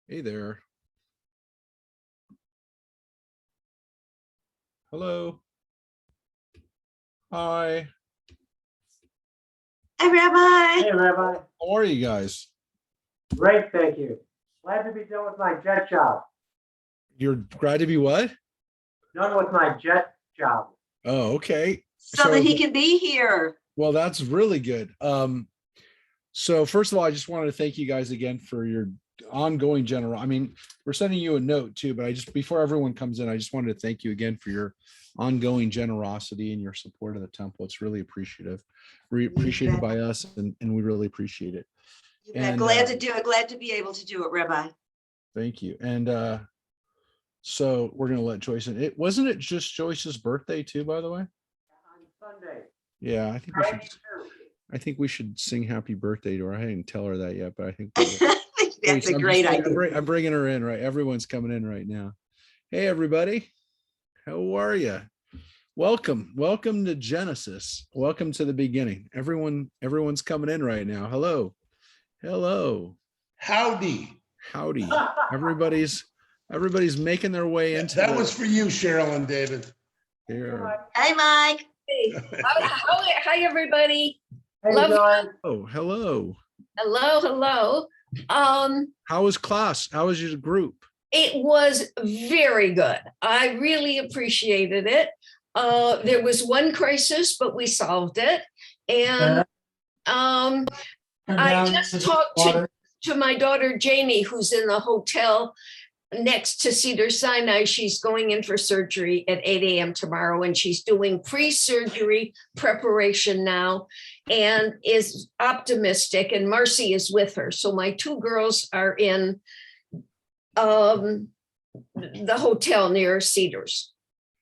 Hey there. Hello. Hi. Hi, Rabbi. Hey, Rabbi. How are you guys? Great, thank you. Glad to be done with my jet job. You're glad to be what? Done with my jet job. Oh, okay. So that he can be here. Well, that's really good. So first of all, I just wanted to thank you guys again for your ongoing I mean, we're sending you a note too, but before everyone comes in, I just wanted to thank you again for your ongoing generosity and your support of the temple. It's really appreciated by us, and we really appreciate it. And glad to do it. Glad to be able to do it, Rabbi. Thank you. And so we're gonna let Joyce in. Wasn't it just Joyce's birthday too, by the way? On Sunday. Yeah, I think we should sing happy birthday to her. I didn't tell her that yet, but I think that's a great idea. I'm bringing her in, right? Everyone's coming in right now. Hey, everybody. How are you? Welcome to Genesis. Welcome to the beginning. Everyone's coming in right now. Hello. Howdy. Everybody's making their way into That was for you, Cheryl and David. here. Hi, Mike. Hey, hi, everybody. Hey, Love John. Oh, hello. Hello. How was class? How was your group? It was very good. I really appreciated it. There was one crisis, but we solved it. And I just talked to my daughter, Jamie, who's in the hotel next to Cedar Sinai. She's going in for surgery at 8 a.m. tomorrow, and she's doing pre-surgery preparation now and is optimistic, and Marcy is with her. So my two girls are in the hotel near Cedars.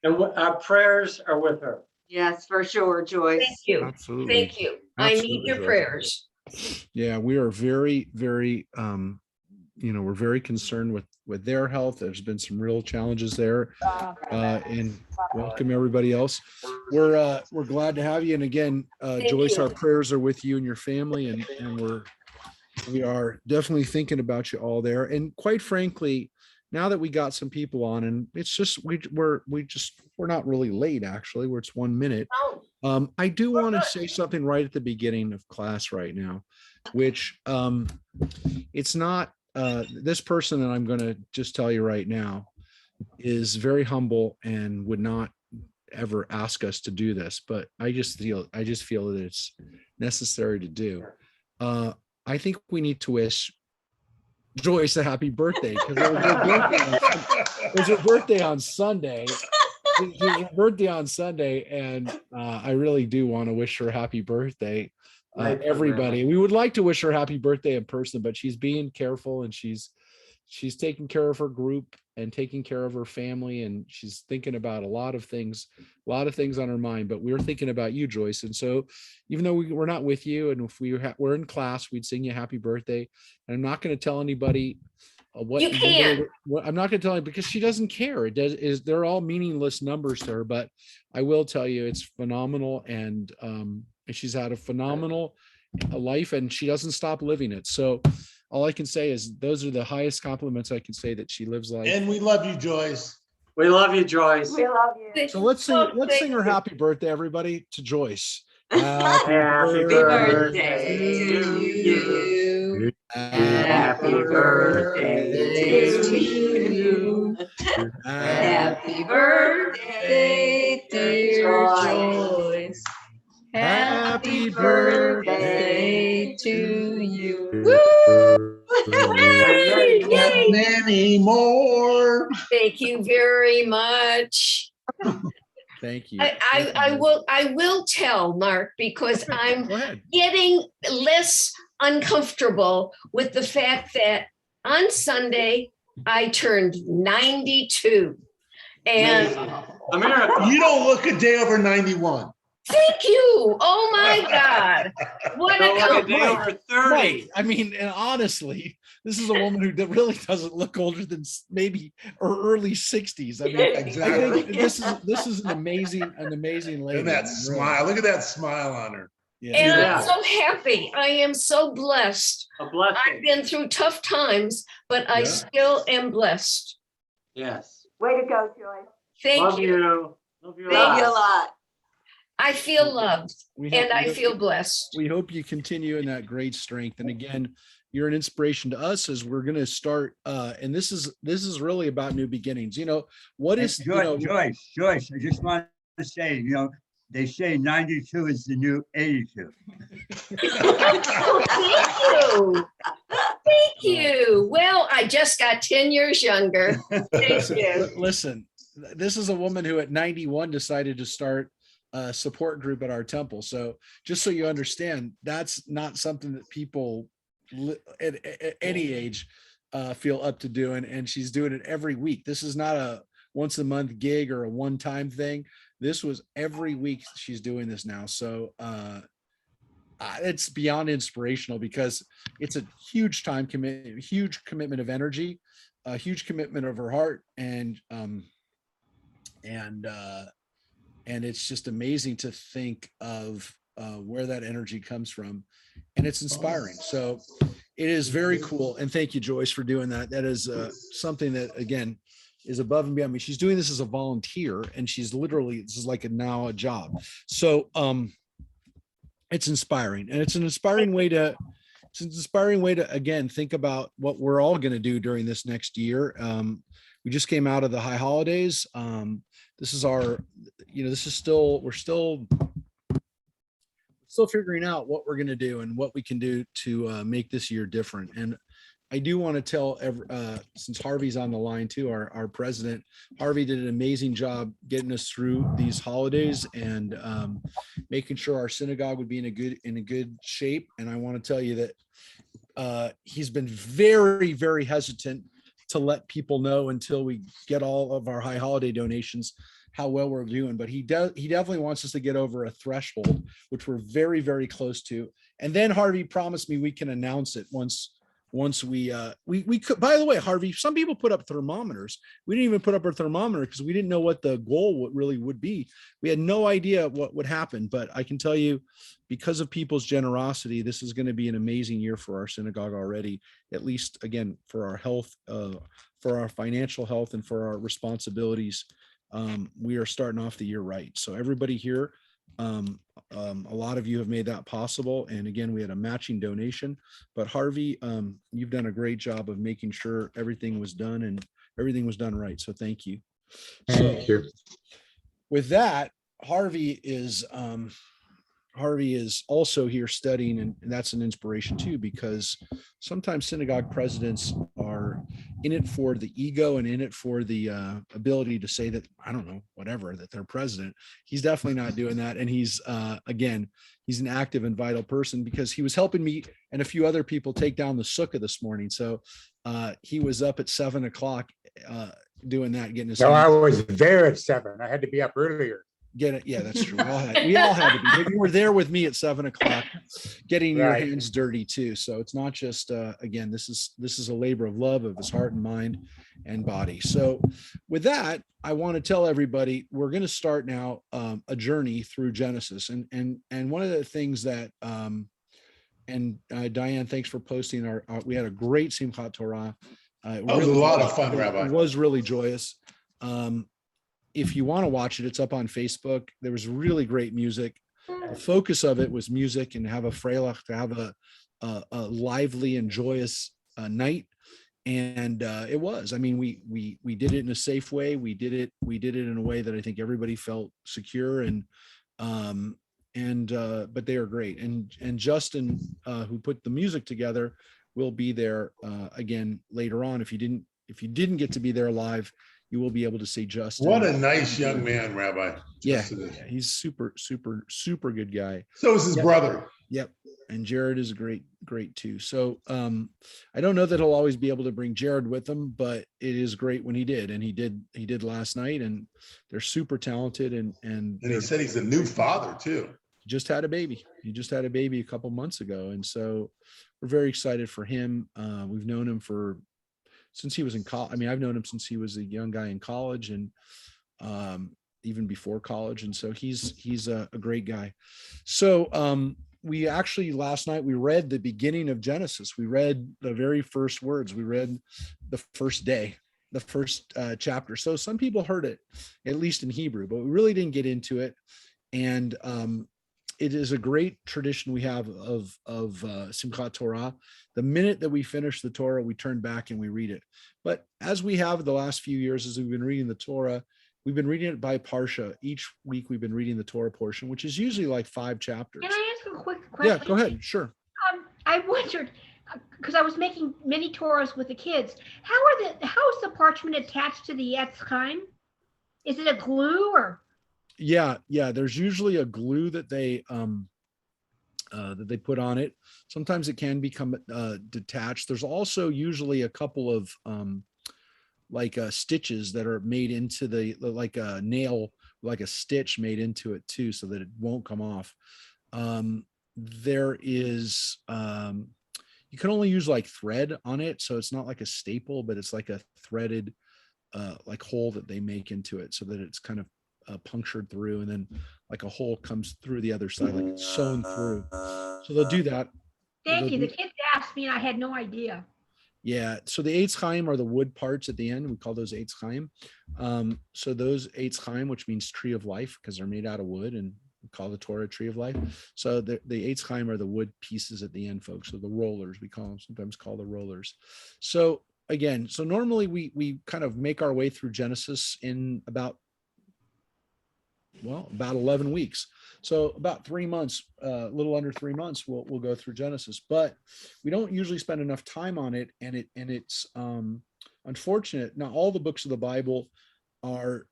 And our prayers are with her. Yes, for sure, Joyce. Thank you. Absolutely. Thank you. I need your Joyce. prayers. Yeah, we are very we're very concerned with their health. There's been some real challenges there, and welcome everybody else. We're glad to have you, and again, Joyce, you. our prayers are with you and your family, and we are definitely thinking about you all there. And quite frankly, now that we got some people on, and it's just we're not really late, actually, where it's 1 minute. I do want to say something right at the beginning of class right now, which it's not this person that I'm going to just tell you right now is very humble and would not ever ask us to do this, but I just feel that it's necessary to do. I think we need to wish Joyce a happy birthday, because it was her birthday on Sunday. It was her birthday on Sunday, and I really do want to wish her a happy birthday. Everybody, we would like to wish her happy birthday in person, but she's being careful, and she's taking care of her group and taking care of her family, and she's thinking about a lot of things on her mind. But we're thinking about you, Joyce, and so even though we're not with you, and if we're in class, we'd sing you happy birthday. And I'm not going to tell anybody what You can. I'm not going to tell you, because she doesn't care. They're all meaningless numbers to her, but I will tell you it's phenomenal, and she's had a phenomenal life, and she doesn't stop living it. So all I can say is those are the highest compliments I can say, that she lives life. And we love you, Joyce. We love you, Joyce. We love you. So let's sing her happy birthday, everybody, to Joyce. Happy birthday to you. Happy birthday to you. Happy birthday, dear Joyce. Happy birthday to you. Yay! Many more. Thank you very much. Thank you. I will tell, Mark, because I'm Go ahead. getting less uncomfortable with the fact that on Sunday I turned 92. And You don't look a day over 91. thank you. Oh my God. What a compliment. over 30. Right. I mean, and honestly, this is a woman who really doesn't look older than maybe or early 60s. I mean, Exactly. I think this is an amazing lady. And that smile. Look at that smile on her. Yeah. And Yeah. I'm so happy. I am so blessed. A I've blessing. been through tough times, but I Yeah. still am blessed. Yes. Way to go, Joyce. Thank Love you. you. Love you. a Love you a lot. lot. I feel loved We and I hope- feel blessed. we hope you continue in that great strength. And again, you're an inspiration to us as we're going to start. And this is really about new beginnings. You know, what is, you know, Joyce, I just want to say, they say 92 is the new 82. Oh, thank you. Thank you. Well, I just got 10 years younger. Thank you. listen, this is a woman who at 91 decided to start a support group at our temple. So just so you understand, that's not something that people at any age feel up to doing. And she's doing it every week. This is not a once a month gig or a one-time thing. This was every week she's doing this now. So it's beyond inspirational because it's a huge time commitment, huge commitment of energy, a huge commitment of her heart, and it's just amazing to think of where that energy comes from, and it's inspiring. So it is very cool. And thank you, Joyce, for doing that. That is something that, again, is above and beyond me. She's doing this as a volunteer, and she's literally, this is like now a job. So it's inspiring, and it's an inspiring way to again think about what we're all going to do during this next year. We just came out of the high holidays. This is our, this is still, we're still figuring out what we're going to do and what we can do to make this year different. And I do want to tell, since Harvey's on the line too, our president, Harvey did an amazing job getting us through these holidays and making sure our synagogue would be in a good shape. And I want to tell you that he's been very, very hesitant to let people know until we get all of our high holiday donations how well we're doing. But he definitely wants us to get over a threshold, which we're very, very close to. And then Harvey promised me we can announce it once we could. By the way, Harvey, some people put up thermometers. We didn't even put up our thermometer because we didn't know what the goal really would be. We had no idea what would happen, but I can tell you, because of people's generosity, this is going to be an amazing year for our synagogue already, at least again, for our health, for our financial health, and for our responsibilities. We are starting off the year right. So everybody here, a lot of you have made that possible. And again, we had a matching donation, but Harvey, you've done a great job of making sure everything was done and everything was done right. So thank you. Thank you. With that, Harvey is also here studying, and that's an inspiration too, because sometimes synagogue presidents are in it for the ego and in it for the ability to say that, I don't know, whatever, that they're president. He's definitely not doing that. And he's, again, he's an active and vital person, because he was helping me and a few other people take down the sukkah this morning. So he was up at 7 o'clock doing that, getting his. So I was there at 7. I had to be up earlier. Get it? Yeah, that's true. We all had to be. But you were there with me at 7 o'clock, getting your Right. hands dirty too. So it's not just again, this is a labor of love of his heart and mind and body. So with that, I want to tell everybody we're going to start now a journey through Genesis, and one of the things that Diane, thanks for posting our we had a great Simchat Torah. That was a lot of fun, Rabbi. It was really joyous. If you want to watch it, it's up on Facebook. There was really great music. The focus of it was music, and have a freilach, to have a lively and joyous night. And it was. I mean, we did it in a safe way. We did it in a way that I think everybody felt secure, but they are great. And Justin, who put the music together, will be there again later on. If you didn't get to be there live, you will be able to see Justin. What a nice young man, Rabbi. Yeah, Justin is. he's super good guy. So is his brother. Yep. And Jared is great too. So I don't know that he'll always be able to bring Jared with him, but it is great when he did. And he did last night, and they're super talented. And he said he's a new father too. Just had a baby. He just had a baby a couple months ago. And so we're very excited for him. We've known him since he was in college. I mean, I've known him since he was a young guy in college, and even before college. And so he's a great guy. So we actually last night we read the beginning of Genesis. We read the very first words. We read the first day, the first chapter. So some people heard it, at least in Hebrew, but we really didn't get into it. And it is a great tradition we have of Simchat Torah. The minute that we finish the Torah, we turn back and we read it. But as we have the last few years, as we've been reading the Torah, we've been reading it by Parsha. Each week we've been reading the Torah portion, which is usually like 5 chapters. Can I ask a quick question? Yeah, go ahead. Sure. I wondered, because I was making many Torahs with the kids, how is the parchment attached to the Etz Chaim? Is it a glue or? Yeah. There's usually a glue that they put on it. Sometimes it can become detached. There's also usually a couple of stitches that are made into like a nail, like a stitch made into it too, so that it won't come off. There is you can only use like thread on it, so it's not like a staple, but it's like a threaded like hole that they make into it, so that it's kind of punctured through, and then like a hole comes through the other side, like it's sewn through. So they'll do that. Thank you. The kids asked me and I had no idea. Yeah. So the Eitz Chaim are the wood parts at the end. We call those Eitz Chaim. So those Eitz Chaim, which means tree of life, because they're made out of wood, and we call the Torah tree of life. So the Eitz Chaim are the wood pieces at the end, folks. So the rollers, we call them, sometimes call the rollers. So again, so normally we kind of make our way through Genesis in about 11 weeks. So about 3 months, a little under 3 months, we'll go through Genesis, but we don't usually spend enough time on it. And it's unfortunate. Now, all the books of the Bible are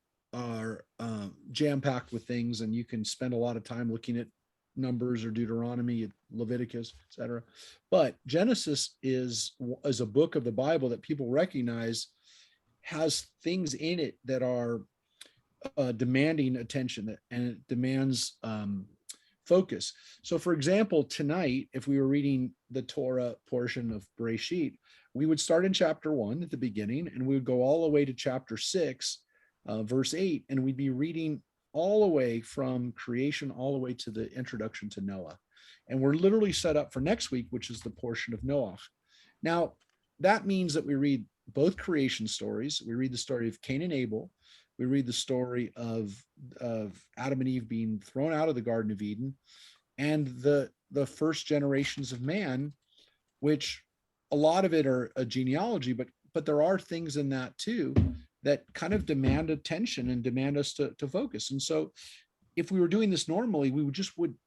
jam-packed with things, and you can spend a lot of time looking at Numbers or Deuteronomy, Leviticus, etc. But Genesis is a book of the Bible that people recognize has things in it that are demanding attention, and it demands focus. So for example, tonight, if we were reading the Torah portion of Bereshit, we would start in chapter 1 at the beginning, and we would go all the way to chapter 6, verse 8, and we'd be reading all the way from creation all the way to the introduction to Noah. And we're literally set up for next week, which is the portion of Noah. Now, that means that we read both creation stories. We read the story of Cain and Abel. We read the story of Adam and Eve being thrown out of the Garden of Eden, and the first generations of man, which a lot of it are a genealogy, but there are things in that too that kind of demand attention and demand us to focus. And so if we were doing this normally, we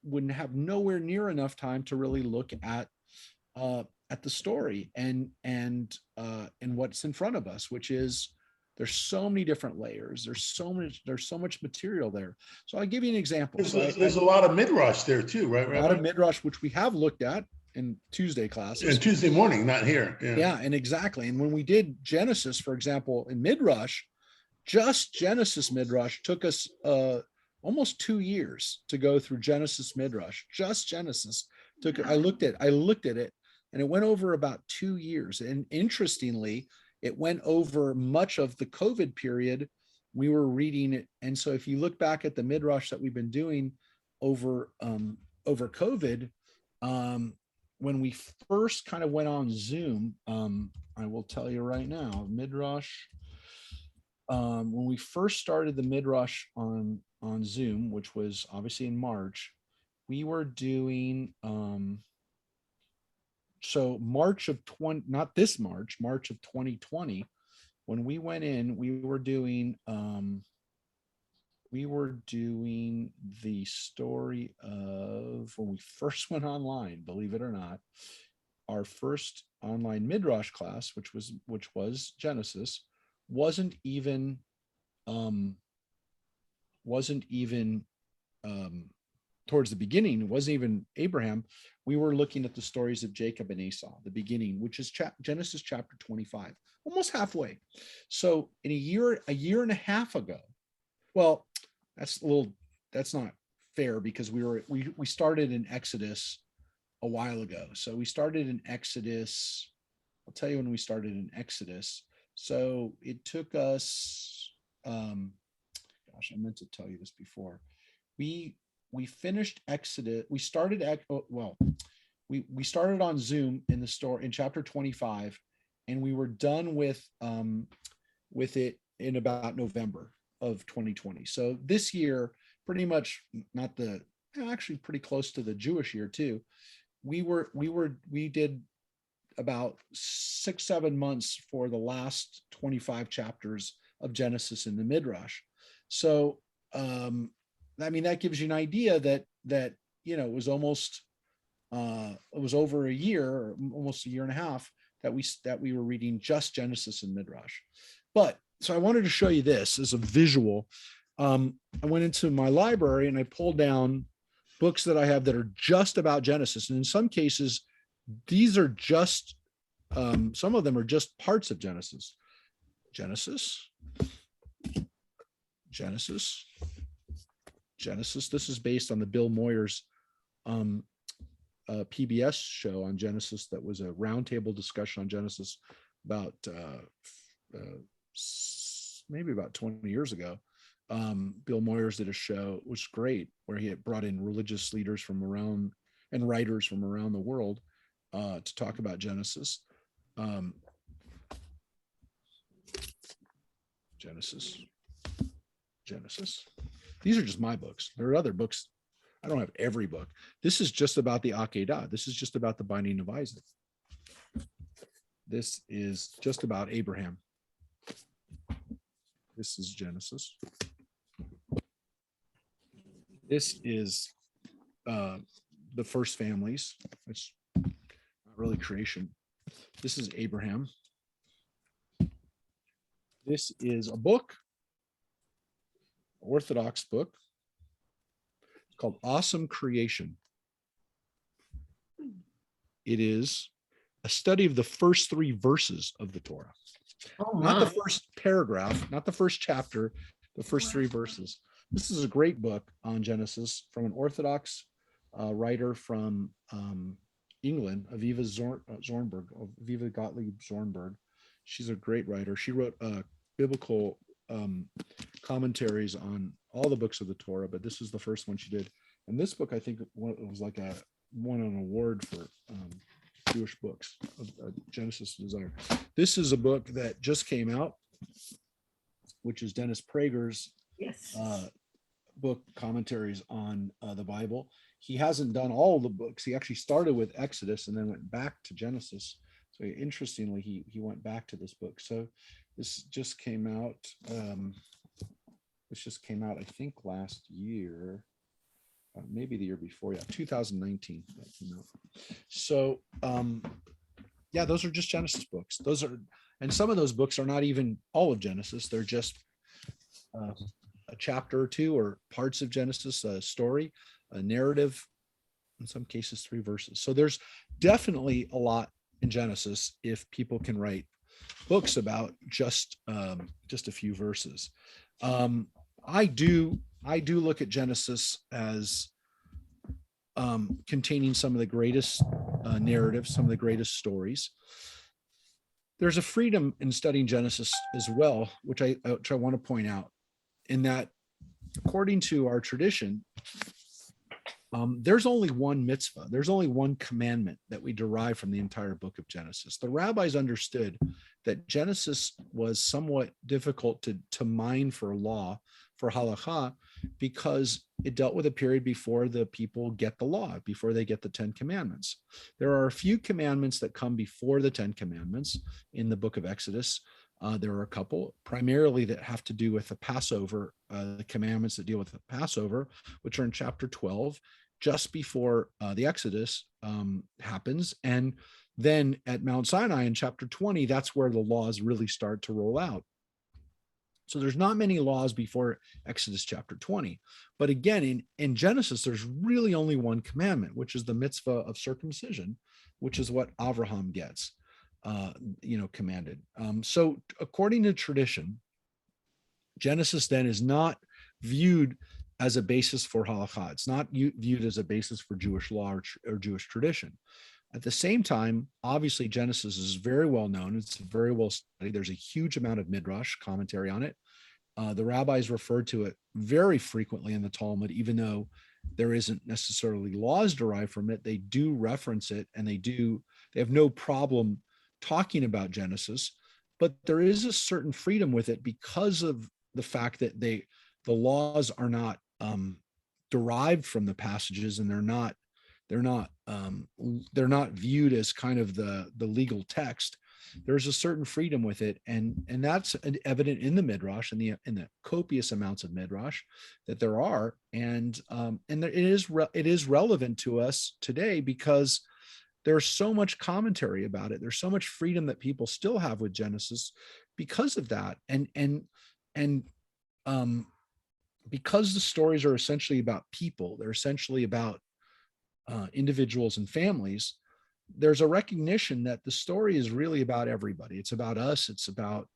wouldn't have nowhere near enough time to really look at the story and what's in front of us, which is there's so many different layers. There's so much material there. So I'll give you an example. There's a lot of midrash there too, right? A lot of midrash, which we have looked at in Tuesday classes. And Tuesday morning, not here. Yeah, and exactly. And when we did Genesis, for example, in midrash, just Genesis midrash took us almost 2 years to go through Genesis midrash. Just Genesis took. I looked at it, and it went over about 2 years. And interestingly, it went over much of the COVID period. We were reading it. And so if you look back at the midrash that we've been doing over COVID, when we first kind of went on Zoom, I will tell you right now, midrash, when we first started the midrash on Zoom, which was obviously in March, we were doing, so March of 20, not this March, March of 2020, when we went in, we were doing the story of when we first went online, believe it or not, our first online midrash class, which was Genesis, wasn't even towards the beginning. It wasn't even Abraham. We were looking at the stories of Jacob and Esau, the beginning, which is Genesis chapter 25, almost halfway. So in a year and a half ago, well, that's not fair, because we started in Exodus a while ago. So we started in Exodus. I'll tell you when we started in Exodus. So it took us, I meant to tell you this before. We we finished Exodus. We started at well, we started on Zoom in the store in chapter 25, and we were done with it in about November of 2020. So this year, pretty much not the actually pretty close to the Jewish year too. We did about 6-7 months for the last 25 chapters of Genesis in the Midrash. So I mean, that gives you an idea that it was almost it was over a year, or almost a year and a half, that we were reading just Genesis and Midrash. But so I wanted to show you this as a visual. I went into my library and I pulled down books that I have that are just about Genesis, and in some cases, these are just some of them are just parts of Genesis. Genesis. This is based on the Bill Moyers PBS show on Genesis that was a roundtable discussion on Genesis about maybe about 20 years ago. Bill Moyers did a show, it was great, where he had brought in religious leaders from around and writers from around the world to talk about Genesis. Genesis. These are just my books. There are other books. I don't have every book. This is just about the Akedah. This is just about the binding of Isaac. This is just about Abraham. This is Genesis. This is the first families. It's not really creation. This is Abraham. This is a book, Orthodox book. It's called Awesome Creation. It is a study of the first 3 verses of the Torah. Oh, Not the my. first paragraph, not the first chapter, the first 3 verses. This is a great book on Genesis from an Orthodox writer from England, Aviva Zornberg, Aviva Gottlieb Zornberg. She's a great writer. She wrote biblical commentaries on all the books of the Torah, but this is the first one she did. And this book, I think, it was like won an award for Jewish books of Genesis Desire. This is a book that just came out, which is Dennis Prager's Yes. book commentaries on the Bible. He hasn't done all the books. He actually started with Exodus and then went back to Genesis. So interestingly, he went back to this book. So this just came out. I think last year, maybe the year before. Yeah, 2019. That came out. So yeah, those are just Genesis books. And some of those books are not even all of Genesis. They're just a chapter or 2 or parts of Genesis, a story, a narrative, in some cases 3 verses. So there's definitely a lot in Genesis if people can write books about just a few verses. I do look at Genesis as containing some of the greatest narratives, some of the greatest stories. There's a freedom in studying Genesis as well, which I want to point out, in that according to our tradition, there's only one mitzvah, there's only one commandment that we derive from the entire book of Genesis. The rabbis understood that Genesis was somewhat difficult to mine for law, for halakha, because it dealt with a period before the people get the law, before they get the 10 commandments. There are a few commandments that come before the 10 commandments in the book of Exodus. There are a couple primarily that have to do with the Passover, the commandments that deal with the Passover, which are in chapter 12, just before the Exodus happens. And then at Mount Sinai in chapter 20, that's where the laws really start to roll out. So there's not many laws before Exodus chapter 20. But again, in Genesis, there's really only one commandment, which is the mitzvah of circumcision, which is what Abraham gets, commanded. So according to tradition, Genesis then is not viewed as a basis for halakha. It's not viewed as a basis for Jewish law or Jewish tradition. At the same time, obviously, Genesis is very well known. It's very well studied. There's a huge amount of midrash commentary on it. The rabbis refer to it very frequently in the Talmud, even though there isn't necessarily laws derived from it. They do reference it, and they have no problem talking about Genesis, but there is a certain freedom with it because of the fact that the laws are not derived from the passages, and they're not viewed as kind of the legal text. There's a certain freedom with it, and that's evident in the midrash and the copious amounts of midrash that there are, and it is relevant to us today because there's so much commentary about it. There's so much freedom that people still have with Genesis because of that, and because the stories are essentially about people, they're essentially about individuals and families. There's a recognition that the story is really about everybody. It's about us. It's about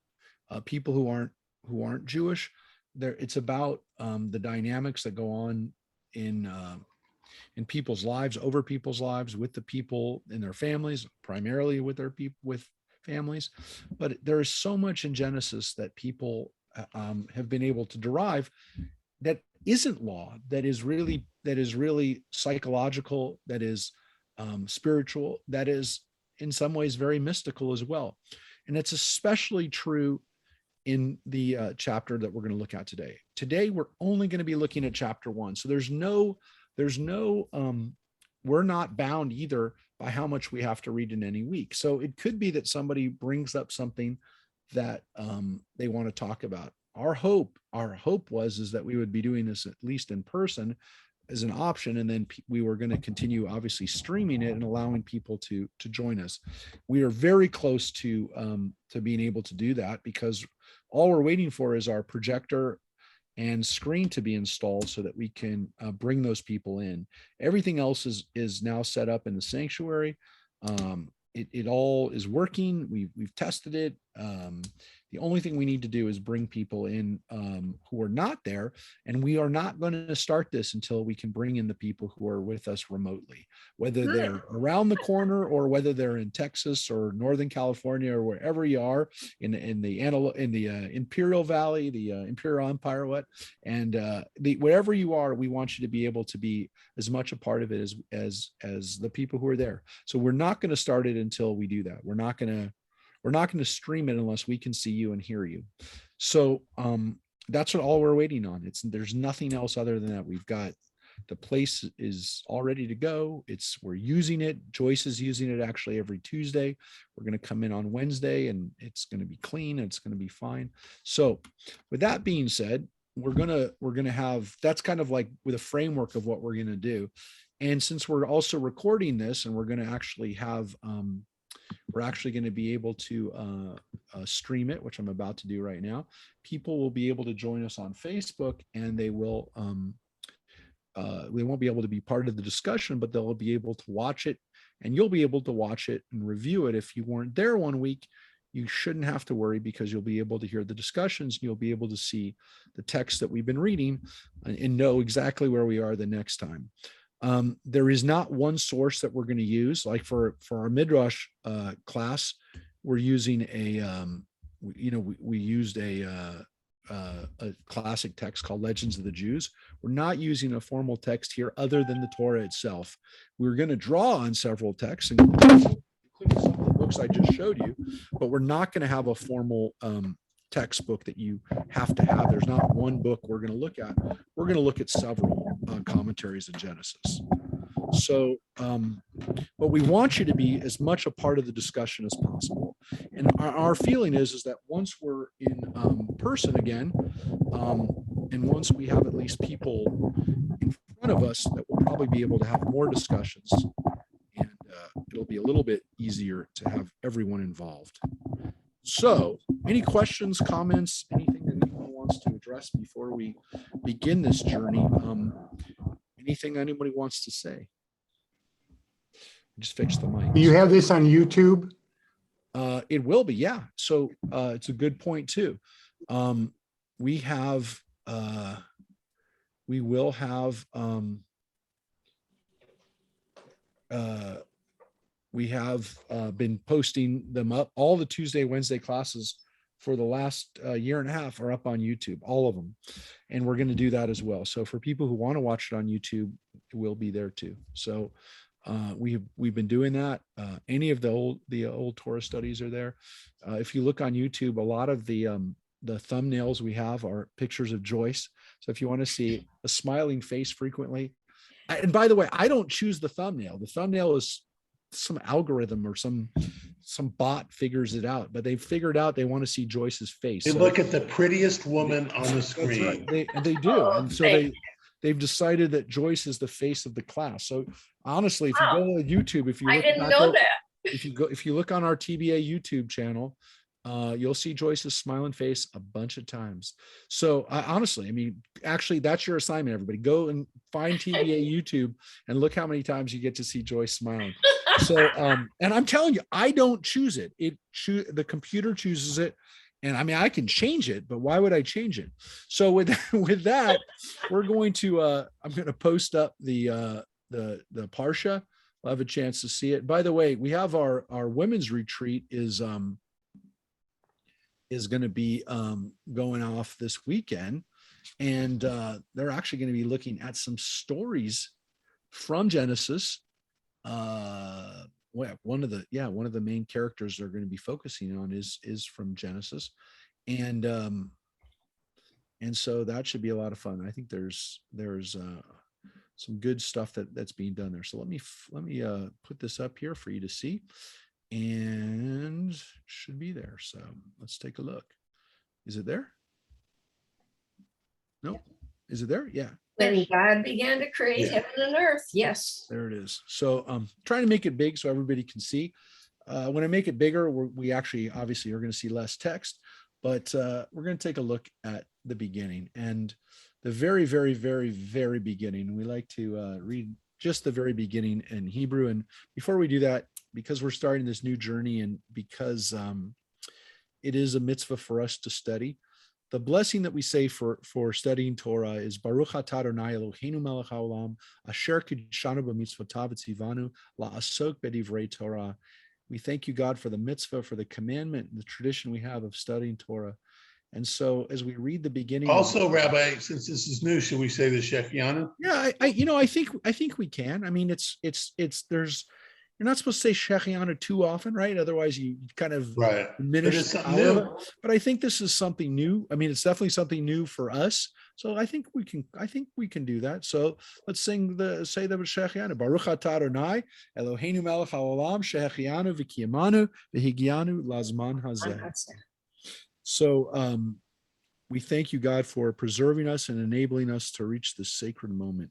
people who aren't Jewish. It's about the dynamics that go on in people's lives, over people's lives, with the people in their families, primarily with their people, with families. But there is so much in Genesis that people have been able to derive that isn't law, that is really psychological, that is spiritual, that is in some ways very mystical as well. And it's especially true in the chapter that we're going to look at today. Today, we're only going to be looking at chapter 1. So we're not bound either by how much we have to read in any week. So it could be that somebody brings up something that they want to talk about. Our hope is that we would be doing this at least in person as an option, and then we were going to continue obviously streaming it and allowing people to join us. We are very close to being able to do that, because all we're waiting for is our projector and screen to be installed so that we can bring those people in. Everything else is now set up in the sanctuary. It all is working. We've tested it. The only thing we need to do is bring people in who are not there, and we are not going to start this until we can bring in the people who are with us remotely, whether they're around the corner or whether they're in Texas or Northern California or wherever you are in the Imperial Valley, the Imperial Empire, wherever you are. We want you to be able to be as much a part of it as the people who are there. So we're not going to start it until we do that. We're not going to stream it unless we can see you and hear you. So that's all we're waiting on. There's nothing else other than that. We've got, the place is all ready to go. We're using it. Joyce is using it actually every Tuesday. We're going to come in on Wednesday, and it's going to be clean, and it's going to be fine. So with that being said, we're going to have, that's kind of like with a framework of what we're going to do. And since we're also recording this, and we're going to actually have, we're actually going to be able to stream it, which I'm about to do right now. People will be able to join us on Facebook, and they won't be able to be part of the discussion, but they'll be able to watch it, and you'll be able to watch it and review it. If you weren't there one week, you shouldn't have to worry, because you'll be able to hear the discussions. You'll be able to see the text that we've been reading and know exactly where we are the next time. There is not one source that we're going to use. Like for our midrash class, we're using we used a classic text called Legends of the Jews. We're not using a formal text here other than the Torah itself. We're going to draw on several texts, including some of the books I just showed you, but we're not going to have a formal textbook that you have to have. There's not one book we're going to look at. We're going to look at several commentaries in Genesis. So, but we want you to be as much a part of the discussion as possible. And our feeling is that once we're in person again, and once we have at least people in front of us, that we'll probably be able to have more discussions, and it'll be a little bit easier to have everyone involved. So, any questions, comments, anything that anyone wants to address before we begin this journey? Anything anybody wants to say? Just fix the mic. Do you have this on YouTube? It will be, yeah. So it's a good point too. We will have we have been posting them up. All the Tuesday, Wednesday classes for the last year and a half are up on YouTube, all of them. And we're going to do that as well. So for people who want to watch it on YouTube, it will be there too. So we've been doing that. Any of the old Torah studies are there. If you look on YouTube, a lot of the thumbnails we have are pictures of Joyce. So if you want to see a smiling face frequently, and by the way, I don't choose the thumbnail. The thumbnail is some algorithm or some bot figures it out, but they figured out they want to see Joyce's face. They So look at the prettiest woman on the that's right. screen. They do. And so they've decided that Joyce is the face of the class. So honestly, if you go to YouTube, if you I look didn't back know up- that. if you look on our TBA YouTube channel, you'll see Joyce's smiling face a bunch of times. So honestly, I mean, actually, that's your assignment, everybody. Go and find TBA YouTube and look how many times you get to see Joyce smiling. So, and I'm telling you, I don't choose it. The computer chooses it. And I mean, I can change it, but why would I change it? So with that, we're going to, I'm going to post up the Parsha. We'll have a chance to see it. By the way, we have our women's retreat is going to be going off this weekend, and they're actually going to be looking at some stories from Genesis. One of the main characters they're going to be focusing on is from Genesis, and so that should be a lot of fun. I think there's some good stuff that's being done there. So let me put this up here for you to see, and it should be there. So let's take a look. Is it there? No. Is it there? Yeah. When God began to create Yeah. heaven and earth. Yes. There it is. So trying to make it big so everybody can see. When I make it bigger, we actually obviously are going to see less text, but we're going to take a look at the beginning and the very, very, very, very beginning. We like to read just the very beginning in Hebrew. And before we do that, because we're starting this new journey and because it is a mitzvah for us to study, the blessing that we say for studying Torah is Baruch atah Adonai Eloheinu melech haolam asher kidshanu b'mitzvotav v'tzivanu la'asok b'divrei Torah. We thank you, God, for the mitzvah, for the commandment, the tradition we have of studying Torah. And so as we read the beginning. Also, Rabbi, since this is new, should we say the Shechianu? Yeah, I think we can. I mean, you're not supposed to say Shechianu too often, right? Otherwise you kind of Right. diminish But it's the something power of new. it. But I think this is something new. I mean, it's definitely something new for us. So I think we can do that. So let's say the Shechianu. Baruch atah Adonai Eloheinu melech haolam shechianu v'kiyamanu v'higianu lazman hazeh. So we thank you, God, for preserving us and enabling us to reach this sacred moment.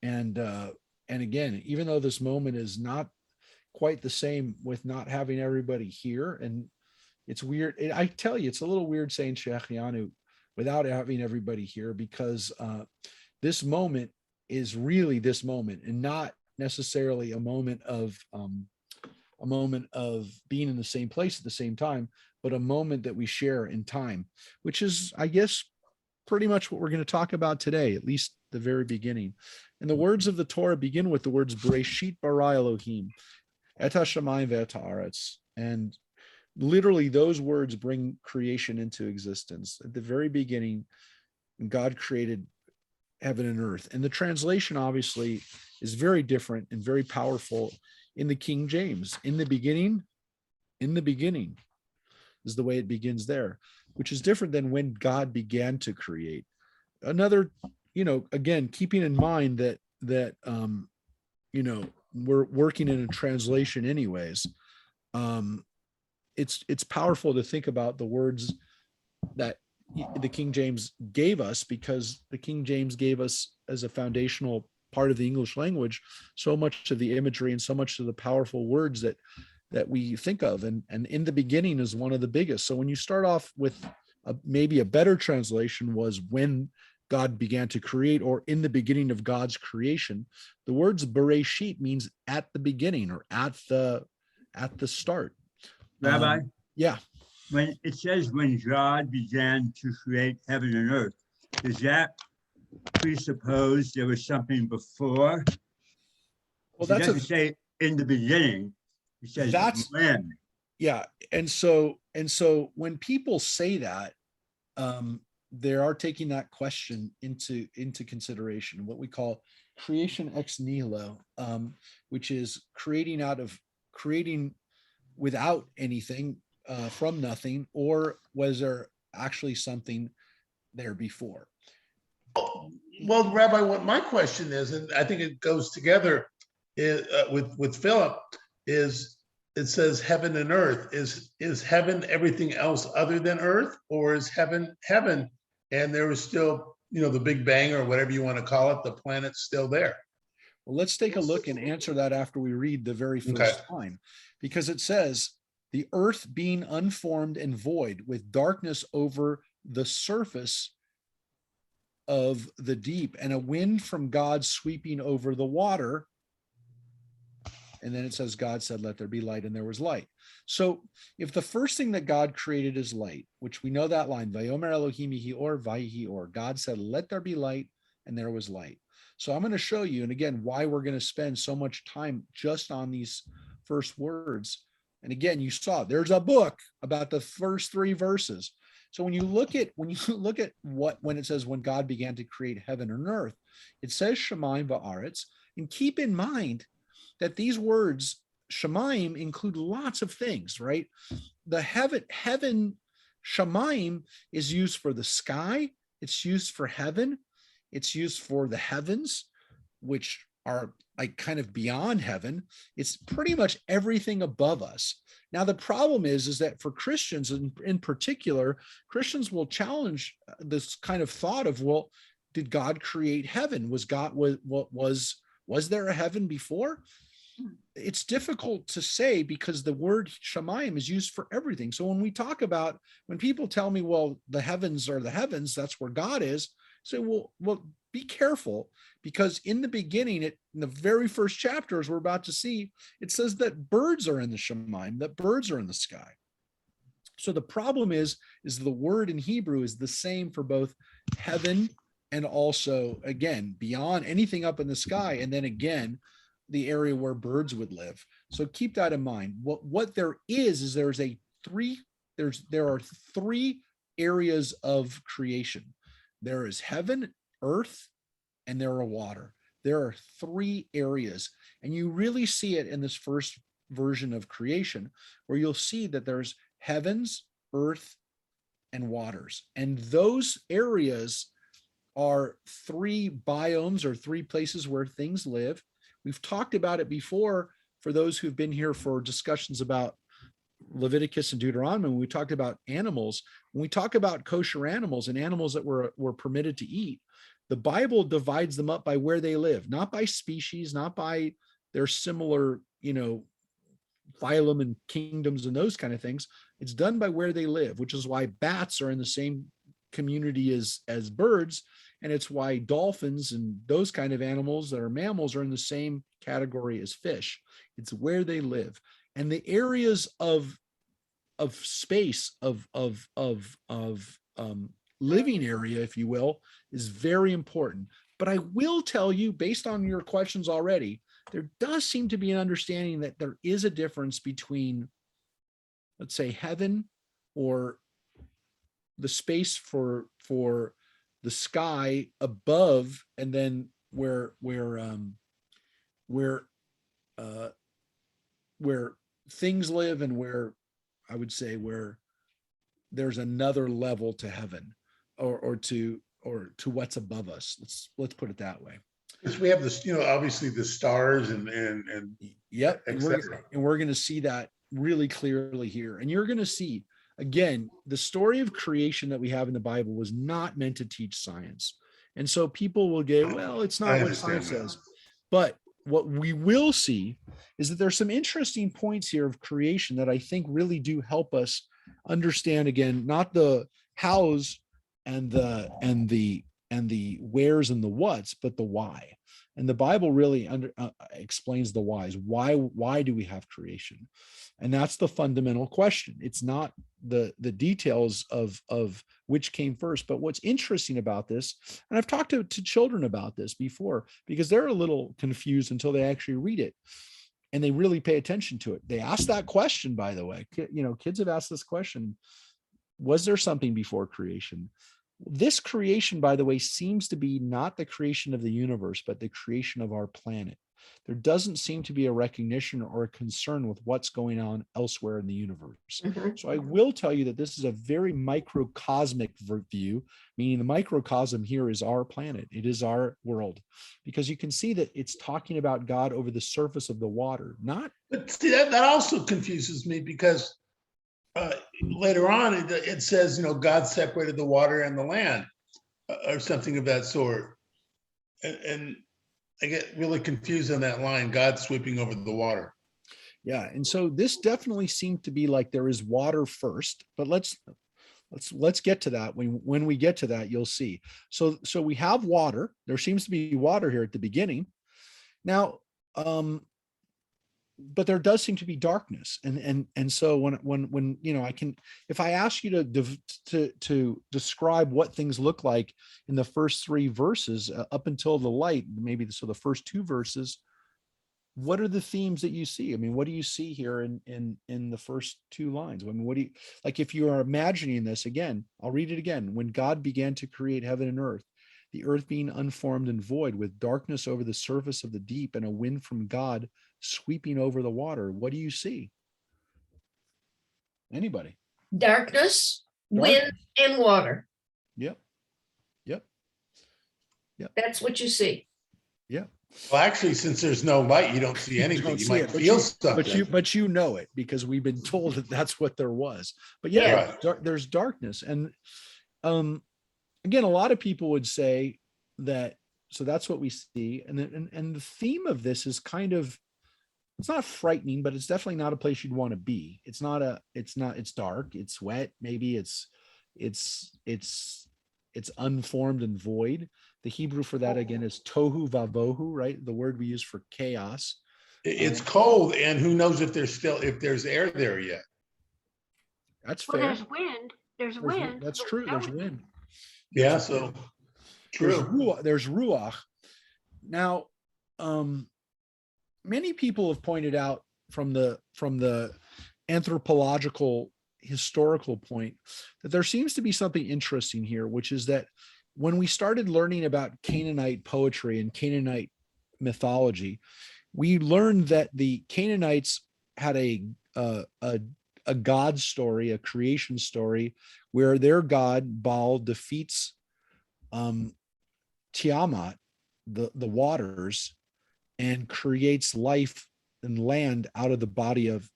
And again, even though this moment is not quite the same with not having everybody here, and it's weird. I tell you, it's a little weird saying Shechianu without having everybody here, because this moment is really this moment and not necessarily a moment of being in the same place at the same time, but a moment that we share in time, which is, I guess, pretty much what we're going to talk about today, at least the very beginning. And the words of the Torah begin with the words Bereshit bara Elohim, et hashamayim ve'et haaretz. And literally those words bring creation into existence. At the very beginning, God created heaven and earth. And the translation obviously is very different and very powerful in the King James. In the beginning is the way it begins there, which is different than when God began to create. Another, again, keeping in mind that we're working in a translation anyways. It's powerful to think about the words that the King James gave us, because the King James gave us, as a foundational part of the English language, so much of the imagery and so much of the powerful words that we think of. And in the beginning is one of the biggest. So when you start off with maybe a better translation was when God began to create, or in the beginning of God's creation, the words Bereshit means at the beginning or at the start. Rabbi, Yeah. when it says when God began to create heaven and earth, does that presuppose there was something before? Well, It doesn't say in the beginning. It says That's- when. Yeah. And so And so when people say that, they are taking that question into consideration, what we call creation ex nihilo, which is creating without anything, from nothing, or was there actually something there before? Well, Rabbi, what my question is, and I think it goes together with Philip, is it says heaven and earth. Is heaven everything else other than earth, or is heaven heaven and there is still, the Big Bang or whatever you want to call it, the planet's still there? Well, let's take a look and answer that after we read the very first line, because it says, the earth being unformed and void, with darkness over the surface of the deep, and a wind from God sweeping over the water. And then it says, God said, let there be light, and there was light. So if the first thing that God created is light, which we know that line, Vayomer Elohim yehi or, vayhi or, God said, let there be light, and there was light. So I'm going to show you, and again, why we're going to spend so much time just on these first words. And again, you saw there's a book about the first 3 verses. So when you look at when it says when God began to create heaven and earth, it says Shemaim va'aretz, and keep in mind that these words Shemaim include lots of things, right? The heaven Shemaim is used for the sky, it's used for heaven, it's used for the heavens, which are like kind of beyond heaven. It's pretty much everything above us. Now, the problem is that for Christians in particular, Christians will challenge this kind of thought of, well, did God create heaven? Was there a heaven before? It's difficult to say because the word Shemayim is used for everything. So when people tell me, well, the heavens are the heavens, that's where God is, say, well, be careful, because in the beginning, in the very first chapter, as we're about to see, it says that birds are in the Shemayim, that birds are in the sky. So the problem is the word in Hebrew is the same for both heaven and also, again, beyond anything up in the sky, and then again, the area where birds would live. So keep that in mind. What there is there are 3 areas of creation. There is heaven, earth, and there are water. There are 3 areas, and you really see it in this first version of creation, where you'll see that there's heavens, earth, and waters. And those areas are 3 biomes, or 3 places where things live. We've talked about it before for those who've been here for discussions about Leviticus and Deuteronomy. When we talked about animals, when we talk about kosher animals and animals that were permitted to eat, the Bible divides them up by where they live, not by species, not by their similar, phylum and kingdoms and those kind of things. It's done by where they live, which is why bats are in the same community as birds. And it's why dolphins and those kind of animals that are mammals are in the same category as fish. It's where they live. And the areas of space, of living area, if you will, is very important. But I will tell you, based on your questions already, there does seem to be an understanding that there is a difference between, let's say, heaven, or the space for the sky above, and then where things live, and where I would say where there's another level to heaven, or to what's above us. Let's put it that way. Because we have this, obviously the stars and Yep. et And cetera. we're going to see that really clearly here. And you're going to see, again, the story of creation that we have in the Bible was not meant to teach science. And so people will get, well, it's I not what understand science that. says. But what we will see is that there's some interesting points here of creation that I think really do help us understand, again, not the hows and the wheres and the whats, but the why. And the Bible really explains the whys. Why do we have creation? And that's the fundamental question. It's not the details of which came first. But what's interesting about this, and I've talked to children about this before, because they're a little confused until they actually read it. and they really pay attention to it. They ask that question, by the way. Kids have asked this question: was there something before creation? This creation, by the way, seems to be not the creation of the universe, but the creation of our planet. There doesn't seem to be a recognition or a concern with what's going on elsewhere in the universe. Mhm. So I will tell you that this is a very microcosmic view, meaning the microcosm here is our planet. It is our world, because you can see that it's talking about God over the surface of the water, not. But see, that also confuses me because later on it says, God separated the water and the land, or something of that sort. And I get really confused on that line, God sweeping over the water. Yeah. And so this definitely seemed to be like there is water first, but let's get to that. When we get to that, you'll see. So we have water. There seems to be water here at the beginning. Now, but there does seem to be darkness. And so when I can, if I ask you to describe what things look like in the first 3 verses up until the light, maybe the first 2 verses, what are the themes that you see? I mean, what do you see here in the first 2 lines? I mean, what do you, like, if you are imagining this again, I'll read it again. When God began to create heaven and earth, the earth being unformed and void, with darkness over the surface of the deep and a wind from God sweeping over the water, what do you see? Anybody? Darkness, wind, and water. Yep. That's what you see. Yeah. Well, actually, since there's no light, you don't see anything. don't You see might it, but feel you- something. But you know it because we've been told that that's what there was. But yeah, Yeah. there's darkness. And again, a lot of people would say that, so that's what we see. And the theme of this is kind of, it's not frightening, but it's definitely not a place you'd want to be. It's dark, it's wet, maybe it's unformed and void. The Hebrew for that again is tohu vavohu, right? The word we use for chaos. It's cold, and who knows if there's air there yet. That's Well, fair. there's wind. There's wind. That's so true. that There's would- wind. Yeah, so true. There's ruach. Now, many people have pointed out from the anthropological historical point that there seems to be something interesting here, which is that when we started learning about Canaanite poetry and Canaanite mythology, we learned that the Canaanites had a God story, a creation story, where their god Baal defeats Tiamat, the waters, and creates life and land out of the body of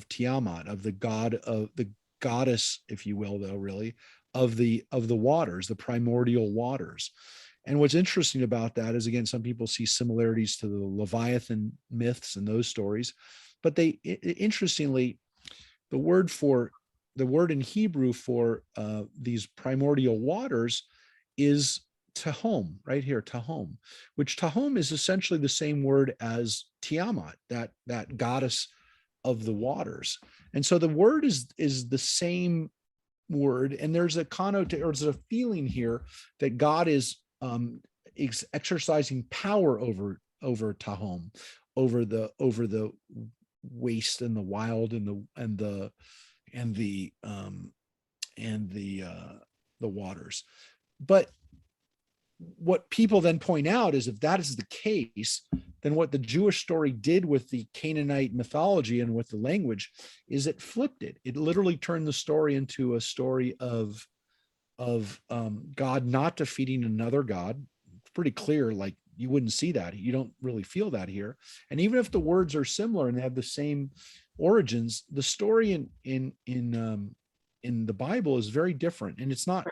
Tiamat, of the goddess, if you will, though, really, of the waters, the primordial waters. And what's interesting about that is, again, some people see similarities to the Leviathan myths and those stories, but interestingly, the word in Hebrew for these primordial waters is Tehom, right here, Tehom, which Tehom is essentially the same word as Tiamat, that goddess of the waters. And so the word is the same word, and there's a there's a feeling here that God is exercising power over Tehom, over the waste and the wild and the waters. But what people then point out is, if that is the case, then what the Jewish story did with the Canaanite mythology and with the language is it flipped it. It literally turned the story into a story of God not defeating another God. It's pretty clear, like you wouldn't see that. You don't really feel that here. And even if the words are similar and they have the same origins, the story in the Bible is very different. And it's not,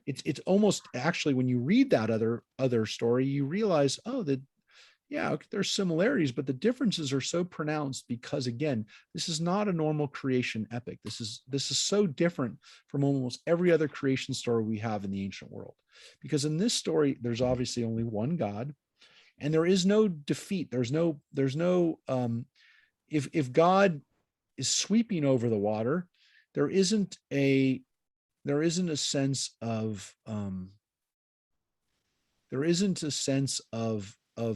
it's almost, actually, when you read that other story, you realize, oh, that, yeah, there's similarities, but the differences are so pronounced because, again, this is not a normal creation epic. This is so different from almost every other creation story we have in the ancient world. Because in this story, there's obviously only one God, and there is no defeat. There's no if God is sweeping over the water, there isn't a sense of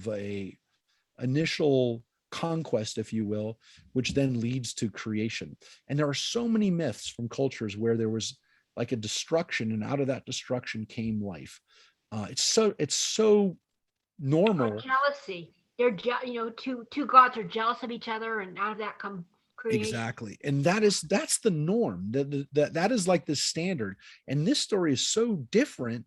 a initial conquest, if you will, which then leads to creation. And there are so many myths from cultures where there was like a destruction, and out of that destruction came life. It's so normal. Jealousy. They're, two gods are jealous of each other, and out of that come creation. Exactly. And that's the norm. That is like the standard. And this story is so different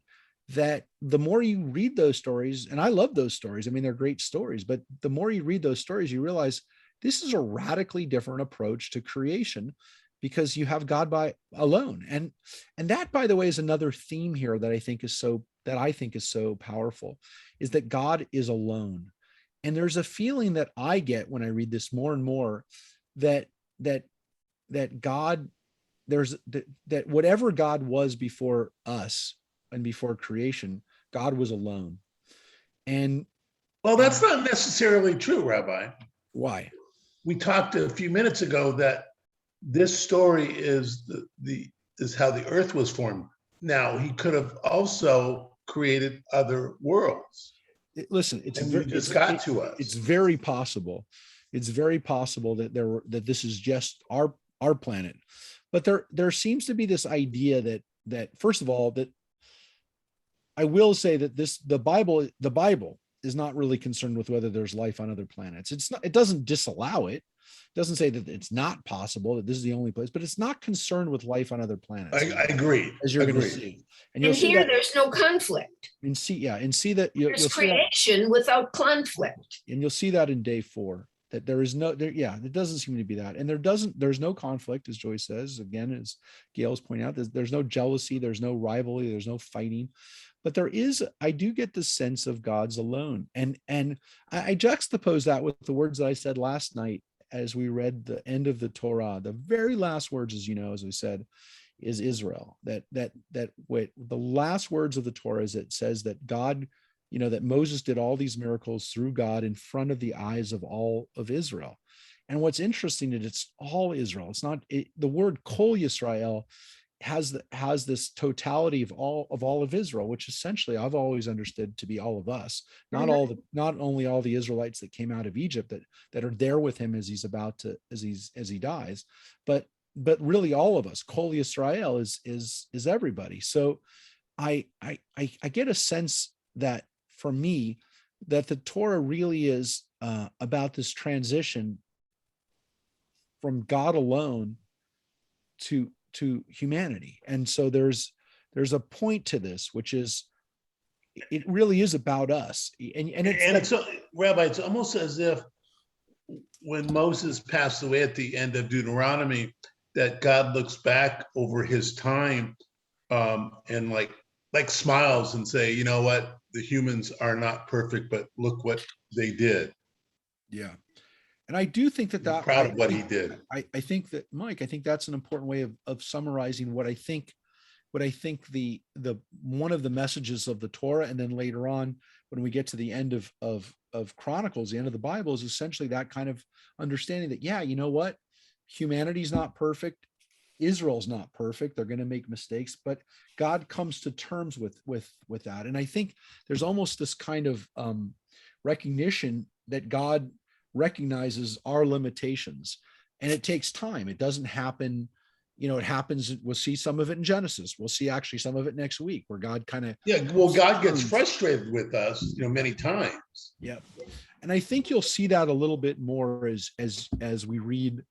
that the more you read those stories, and I love those stories, I mean, they're great stories, but the more you read those stories, you realize this is a radically different approach to creation, because you have God by alone. And that, by the way, is another theme here that I think is so powerful, is that God is alone. And there's a feeling that I get when I read this more and more, that God, that whatever God was before us and before creation, God was alone. And Well, that's not necessarily true, Rabbi. why? We talked a few minutes ago that this story is is how the earth was formed. Now, he could have also created other worlds. Listen, And you just got to us. It's very possible. It's very possible that this is just our planet. But there seems to be this idea that first of all, that I will say that the Bible is not really concerned with whether there's life on other planets. It doesn't disallow it. It doesn't say that it's not possible, that this is the only place, but it's not concerned with life on other planets. I agree. As you're going to Agreed. see. And you'll see here that, there's no conflict. and see that you'll There's see that, creation without conflict. and you'll see that in day 4, that there is no there. Yeah, there doesn't seem to be that. And there's no conflict, as Joyce says, again, as Gail's pointing out, there's no jealousy, there's no rivalry, there's no fighting. But I do get the sense of God's alone. And I juxtapose that with the words that I said last night as we read the end of the Torah. The very last words, as you know, as we said, is Israel. That the last words of the Torah is, it says that God, that Moses did all these miracles through God in front of the eyes of all of Israel. And what's interesting is it's all Israel. It's not the word Kol Yisrael has this totality of all of Israel, which essentially I've always understood to be all of us, not only all the Israelites that came out of Egypt that are there with him as he dies, but really all of us. Kol Yisrael is everybody. So I get a sense that, for me, that the Torah really is about this transition from God alone to humanity. And so there's a point to this, which is it really is about us. And it's Rabbi, it's almost as if when Moses passed away at the end of Deuteronomy, that God looks back over his time and like smiles and say, you know what, the humans are not perfect, but look what they did. Yeah. And I do think that I'm proud of what he did. I think that, Mike, I think that's an important way of summarizing what I think the one of the messages of the Torah, and then later on when we get to the end of Chronicles, the end of the Bible, is essentially that kind of understanding that, yeah, you know what, humanity's not perfect, Israel's not perfect, they're going to make mistakes, but God comes to terms with that. And I think there's almost this kind of recognition that God recognizes our limitations, and it takes time. It doesn't happen, it happens. We'll see some of it in Genesis. We'll see actually some of it next week, where God kind of, God gets frustrated with us, many times. Yeah. And I think you'll see that a little bit more as we read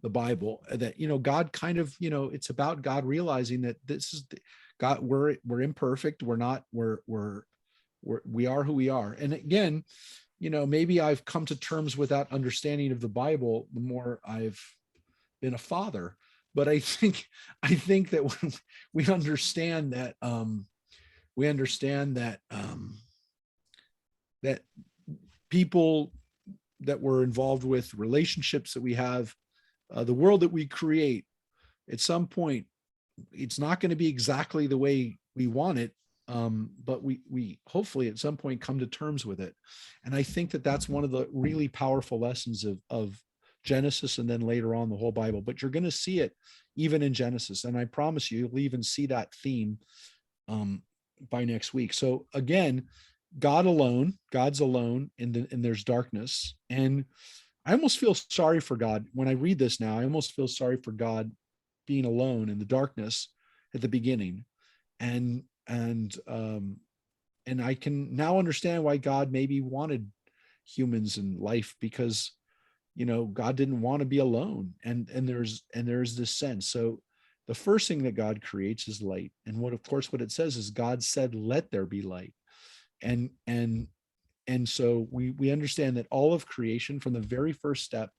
the Bible, that, God kind of, it's about God realizing that this is God, we're imperfect. We are who we are. And again, maybe I've come to terms with that understanding of the Bible the more I've been a father. But I think that when we understand that, that people that we're involved with, relationships that we have, the world that we create, at some point, it's not going to be exactly the way we want it. But we hopefully at some point come to terms with it. And I think that that's one of the really powerful lessons of Genesis, and then later on the whole Bible. But you're going to see it even in Genesis. And I promise you'll even see that theme by next week. So again, God's alone, and there's darkness. And I almost feel sorry for God when I read this now. I almost feel sorry for God being alone in the darkness at the beginning, and and I can now understand why God maybe wanted humans in life, because God didn't want to be alone, and there's this sense. So the first thing that God creates is light, and what it says is God said, "Let there be light," and so we understand that all of creation from the very first step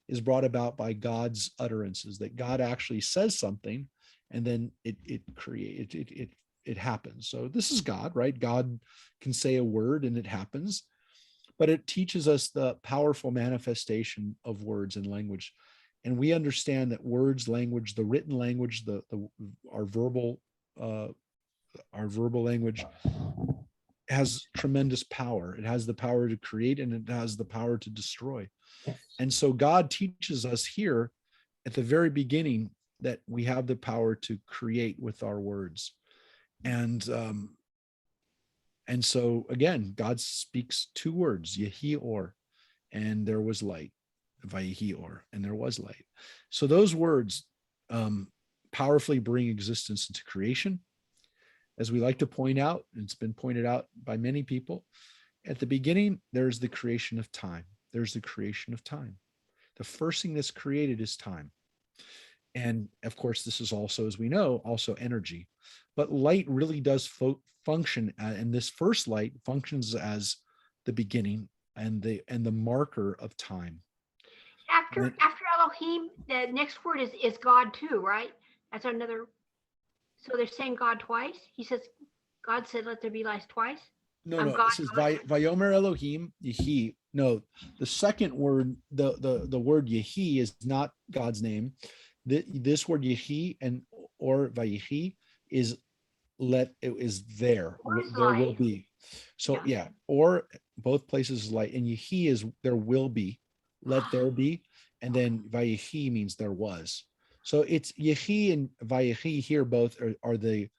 is brought about by God's utterances, that God actually says something and then it happens. So this is God, right? God can say a word and it happens, but it teaches us the powerful manifestation of words and language. And we understand that words, language, the written language, our verbal language has tremendous power. It has the power to create and it has the power to destroy. And so God teaches us here at the very beginning that we have the power to create with our words. And so again, God speaks two words, Yehi or, and there was light, Vayehi or, and there was light. So those words powerfully bring existence into creation. As we like to point out, and it's been pointed out by many people, at the beginning, there's the creation of time. There's the creation of time. The first thing that's created is time. And of course, this is also, as we know, also energy. But light really does function, and this first light functions as the beginning and the marker of time. After Elohim, the next word is God too, right? That's another. So they're saying God twice. He says, God said, "Let there be light" twice. No, this is Vayomer Elohim Yehi. No, the second word, the word Yehi is not God's name. This word Yehi or Vayehi is there. There will be. So yeah, or both places is light, and Yehi is there will be, let there be, and then Vayehi means there was. So it's Yehi and Vayehi here both are the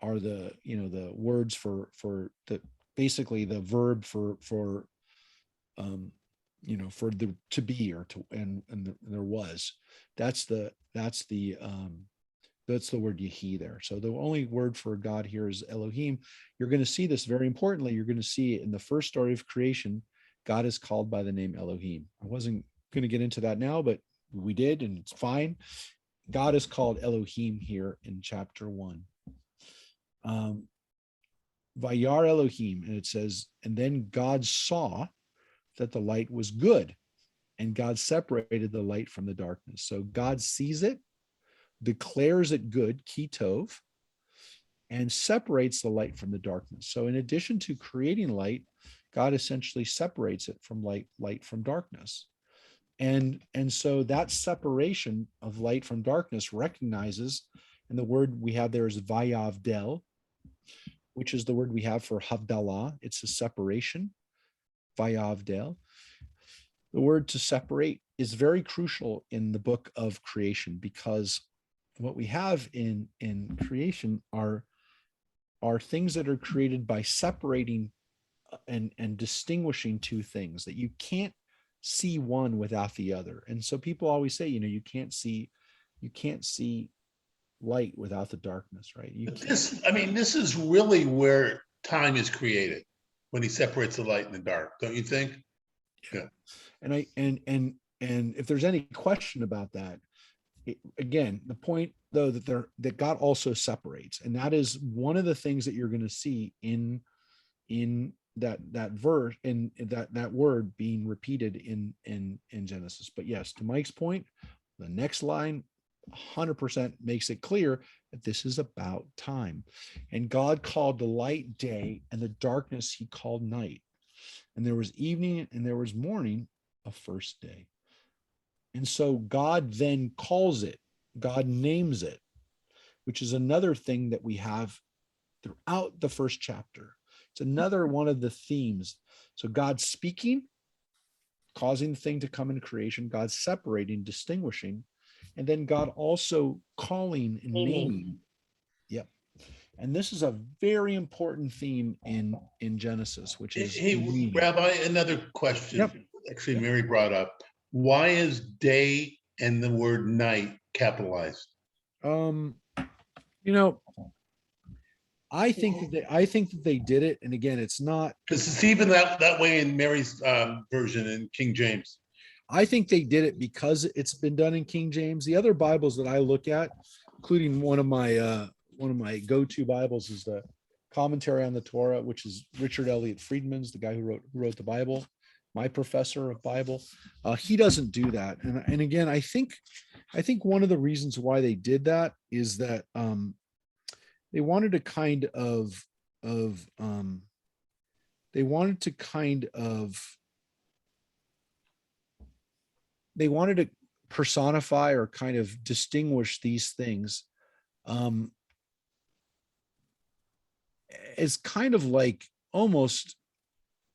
the words for the basically the verb for for the to be or to and there was. That's the word Yehi there. So the only word for God here is Elohim. You're going to see this very importantly. You're going to see in the first story of creation, God is called by the name Elohim. I wasn't going to get into that now, but we did, and it's fine. God is called Elohim here in chapter 1. Vayar Elohim, and it says, and then God saw that the light was good, and God separated the light from the darkness. So God sees it, declares it good, kitov, and separates the light from the darkness. So in addition to creating light, God essentially separates it from light from darkness. And so that separation of light from darkness recognizes, and the word we have there is vayavdel, which is the word we have for havdalah. It's a separation, vayavdel. The word to separate is very crucial in the book of creation, because what we have in creation are things that are created by separating and distinguishing two things, that you can't see one without the other. And so people always say, you can't see light without the darkness, right? This is really where time is created, when he separates the light and the dark, don't you think? Yeah. And if there's any question about that, again, the point though that God also separates, and that is one of the things that you're going to see in that verse, in that word being repeated in Genesis. But yes, to Mike's point, the next line 100% makes it clear that this is about time. And God called the light day, and the darkness he called night. And there was evening and there was morning, a first day. And so God then calls it, God names it, which is another thing that we have throughout the first chapter. It's another one of the themes. So God speaking, causing the thing to come in creation, God separating, distinguishing, and then God also calling and naming. Yep. And this is a very important theme in Genesis, which is Hey, Rabbi, another question. Yep. actually Mary brought up. Why is day and the word night capitalized? You know, I think that they did it. And again, it's not, Because it's even that way in Mary's version in King James. I think they did it because it's been done in King James. The other Bibles that I look at, including one of my go-to Bibles, is the Commentary on the Torah, which is Richard Elliott Friedman's, the guy who wrote the Bible, my professor of Bible. He doesn't do that. And again, I think one of the reasons why they did that is that they wanted to kind of they wanted to kind of they wanted to personify or kind of distinguish these things as kind of like almost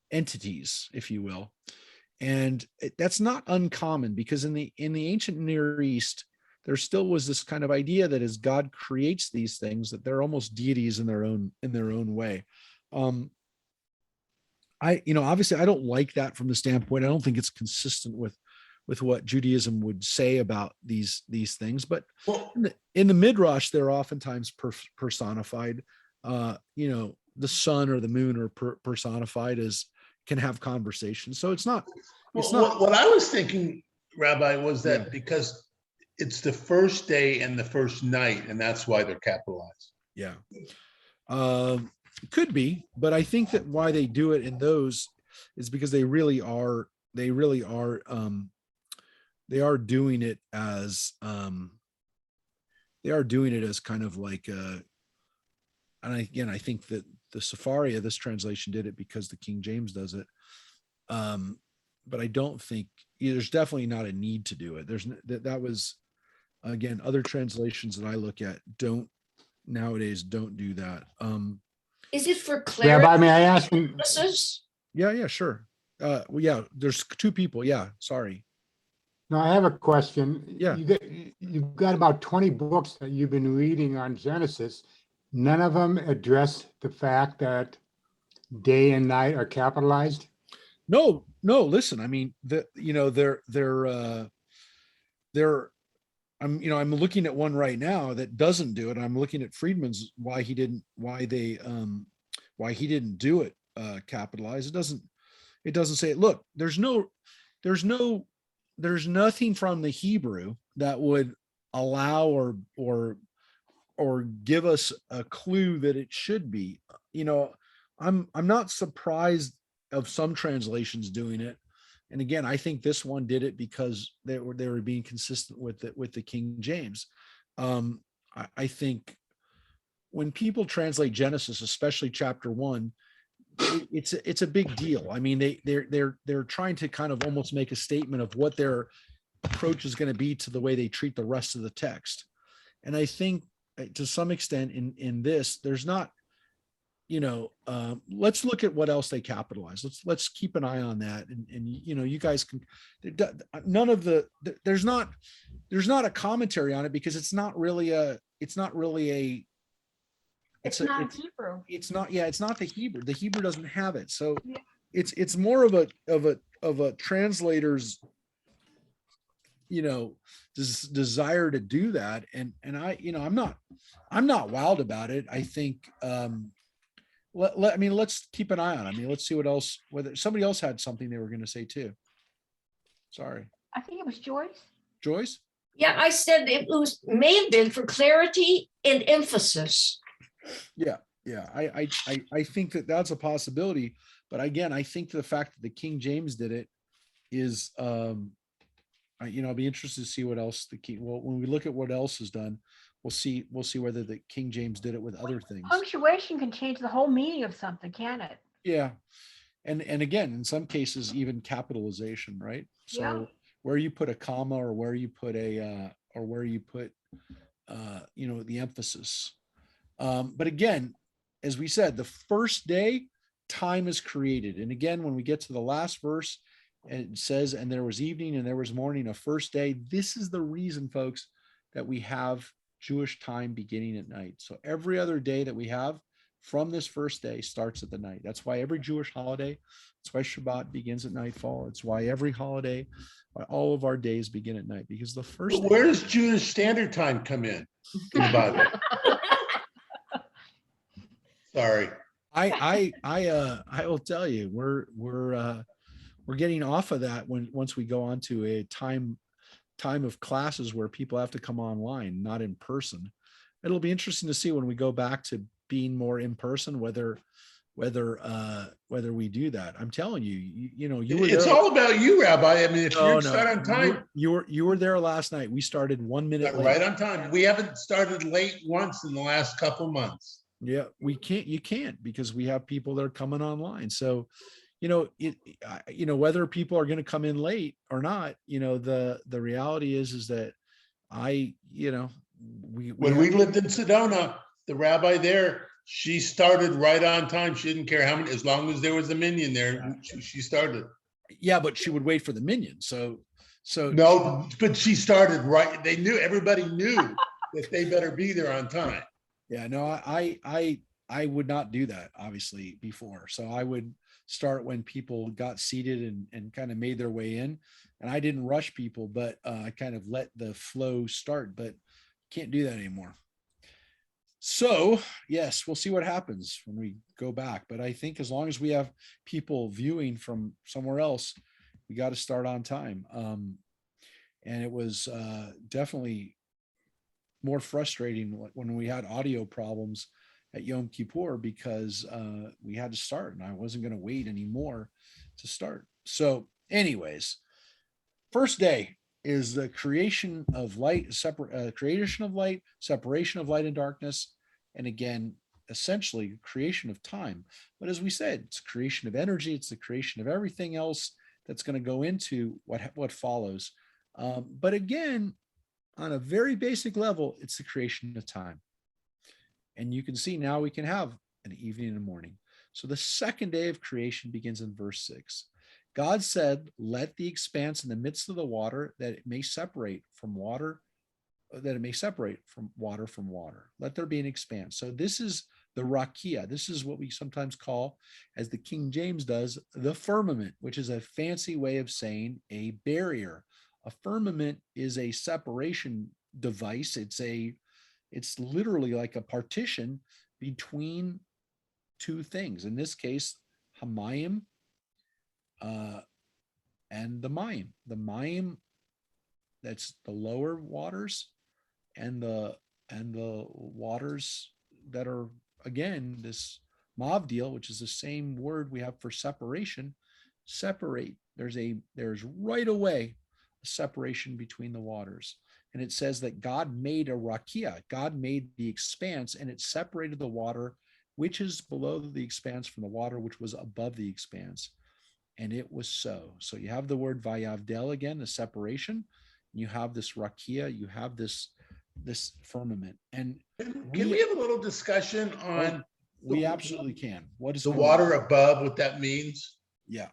entities, if you will. And that's not uncommon, because in the ancient Near East, there still was this kind of idea that as God creates these things, that they're almost deities in their own way. Obviously I don't like that from the standpoint. I don't think it's consistent with what Judaism would say about these things. But Well, in the Midrash, they're oftentimes personified. The sun or the moon are personified as can have conversations. So it's not. what I was thinking, Rabbi, was that Yeah. because it's the first day and the first night, and that's why they're capitalized. Yeah. Could be, but I think that why they do it in those is because they really are doing it as kind of like and I think that the Safaria, this translation, did it because the King James does it. But I don't think there's definitely not a need to do it. That was, again, other translations that I look at nowadays don't do that. Is it for clarity? Rabbi, may I ask him? purposes? Yeah, sure. Well, yeah, there's two people. Yeah, sorry. No, I have a question. Yeah. You've got about 20 books that you've been reading on Genesis. None of them address the fact that day and night are capitalized. No, listen, I mean, I'm looking at one right now that doesn't do it. I'm looking at Friedman's why he didn't do it capitalized. It doesn't say it. Look, there's nothing from the Hebrew that would allow or give us a clue that it should be. I'm not surprised of some translations doing it. And again, I think this one did it because they were being consistent with the King James. I think when people translate Genesis, especially chapter 1, it's a big deal. I mean, they're trying to kind of almost make a statement of what their approach is going to be to the way they treat the rest of the text. And I think to some extent in this, there's not, let's look at what else they capitalize. Let's keep an eye on that. And you guys can, there's not a commentary on it because it's not Hebrew. It's not the Hebrew. The Hebrew doesn't have it. So Yeah. it's more of a translator's, desire to do that. And I'm not wowed about it. I think, let's keep an eye on it. I mean, let's see what else, whether somebody else had something they were going to say too. Sorry. I think it was Joyce? Yeah, I said it may have been for clarity and emphasis. Yeah. I think that that's a possibility, but again, I think the fact that the King James did it is, I'll be interested to see what else when we look at what else is done, we'll see whether the King James did it with other things. Punctuation can change the whole meaning of something, can it? Yeah. And again, in some cases, even capitalization, right? So Yeah. where you put a comma or where you put the emphasis. But again, as we said, the first day time is created. And again, when we get to the last verse, it says, and there was evening and there was morning, a first day. This is the reason, folks, that we have Jewish time beginning at night. So every other day that we have, from this first day starts at the night. That's why every Jewish holiday, that's why Shabbat begins at nightfall. It's why every holiday, why all of our days begin at night, because the first Where does Jewish Standard Time come in the Bible? Sorry. I will tell you, we're getting off of that once we go on to a time of classes where people have to come online, not in person. It'll be interesting to see when we go back to being more in person, whether we do that. I'm telling you, you were It's there. all about you, Rabbi. I mean, if No, you start on time, You were there last night. We started 1 minute late. right on time. We haven't started late once in the last couple months. Yeah, you can't because we have people that are coming online. So, whether people are going to come in late or not, the reality is that When we lived in Sedona, the rabbi there, she started right on time. She didn't care how many, as long as there was a minion there, she started. Yeah, but she would wait for the minion. So No, but she started right. Everybody knew that they better be there on time. Yeah, no, I would not do that obviously before. So I would start when people got seated and kind of made their way in, and I didn't rush people, but I kind of let the flow start, but can't do that anymore. So yes, we'll see what happens when we go back. But I think as long as we have people viewing from somewhere else, we got to start on time. And it was definitely more frustrating when we had audio problems at Yom Kippur because we had to start and I wasn't going to wait anymore to start. So anyways, first day is the creation of light, creation of light, separation of light and darkness. And again, essentially creation of time. But as we said, it's creation of energy. It's the creation of everything else that's going to go into what follows. But again, on a very basic level, it's the creation of time. And you can see now we can have an evening and a morning. So the second day of creation begins in verse 6. God said, let the expanse in the midst of the water that it may separate from water, from water. Let there be an expanse. So this is the rakia. This is what we sometimes call, as the King James does, the firmament, which is a fancy way of saying a barrier. A firmament is a separation device. It's literally like a partition between two things. In this case, Hamayim and the Mayim. The Mayim, that's the lower waters, and the waters that are, again, this Mavdil, which is the same word we have for separation, separate. There's right away a separation between the waters. And it says that God made a rakia. God made the expanse, and it separated the water which is below the expanse from the water which was above the expanse. And it was so. So you have the word vayavdel again, the separation. You have this rakia. You have this firmament. And Can we have a little discussion on? We absolutely can. What is the water above? What that means? Yeah.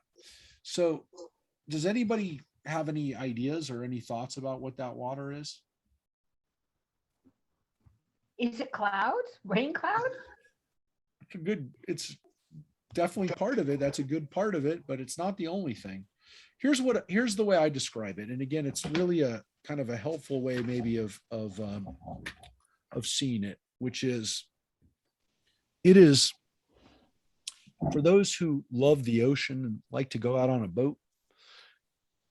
So, does anybody have any ideas or any thoughts about what that water is? Is it clouds? Rain clouds? It's definitely part of it. That's a good part of it, but it's not the only thing. Here's the way I describe it. And again, it's really a kind of a helpful way maybe of seeing it, which is, it is for those who love the ocean and like to go out on a boat.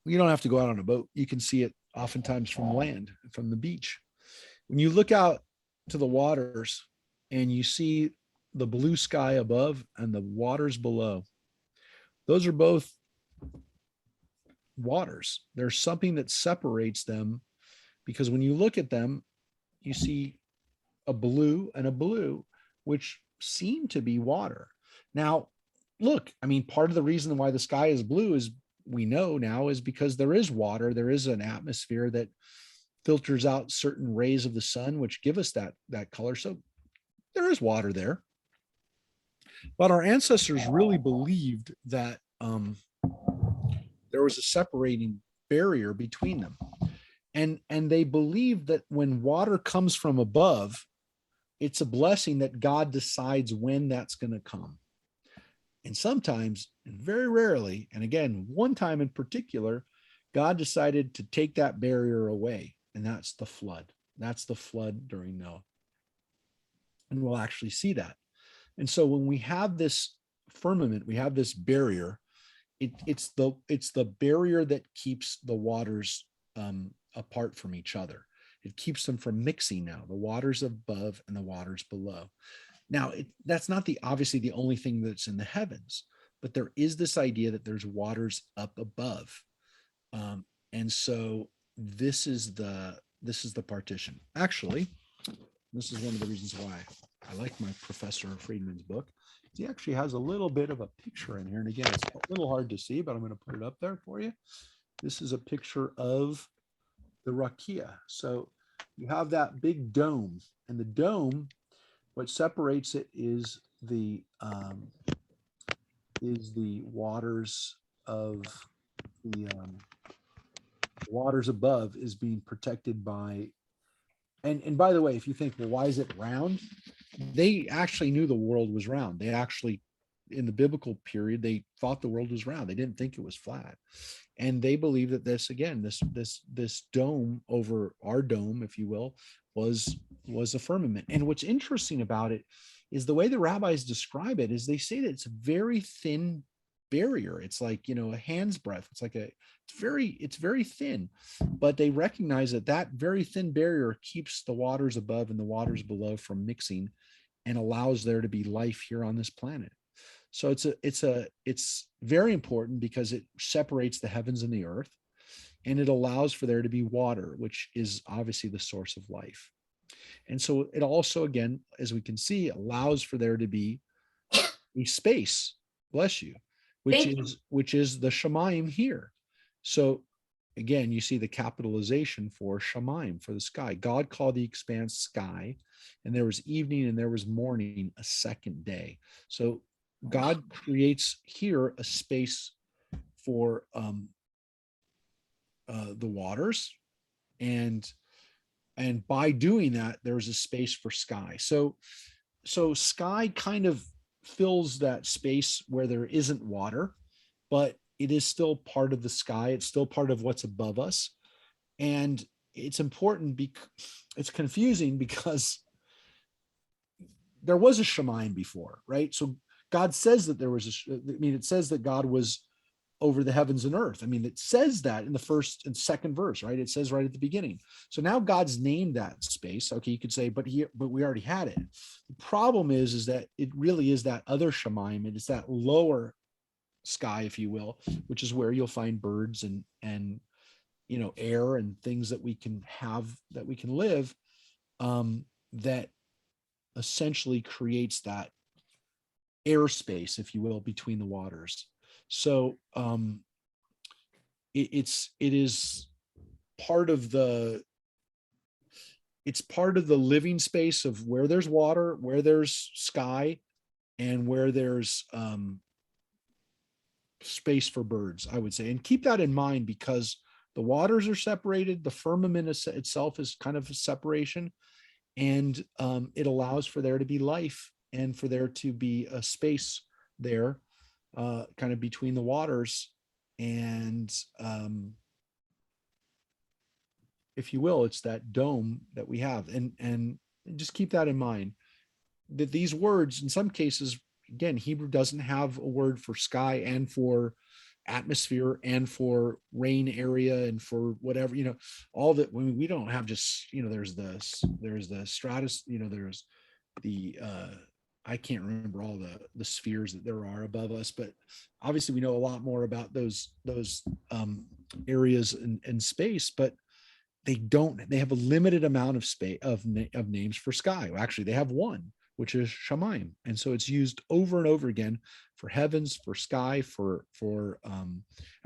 You don't have to go out on a boat. You can see it oftentimes from land, from the beach. When you look out to the waters and you see the blue sky above and the waters below, those are both waters. There's something that separates them, because when you look at them, you see a blue and a blue, which seem to be water. Now, look, I mean, part of the reason why the sky is blue is, we know now, is because there is water. There is an atmosphere that filters out certain rays of the sun, which give us that color. So there is water there. But our ancestors really believed that there was a separating barrier between them. And they believed that when water comes from above, it's a blessing that God decides when that's going to come. And sometimes, and very rarely, and again, one time in particular, God decided to take that barrier away, and that's the flood. That's the flood during Noah. And we'll actually see that. And so when we have this firmament, we have this barrier, it's the barrier that keeps the waters apart from each other. It keeps them from mixing now, the waters above and the waters below. Now, that's not obviously the only thing that's in the heavens, but there is this idea that there's waters up above. And so this is the partition. Actually, this is one of the reasons why I like my Professor Friedman's book. He actually has a little bit of a picture in here. And again, it's a little hard to see, but I'm going to put it up there for you. This is a picture of the rakia. So you have that big dome, and the dome, what separates it is the waters of the waters above is being protected by. And by the way, if you think, well, why is it round? They actually knew the world was round. They actually, in the biblical period, they thought the world was round. They didn't think it was flat. And they believe that this dome over our dome, if you will, was a firmament. And what's interesting about it is the way the rabbis describe it is they say that it's a very thin barrier. It's like, a hand's breadth. It's very thin, but they recognize that very thin barrier keeps the waters above and the waters below from mixing and allows there to be life here on this planet. So it's very important because it separates the heavens and the earth, and it allows for there to be water, which is obviously the source of life. And so it also, again, as we can see, allows for there to be a space, bless you, which is the Shemaim here. So again, you see the capitalization for Shemaim, for the sky. God called the expanse sky, and there was evening and there was morning, a second day. So God creates here a space for the waters, and by doing that, there's a space for sky. So sky kind of fills that space where there isn't water, but it is still part of the sky. It's still part of what's above us. And it's important because it's confusing because there was a Shemaim before, right? So God says that there was it says that God was over the heavens and earth. It says that in the first and second verse, right? It says right at the beginning. So now God's named that space. Okay, you could say, but we already had it. The problem is that it really is that other Shemaim. It is that lower sky, if you will, which is where you'll find birds and air and things that we can have, that we can live, that essentially creates that airspace, if you will, between the waters. So it is part of the living space of where there's water, where there's sky, and where there's space for birds, I would say. And keep that in mind, because the waters are separated. The firmament itself is kind of a separation, and it allows for there to be life and for there to be a space there, kind of between the waters. And if you will, it's that dome that we have. And just keep that in mind, that these words, in some cases, again, Hebrew doesn't have a word for sky and for atmosphere and for rain area and for whatever, all that. We don't have just, there's the stratus, there's the I can't remember all the spheres that there are above us, but obviously we know a lot more about those areas in space, but they have a limited amount of space of names for sky. Well, actually, they have one, which is Shemaim. And so it's used over and over again for heavens, for sky, for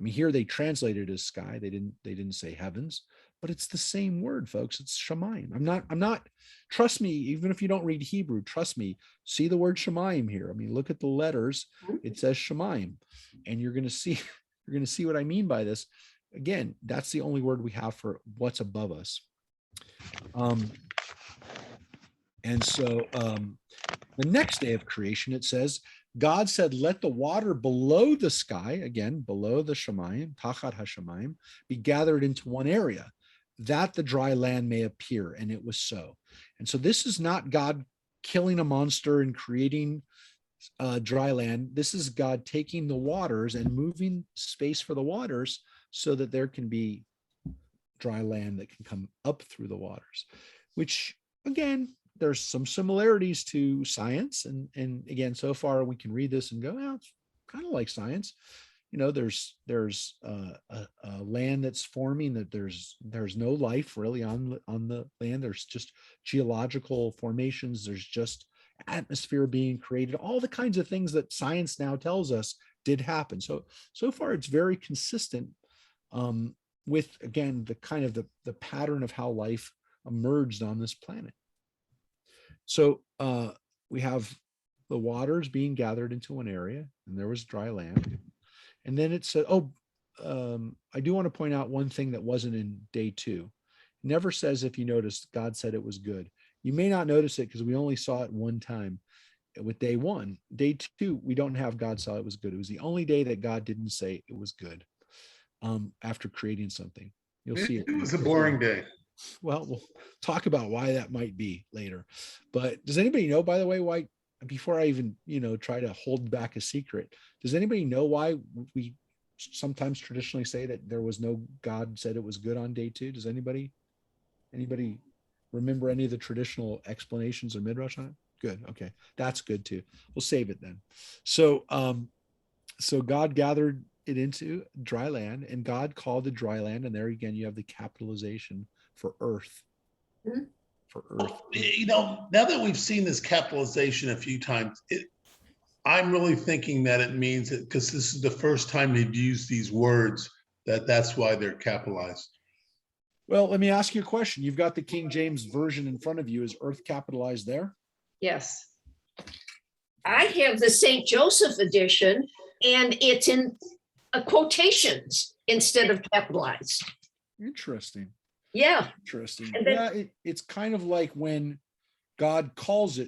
here they translated as sky. They didn't say heavens, but it's the same word, folks. It's Shemaim. I'm not, trust me, even if you don't read Hebrew, trust me, see the word Shemaim here. Look at the letters. It says Shemaim, and you're going to see what I mean by this. Again, that's the only word we have for what's above us. And so the next day of creation, it says, God said, let the water below the sky, again, below the Shemayim, Tachat HaShemayim, be gathered into one area, that the dry land may appear. And it was so. And so this is not God killing a monster and creating dry land. This is God taking the waters and moving space for the waters so that there can be dry land that can come up through the waters, which again, there's some similarities to science. And again, so far we can read this and go, well, it's kind of like science. You know, there's a land that's forming, that there's no life really on the land. There's just geological formations. There's just atmosphere being created, all the kinds of things that science now tells us did happen. So far it's very consistent with, again, the kind of the pattern of how life emerged on this planet. So we have the waters being gathered into one area, and there was dry land. And then it said, I do want to point out one thing that wasn't in day 2. It never says, if you noticed, God said it was good. You may not notice it because we only saw it one time with day 1. Day 2, we don't have God saw it was good. It was the only day that God didn't say it was good after creating something. You'll see it. It was a boring day. Well, we'll talk about why that might be later. But does anybody know, by the way, why, before I even, try to hold back a secret, does anybody know why we sometimes traditionally say that there was no God said it was good on day 2? Does anybody remember any of the traditional explanations or midrash on it? Good. Okay. That's good too. We'll save it then. So God gathered it into dry land, and God called the dry land. And there again, you have the capitalization for earth. Mhm. For earth. Now that we've seen this capitalization a few times, I'm really thinking that it means that because this is the first time they've used these words, that's why they're capitalized. Well, let me ask you a question. You've got the King James version in front of you. Is earth capitalized there? Yes. I have the St. Joseph edition, and it's in quotations instead of capitalized. Interesting. Yeah. Interesting. And then- Yeah, it's kind of like when God calls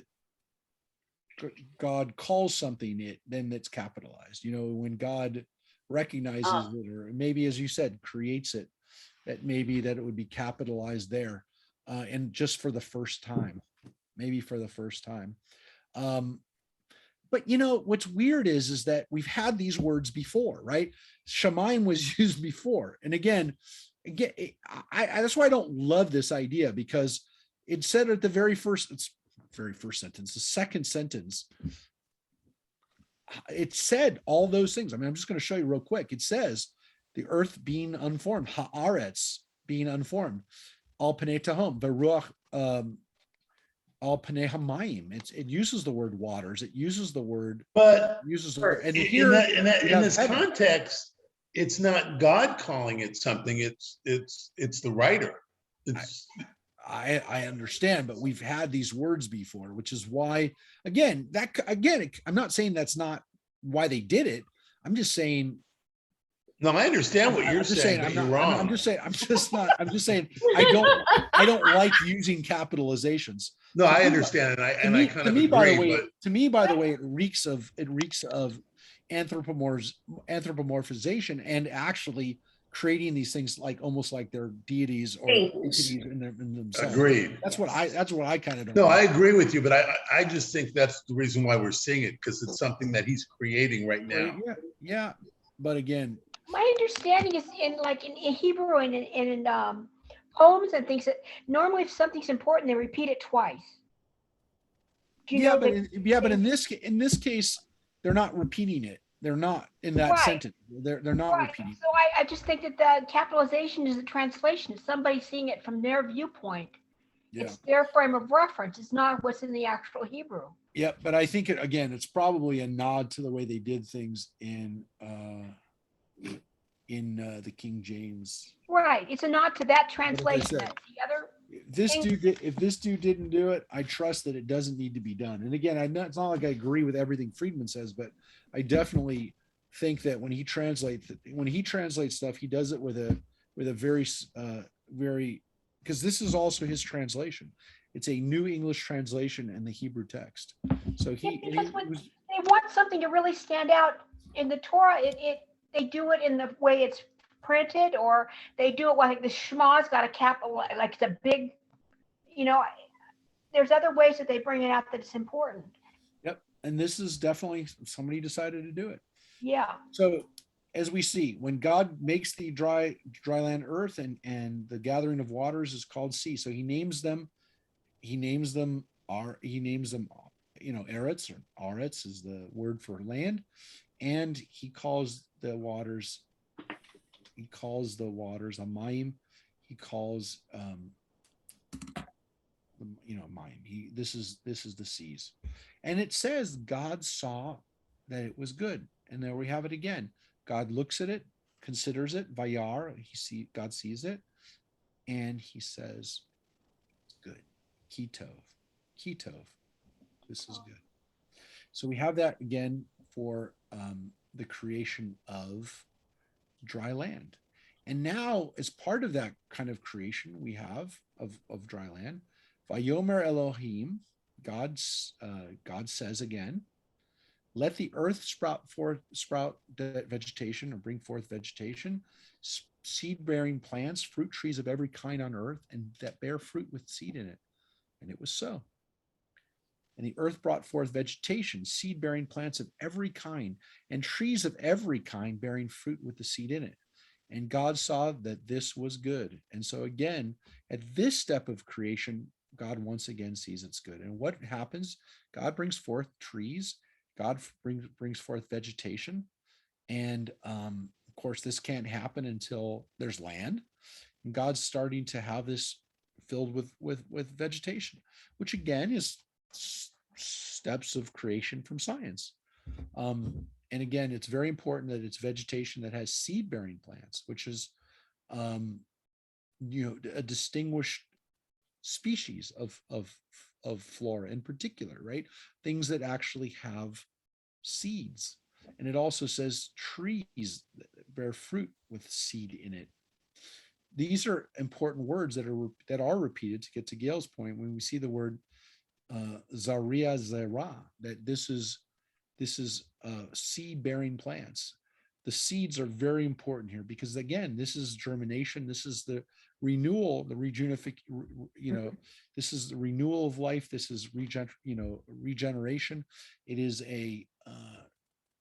something it, then it's capitalized. When God recognizes it, or maybe, as you said, creates it, that maybe that it would be capitalized there, and just for the first time, maybe for the first time. But what's weird is that we've had these words before, right? Shemaim was used before, and again, that's why I don't love this idea, because it said at the very first sentence, the second sentence, it said all those things. I mean, I'm just going to show you real quick. It says the earth being unformed, haaretz being unformed, al panei tahom, beruach al panei hamayim. It uses the word waters. It uses the word. But and in here this context, it's not God calling it something. It's the writer. I understand, but we've had these words before, which is why, again, I'm not saying that's not why they did it. I'm just saying. No, I understand what you're saying, but you're wrong. I'm just saying I don't like using capitalizations. No, I understand, and I kind of agree. To me, by the way, it reeks of anthropomorphization, and actually creating these things almost like they're deities or entities in themselves. Agreed. That's what I kind of don't. No, I agree with you, but I just think that's the reason why we're seeing it, because it's something that he's creating right now. Yeah. But again, my understanding is in Hebrew and in poems and things, that normally if something's important, they repeat it twice. But in this case, they're not repeating it. They're not in that sentence. They're not repeating. So I just think that the capitalization is a translation. Somebody seeing it from their viewpoint. Yeah. It's their frame of reference. It's not what's in the actual Hebrew. Yeah, but I think it's probably a nod to the way they did things in the King James. Right. It's a nod to that translation. If this dude didn't do it, I trust that it doesn't need to be done. And again, it's not like I agree with everything Friedman says, but I definitely think that when he translates stuff, he does it with a very, because this is also his translation. It's a New English translation in the Hebrew text. So Yeah, he because when was, they want something to really stand out in the Torah, they do it in the way it's printed, or they do it like the Shema's got a capital, like it's a big, you know, there's other ways that they bring it out that it's important. yep. And this is definitely somebody decided to do it. Yeah. So as we see, when God makes the dry land earth, and the gathering of waters is called sea. So he names them, Eretz, or Aretz is the word for land. And he calls the waters Amayim. He calls Mayim. This is the seas. And it says God saw that it was good. And there we have it again. God looks at it, considers it, Vayar, God sees it, and he says, good. Kitov. This is good. So we have that again for the creation of dry land. And now, as part of that kind of creation we have of dry land, Vayomer Elohim, God says again, let the earth sprout vegetation, or bring forth vegetation, seed-bearing plants, fruit trees of every kind on earth, and that bear fruit with seed in it. And it was so. And the earth brought forth vegetation, seed-bearing plants of every kind, and trees of every kind bearing fruit with the seed in it. And God saw that this was good. And so again, at this step of creation, God once again sees it's good. And what happens? God brings forth trees. God brings forth vegetation. And of course, this can't happen until there's land. And God's starting to have this filled with vegetation, which again is steps of creation from science. And again, it's very important that it's vegetation that has seed-bearing plants, which is a distinguished species of flora in particular, right? Things that actually have seeds. And it also says trees that bear fruit with seed in it. These are important words that are repeated, to get to Gail's point, when we see the word Zaria Zera, that this is seed-bearing plants. The seeds are very important here, because again, this is germination. This is the renewal, the this is the renewal of life. This is regeneration. It is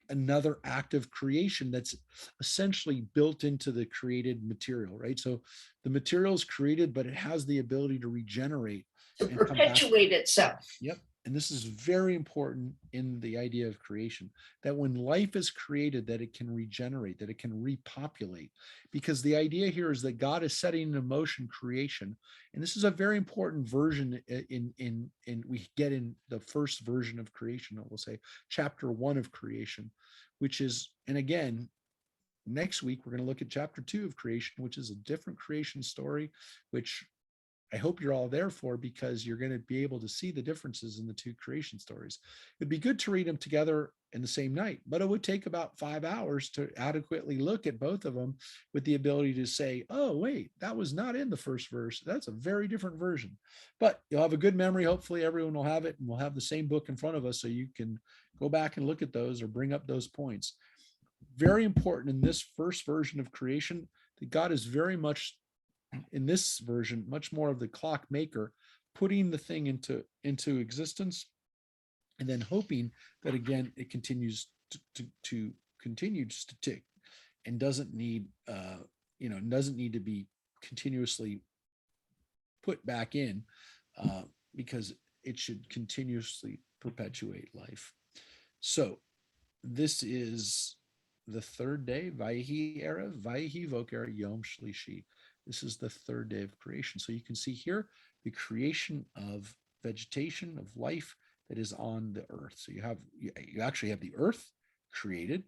another act of creation that's essentially built into the created material, right? So the material is created, but it has the ability to regenerate, to and come back. perpetuate itself. Yep. And this is very important in the idea of creation, that when life is created, that it can regenerate, that it can repopulate, because the idea here is that God is setting into motion creation. And this is a very important version in we get in the first version of creation, we'll say chapter 1 of creation, which is, and again, next week, we're going to look at chapter 2 of creation, which is a different creation story, which I hope you're all there for, because you're going to be able to see the differences in the two creation stories. It'd be good to read them together in the same night, but it would take about 5 hours to adequately look at both of them, with the ability to say, oh, wait, that was not in the first verse. That's a very different version. But you'll have a good memory. Hopefully everyone will have it, and we'll have the same book in front of us, so you can go back and look at those or bring up those points. Very important in this first version of creation, that God is very much, in this version, much more of the clock maker, putting the thing into existence, and then hoping that again it continues to continue just to tick, and doesn't need to be continuously put back in, because it should continuously perpetuate life. So this is the third day, Vayhi Erev, Vayhi Voker Yom Shlishi. This is the third day of creation. So you can see here the creation of vegetation, of life that is on the earth. So you actually have the earth created,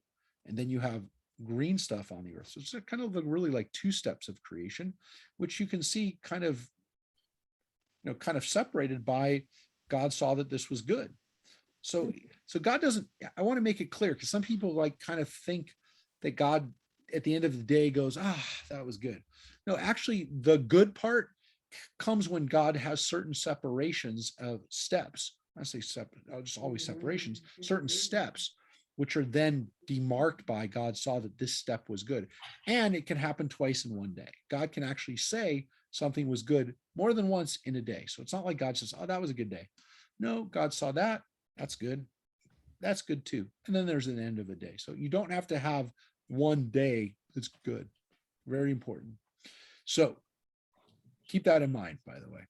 and then you have green stuff on the earth. So it's kind of really like 2 steps of creation, which you can see kind of separated by God saw that this was good. So God doesn't, I want to make it clear, because some people kind of think that God at the end of the day goes, that was good. No, actually the good part, comes when God has certain separations of steps. I say separate, just always separations, certain steps, which are then demarked by God saw that this step was good. And it can happen twice in one day. God can actually say something was good more than once in a day. So it's not like God says, oh, that was a good day. No, God saw that. That's good. That's good too. And then there's an end of a day. So you don't have to have one day that's good. Very important. So keep that in mind, by the way.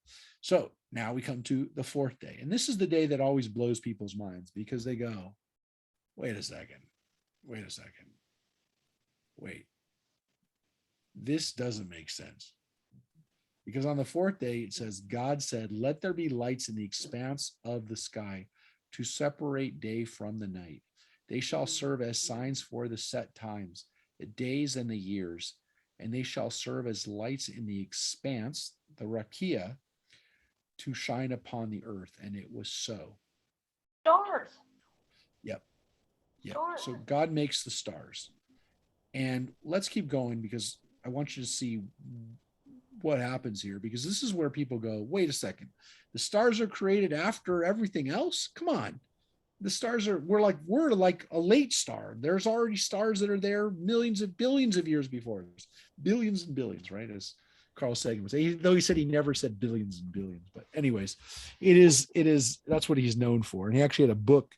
So now we come to the fourth day. And this is the day that always blows people's minds because they go, wait a second. Wait a second. Wait. This doesn't make sense. Because on the fourth day, it says, God said, let there be lights in the expanse of the sky to separate day from the night. They shall serve as signs for the set times, the days and the years, and they shall serve as lights in the expanse, the rakia, to shine upon the earth. And it was so. Stars. Yep. Yep. Stars. So God makes the stars. And let's keep going because I want you to see what happens here, because this is where people go, wait a second, the stars are created after everything else? Come on. The stars are, we're like a late star. There's already stars that are there millions of billions of years before us. Billions and billions, right? As Carl Sagan would say, though he said he never said billions and billions. But anyways, it is, that's what he's known for. And he actually had a book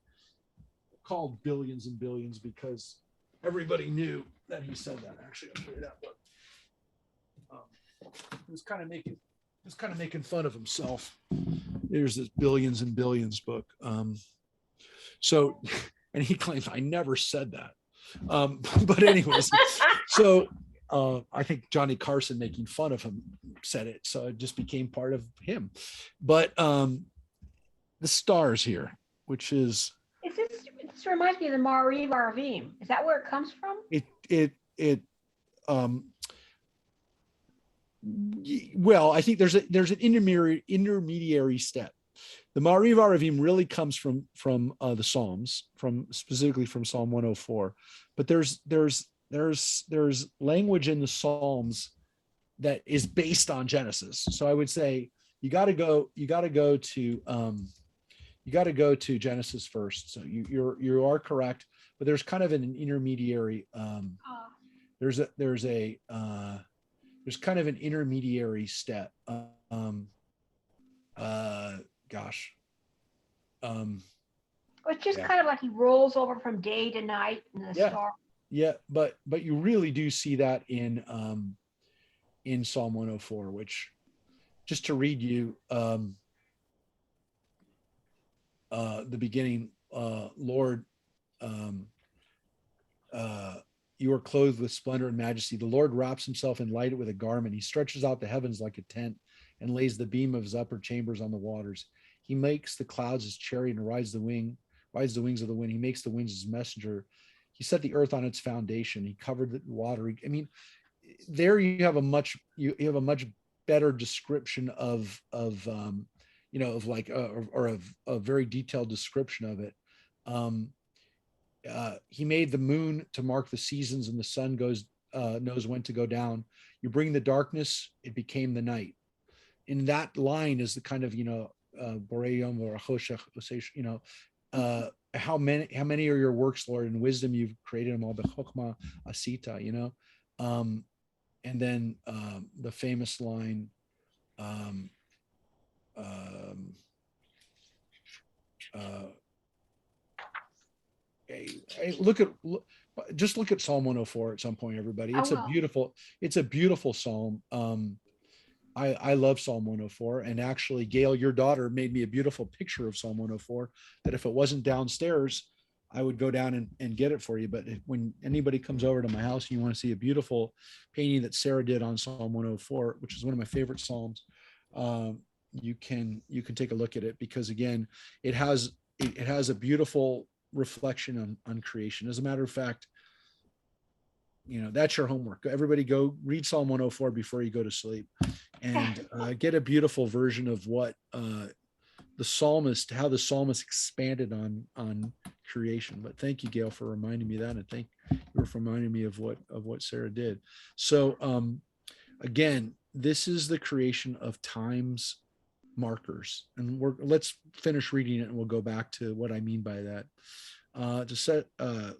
called Billions and Billions because everybody knew that he said that. Actually, I'll show you that book. He was kind of making fun of himself. There's this Billions and Billions book. So, and he claims I never said that. But anyways, so I think Johnny Carson making fun of him said it. So it just became part of him. But the stars here, which is. This reminds me of the Ma'ariv Arvim. Is that where it comes from? Well, I think there's an intermediary step. The Ma'ariv Aravim really comes from the Psalms, specifically from Psalm 104. But there's language in the Psalms that is based on Genesis. So I would say you got to go to Genesis first. So you are correct, but there's kind of an intermediary. There's kind of an intermediary step. It's just kind of like he rolls over from day to night in the star. Yeah, but you really do see that in Psalm 104, which, just to read you the beginning, Lord, you are clothed with splendor and majesty. The Lord wraps himself in light with a garment. He stretches out the heavens like a tent and lays the beam of his upper chambers on the waters. He makes the clouds his chariot and rides the wings of the wind. He makes the winds his messenger. He set the earth on its foundation. He covered the water. I mean, there you have a much better description of a very detailed description of it. He made the moon to mark the seasons, and the sun knows when to go down. You bring the darkness, it became the night. In that line is the kind of, Boreyom or Achoshech, how many are your works, Lord? In wisdom you've created them all, Bechokma Asita, and then the famous line, look at Psalm 104 at some point, everybody. It's a beautiful Psalm. I love Psalm 104, and actually, Gail, your daughter, made me a beautiful picture of Psalm 104 that if it wasn't downstairs, I would go down and get it for you. But when anybody comes over to my house and you want to see a beautiful painting that Sarah did on Psalm 104, which is one of my favorite Psalms, you can take a look at it, because again, it has a beautiful reflection on creation. As a matter of fact, that's your homework. Everybody go read Psalm 104 before you go to sleep, and get a beautiful version of what how the psalmist expanded on creation. But thank you, Gail, for reminding me of that, and thank you for reminding me of what Sarah did. So again, this is the creation of times markers. And let's finish reading it and we'll go back to what I mean by that.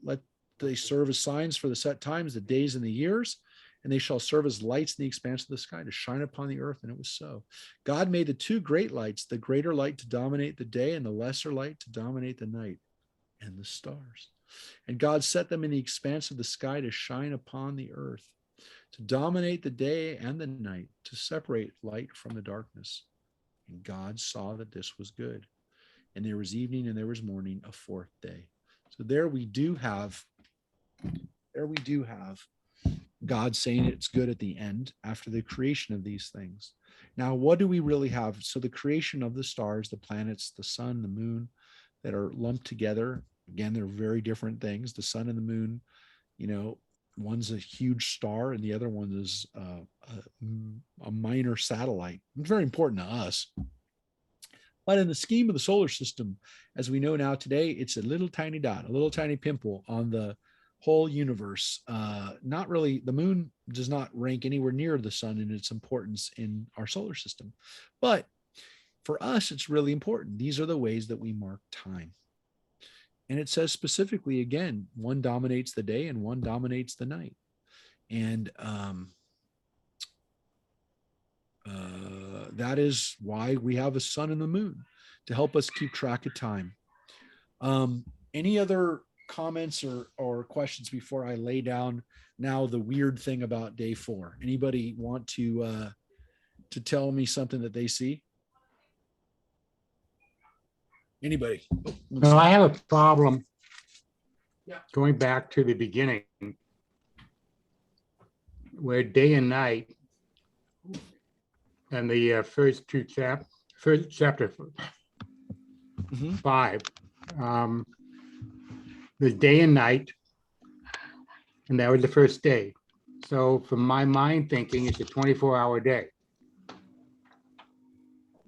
Let they serve as signs for the set times, the days and the years, and they shall serve as lights in the expanse of the sky to shine upon the earth. And it was so. God made the two great lights, the greater light to dominate the day and the lesser light to dominate the night, and the stars. And God set them in the expanse of the sky to shine upon the earth, to dominate the day and the night, to separate light from the darkness. And God saw that this was good. And there was evening and there was morning, a fourth day. So there we do have God saying it's good at the end after the creation of these things. Now, what do we really have? So the creation of the stars, the planets, the sun, the moon that are lumped together. Again, they're very different things. The sun and the moon, one's a huge star and the other one is a minor satellite. It's very important to us. But in the scheme of the solar system, as we know now today, it's a little tiny dot, a little tiny pimple on the whole universe. Not really, the moon does not rank anywhere near the sun in its importance in our solar system. But for us, it's really important. These are the ways that we mark time. And it says specifically, again, one dominates the day and one dominates the night. And that is why we have a sun and the moon, to help us keep track of time. Any other comments or questions before I lay down now the weird thing about day 4? Anybody want to tell me something that they see? Anybody? No, I have a problem. Yeah. Going back to the beginning, where day and night, and the first chapter Mhm. 5, there's day and night, and that was the first day. So from my mind thinking, it's a 24-hour day.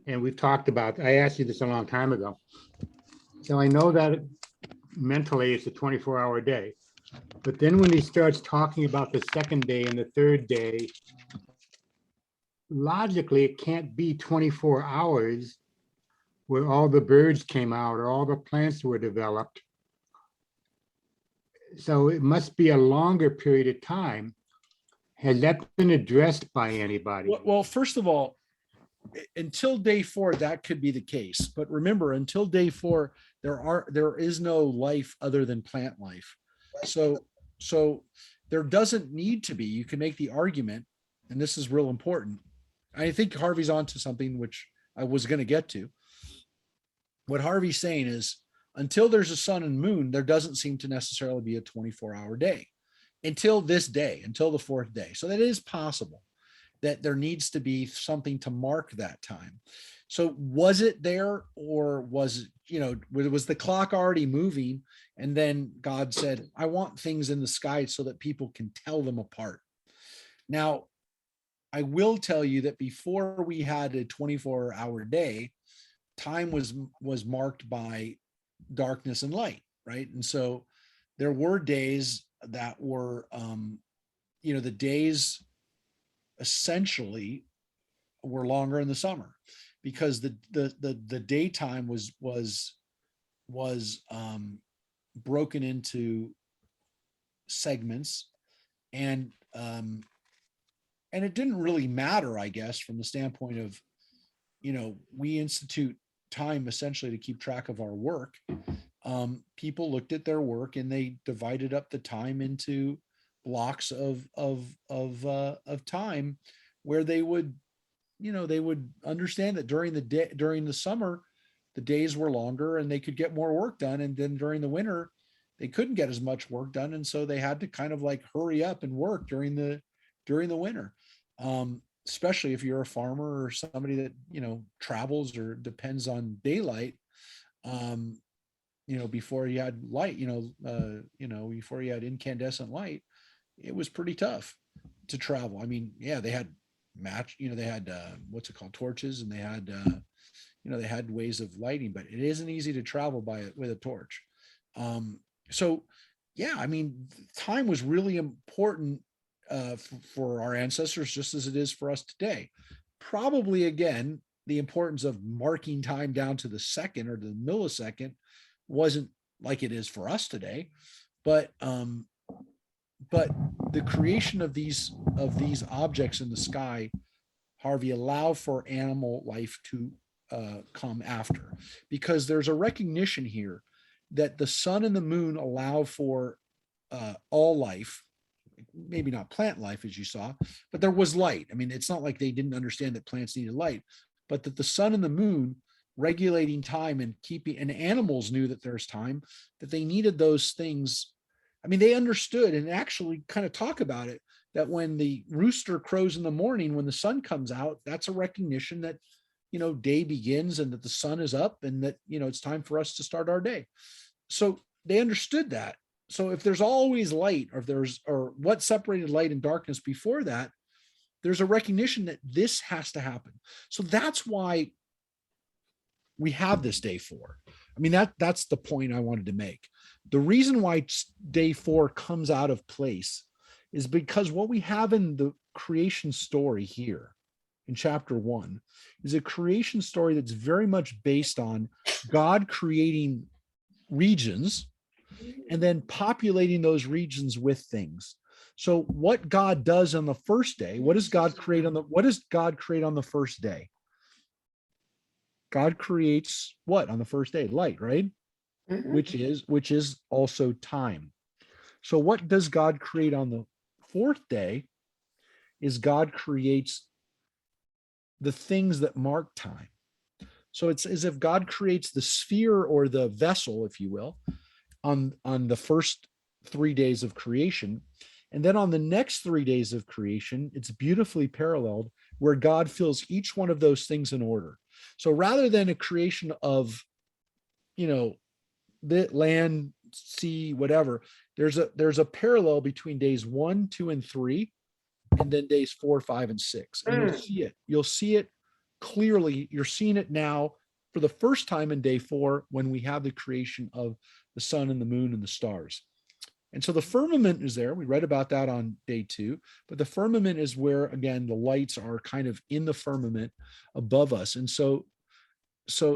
And we've talked about, I asked you this a long time ago. So I know that mentally it's a 24-hour day. But then when he starts talking about the second day and the third day, logically, it can't be 24 hours where all the birds came out or all the plants were developed. So it must be a longer period of time. Has that been addressed by anybody? Well, first of all, until day 4, that could be the case. But remember, until day 4, there is no life other than plant life. So there doesn't need to be. You can make the argument, and this is real important. I think Harvey's onto something which I was going to get to. What Harvey's saying is, until there's a sun and moon, there doesn't seem to necessarily be a 24-hour day until this day, until the 4th day. So that is possible that there needs to be something to mark that time. So was it there, or was the clock already moving? And then God said, I want things in the sky so that people can tell them apart. Now, I will tell you that before we had a 24-hour day, time was marked by darkness and light, right? And so there were days that were, the days essentially were longer in the summer because the daytime was broken into segments, and it didn't really matter, I guess, from the standpoint of, we institute time essentially to keep track of our work. People looked at their work and they divided up the time into blocks of time where they would understand that during the summer, the days were longer and they could get more work done. And then during the winter, they couldn't get as much work done. And so they had to kind of like hurry up and work during the winter. Especially if you're a farmer or somebody that, travels or depends on daylight, before you had light, before you had incandescent light, it was pretty tough to travel. I mean, yeah, they had they had what's it called, torches, and they had they had ways of lighting, but it isn't easy to travel with a torch. So yeah, I mean, time was really important for our ancestors, just as it is for us today. Probably again, the importance of marking time down to the second or the millisecond wasn't like it is for us today, but the creation of these objects in the sky, Harvey, allow for animal life to come after, because there's a recognition here that the sun and the moon allow for all life, maybe not plant life as you saw, but there was light. I mean, it's not like they didn't understand that plants needed light, but that the sun and the moon regulating time and keeping, and animals knew that there's time, that they needed those things. I mean, they understood and actually kind of talk about it, that when the rooster crows in the morning, when the sun comes out, that's a recognition that, day begins and that the sun is up and that, it's time for us to start our day. So they understood that. So if there's always light, or what separated light and darkness before that, there's a recognition that this has to happen. So that's why we have this day 4. I mean, that's the point I wanted to make. The reason why day 4 comes out of place is because what we have in the creation story here in chapter 1 is a creation story that's very much based on God creating regions and then populating those regions with things. So what God does on the first day, what does God create on the first day? God creates what on the first day? Light, right? Mhm. Which is also time. So what does God create on the fourth day is God creates the things that mark time. So it's as if God creates the sphere or the vessel, if you will, on the first 3 days of creation. And then on the next 3 days of creation, it's beautifully paralleled where God fills each one of those things in order. So rather than a creation of, the land, sea, whatever, there's a parallel between days 1, 2, and 3, and then days 4, 5, and 6. And you'll see it clearly. You're seeing it now for the first time in day 4 when we have the creation of the sun and the moon and the stars. And so the firmament is there. We read about that on day 2, but the firmament is where, again, the lights are kind of in the firmament above us. And so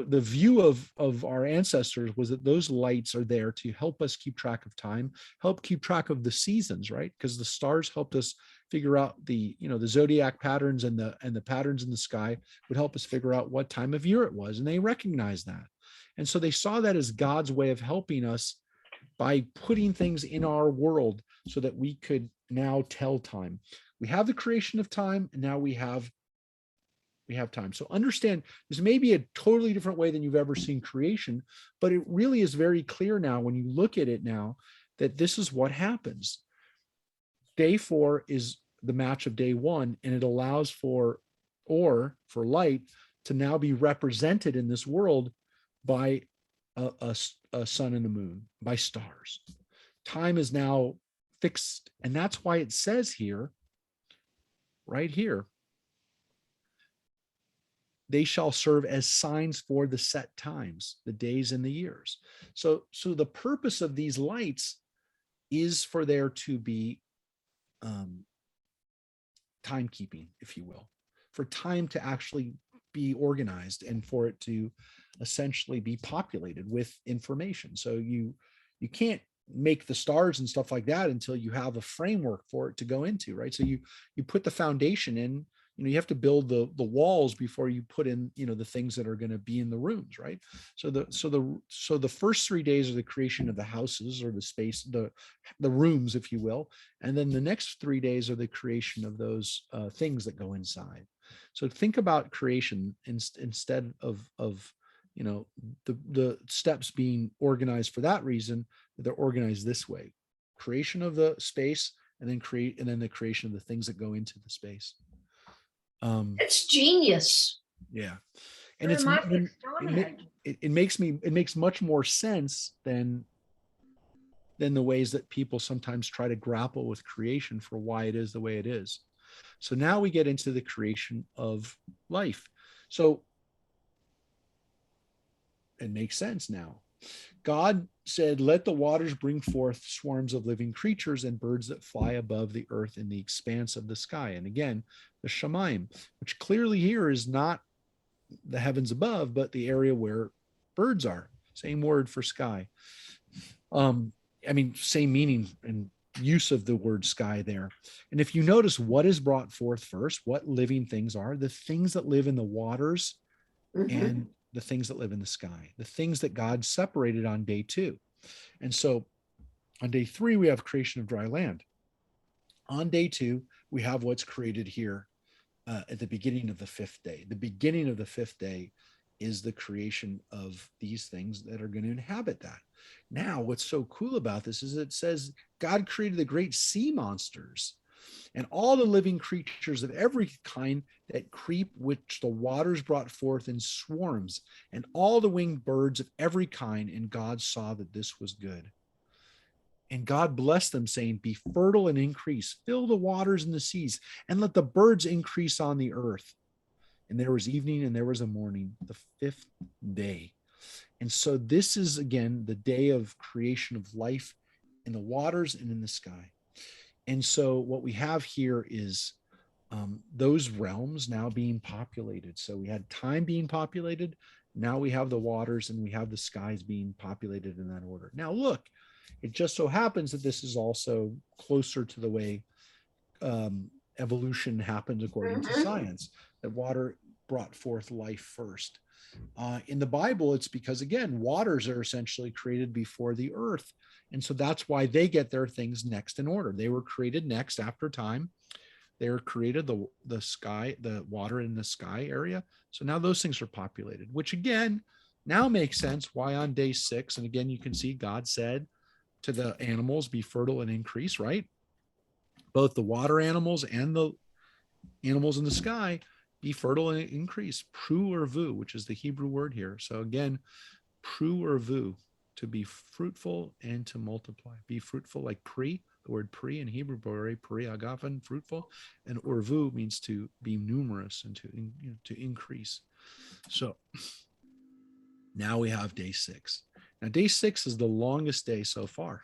the view of our ancestors was that those lights are there to help us keep track of time, help keep track of the seasons, right? Because the stars helped us figure out the zodiac patterns, and the patterns in the sky would help us figure out what time of year it was. And they recognized that. And so they saw that as God's way of helping us by putting things in our world so that we could now tell time. We have the creation of time, and now we have time. So understand this may be a totally different way than you've ever seen creation, but it really is very clear now when you look at it now that this is what happens. Day 4 is the match of day 1, and it allows for light to now be represented in this world by a sun and the moon, by stars. Time is now fixed, and that's why it says here, right here, they shall serve as signs for the set times, the days and the years. So the purpose of these lights is for there to be timekeeping, if you will, for time to actually be organized and for it to essentially be populated with information. So you can't make the stars and stuff like that until you have a framework for it to go into, right? So you put the foundation in. You have to build the walls before you put in, the things that are going to be in the rooms, right? So the first 3 days are the creation of the houses or the space, the rooms, if you will, and then the next 3 days are the creation of those things that go inside. So think about creation instead of the steps being organized for that reason. They're organized this way: creation of the space, and then the creation of the things that go into the space. It's genius. Yeah. It And reminds me of Stonehenge. it makes much more sense than the ways that people sometimes try to grapple with creation for why it is the way it is. So now we get into the creation of life. So it makes sense now. God said, let the waters bring forth swarms of living creatures and birds that fly above the earth in the expanse of the sky. And again, the Shemaim, which clearly here is not the heavens above, but the area where birds are. Same word for sky. Same meaning and use of the word sky there. And if you notice what is brought forth first, what living things are, the things that live in the waters and the things that live in the sky, the things that God separated on day 2. And so on day 3, we have creation of dry land. On day 2, we have what's created here at the beginning of the 5th day. The beginning of the 5th day is the creation of these things that are going to inhabit that. Now, what's so cool about this is it says God created the great sea monsters and all the living creatures of every kind that creep, which the waters brought forth in swarms, and all the winged birds of every kind. And God saw that this was good. And God blessed them, saying, be fertile and increase, fill the waters and the seas, and let the birds increase on the earth. And there was evening and there was a morning, the 5th day. And so this is, again, the day of creation of life in the waters and in the sky. And so what we have here is those realms now being populated. So we had time being populated. Now we have the waters and we have the skies being populated in that order. Now, look, it just so happens that this is also closer to the way evolution happens according to science, that water brought forth life first. In the Bible, it's because, again, waters are essentially created before the earth. And so that's why they get their things next in order. They were created next after time. They were created the sky, the water in the sky area. So now those things are populated, which again, now makes sense why on day 6, and again, you can see God said to the animals, be fertile and increase, right? Both the water animals and the animals in the sky, be fertile and increase. Pru or vu, which is the Hebrew word here. So again, pru or vu, to be fruitful and to multiply. Be fruitful, like pri, the word pri in Hebrew, pri agafen, fruitful, and urvu means to be numerous and to increase. So now we have day 6. Now day 6 is the longest day so far.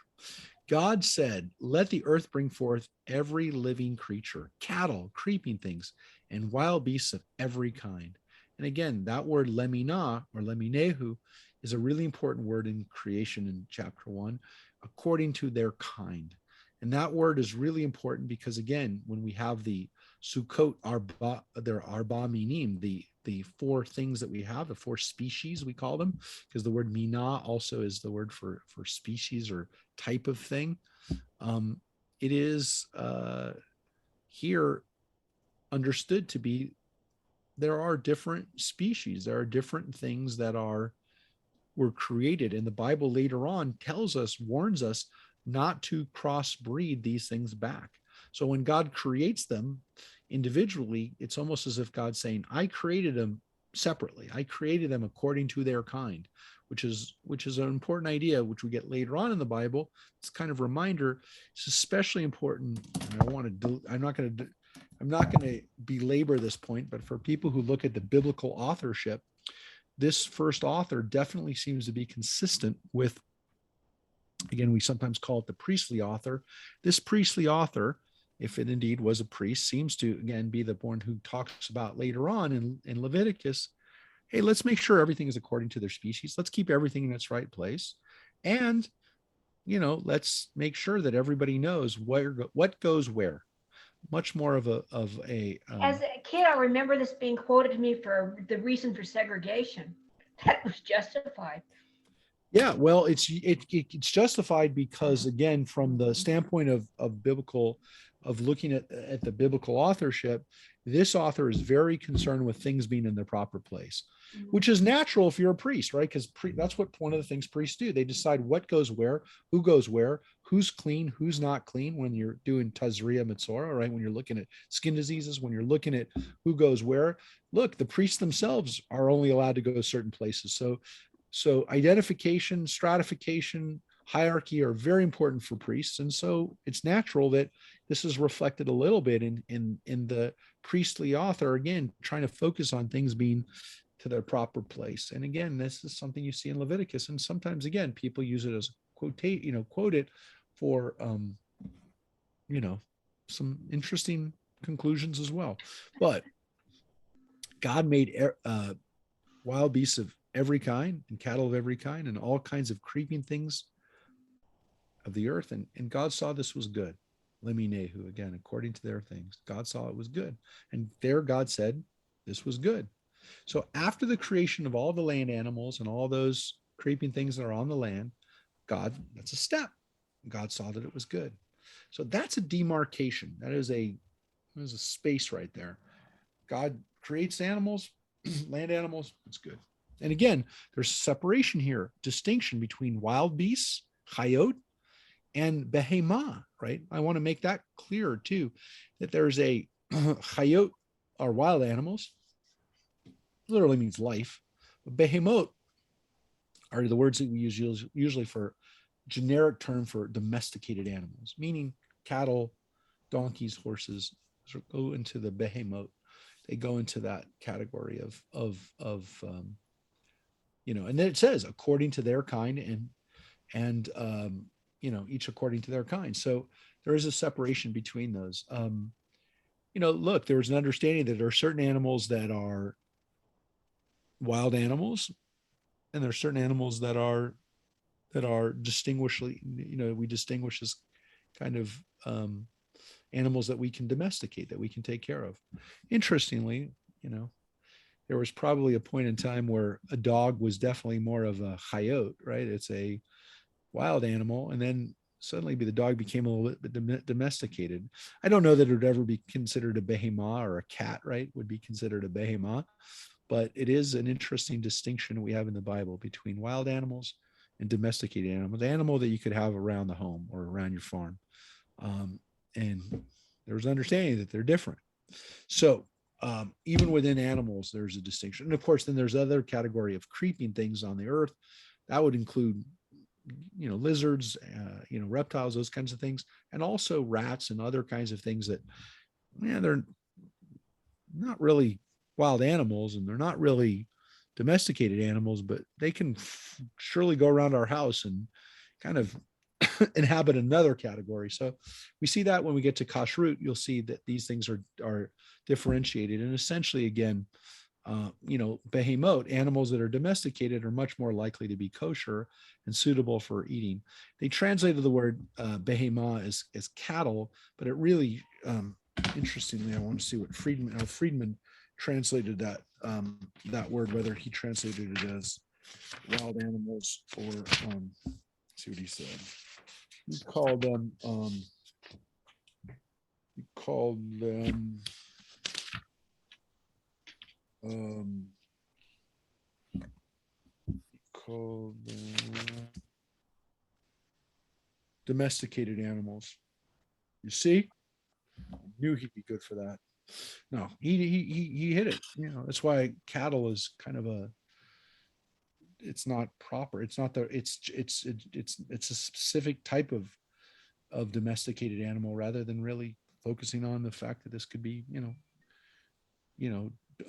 God said, let the earth bring forth every living creature, cattle, creeping things, and wild beasts of every kind. And again, that word lemina or leminehu is a really important word in creation in chapter 1, according to their kind. And that word is really important because, again, when we have the Sukkot arba, there are arba minim, the 4 things that we have, the 4 species we call them, because the word mina also is the word for species or type of thing. It is here understood to be, there are different species, there are different things that were created, and the Bible later on tells us, warns us not to crossbreed these things back. So when God creates them individually, it's almost as if God's saying, I created them separately. I created them according to their kind, which is an important idea, which we get later on in the Bible. It's kind of a reminder. It's especially important. And I'm not going to belabor this point, but for people who look at the biblical authorship, this first author definitely seems to be consistent with, again, we sometimes call it the priestly author. This priestly author, if it indeed was a priest, seems to, again, be the one who talks about later on in Leviticus, hey, let's make sure everything is according to their species. Let's keep everything in its right place. And, let's make sure that everybody knows what goes where. Much more of a As a kid, I remember this being quoted to me for the reason for segregation. That was justified. Yeah, well, it's justified because, again, from the standpoint of biblical, of looking at the biblical authorship, this author is very concerned with things being in their proper place, which is natural if you're a priest, right? Because that's what one of the things priests do. They decide what goes where, who's clean, who's not clean when you're doing Tazria Mitzorah, right? When you're looking at skin diseases, when you're looking at who goes where. Look, the priests themselves are only allowed to go certain places. So identification, stratification, hierarchy are very important for priests. And so it's natural that this is reflected a little bit in the priestly author, again, trying to focus on things being to their proper place. And again, this is something you see in Leviticus. And sometimes, again, people use it as quote it for, some interesting conclusions as well. But God made wild beasts of every kind and cattle of every kind and all kinds of creeping things of the earth. And God saw this was good. Leminehu, again, according to their things, God saw it was good. And there God said, this was good. So after the creation of all the land animals and all those creeping things that are on the land, that's a step. God saw that it was good. So that's a demarcation. There's a space right there. God creates animals, land animals, it's good. And again, there's separation here, distinction between wild beasts, chayot, and behemah, right? I want to make that clear too, that there's a chayot are wild animals, literally means life. But behemot are the words that we use usually for generic term for domesticated animals, meaning cattle, donkeys, horses go into the behemoth. They go into that category of and then it says according to their kind and each according to their kind. So there is a separation between those. Look, there was an understanding that there are certain animals that are wild animals, and there are certain animals that are distinguishedly, we distinguish as kind of animals that we can domesticate, that we can take care of. Interestingly, there was probably a point in time where a dog was definitely more of a chayot, right? It's a wild animal, and then suddenly the dog became a little bit domesticated. I don't know that it would ever be considered a behemah, or a cat, right, would be considered a behemah, but it is an interesting distinction we have in the Bible between wild animals and domesticated animals, animal that you could have around the home or around your farm. And there's understanding that they're different. So even within animals, there's a distinction. And of course, then there's other category of creeping things on the earth. That would include, lizards, reptiles, those kinds of things, and also rats and other kinds of things that, they're not really wild animals and they're not really domesticated animals, but they can surely go around our house and kind of inhabit another category. So we see that when we get to kashrut, you'll see that these things are differentiated. And essentially, again, behemoth, animals that are domesticated, are much more likely to be kosher and suitable for eating. They translated the word behemah as cattle, but it really, interestingly, I want to see what Friedman translated that word, whether he translated it as wild animals or see what he said. He called them domesticated animals. You see, knew he'd be good for that. No, he hit it. That's why cattle is kind of it's not proper. It's not it's a specific type of domesticated animal, rather than really focusing on the fact that this could be,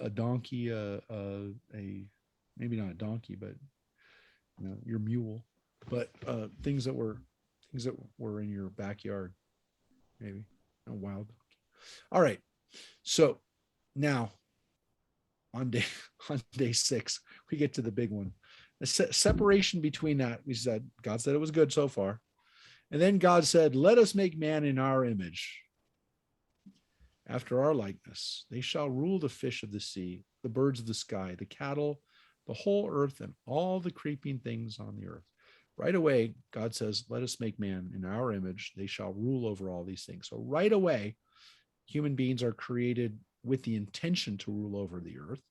a donkey, a maybe not a donkey, but your mule, but things that were in your backyard, maybe a wild donkey. All right, so now on day 6, we get to the big one. The separation between that, we said God said it was good so far, and then God said, let us make man in our image, after our likeness. They shall rule the fish of the sea, the birds of the sky, the cattle, the whole earth, and all the creeping things on the earth. Right away, God says, let us make man in our image. They shall rule over all these things. So right away, human beings are created with the intention to rule over the earth,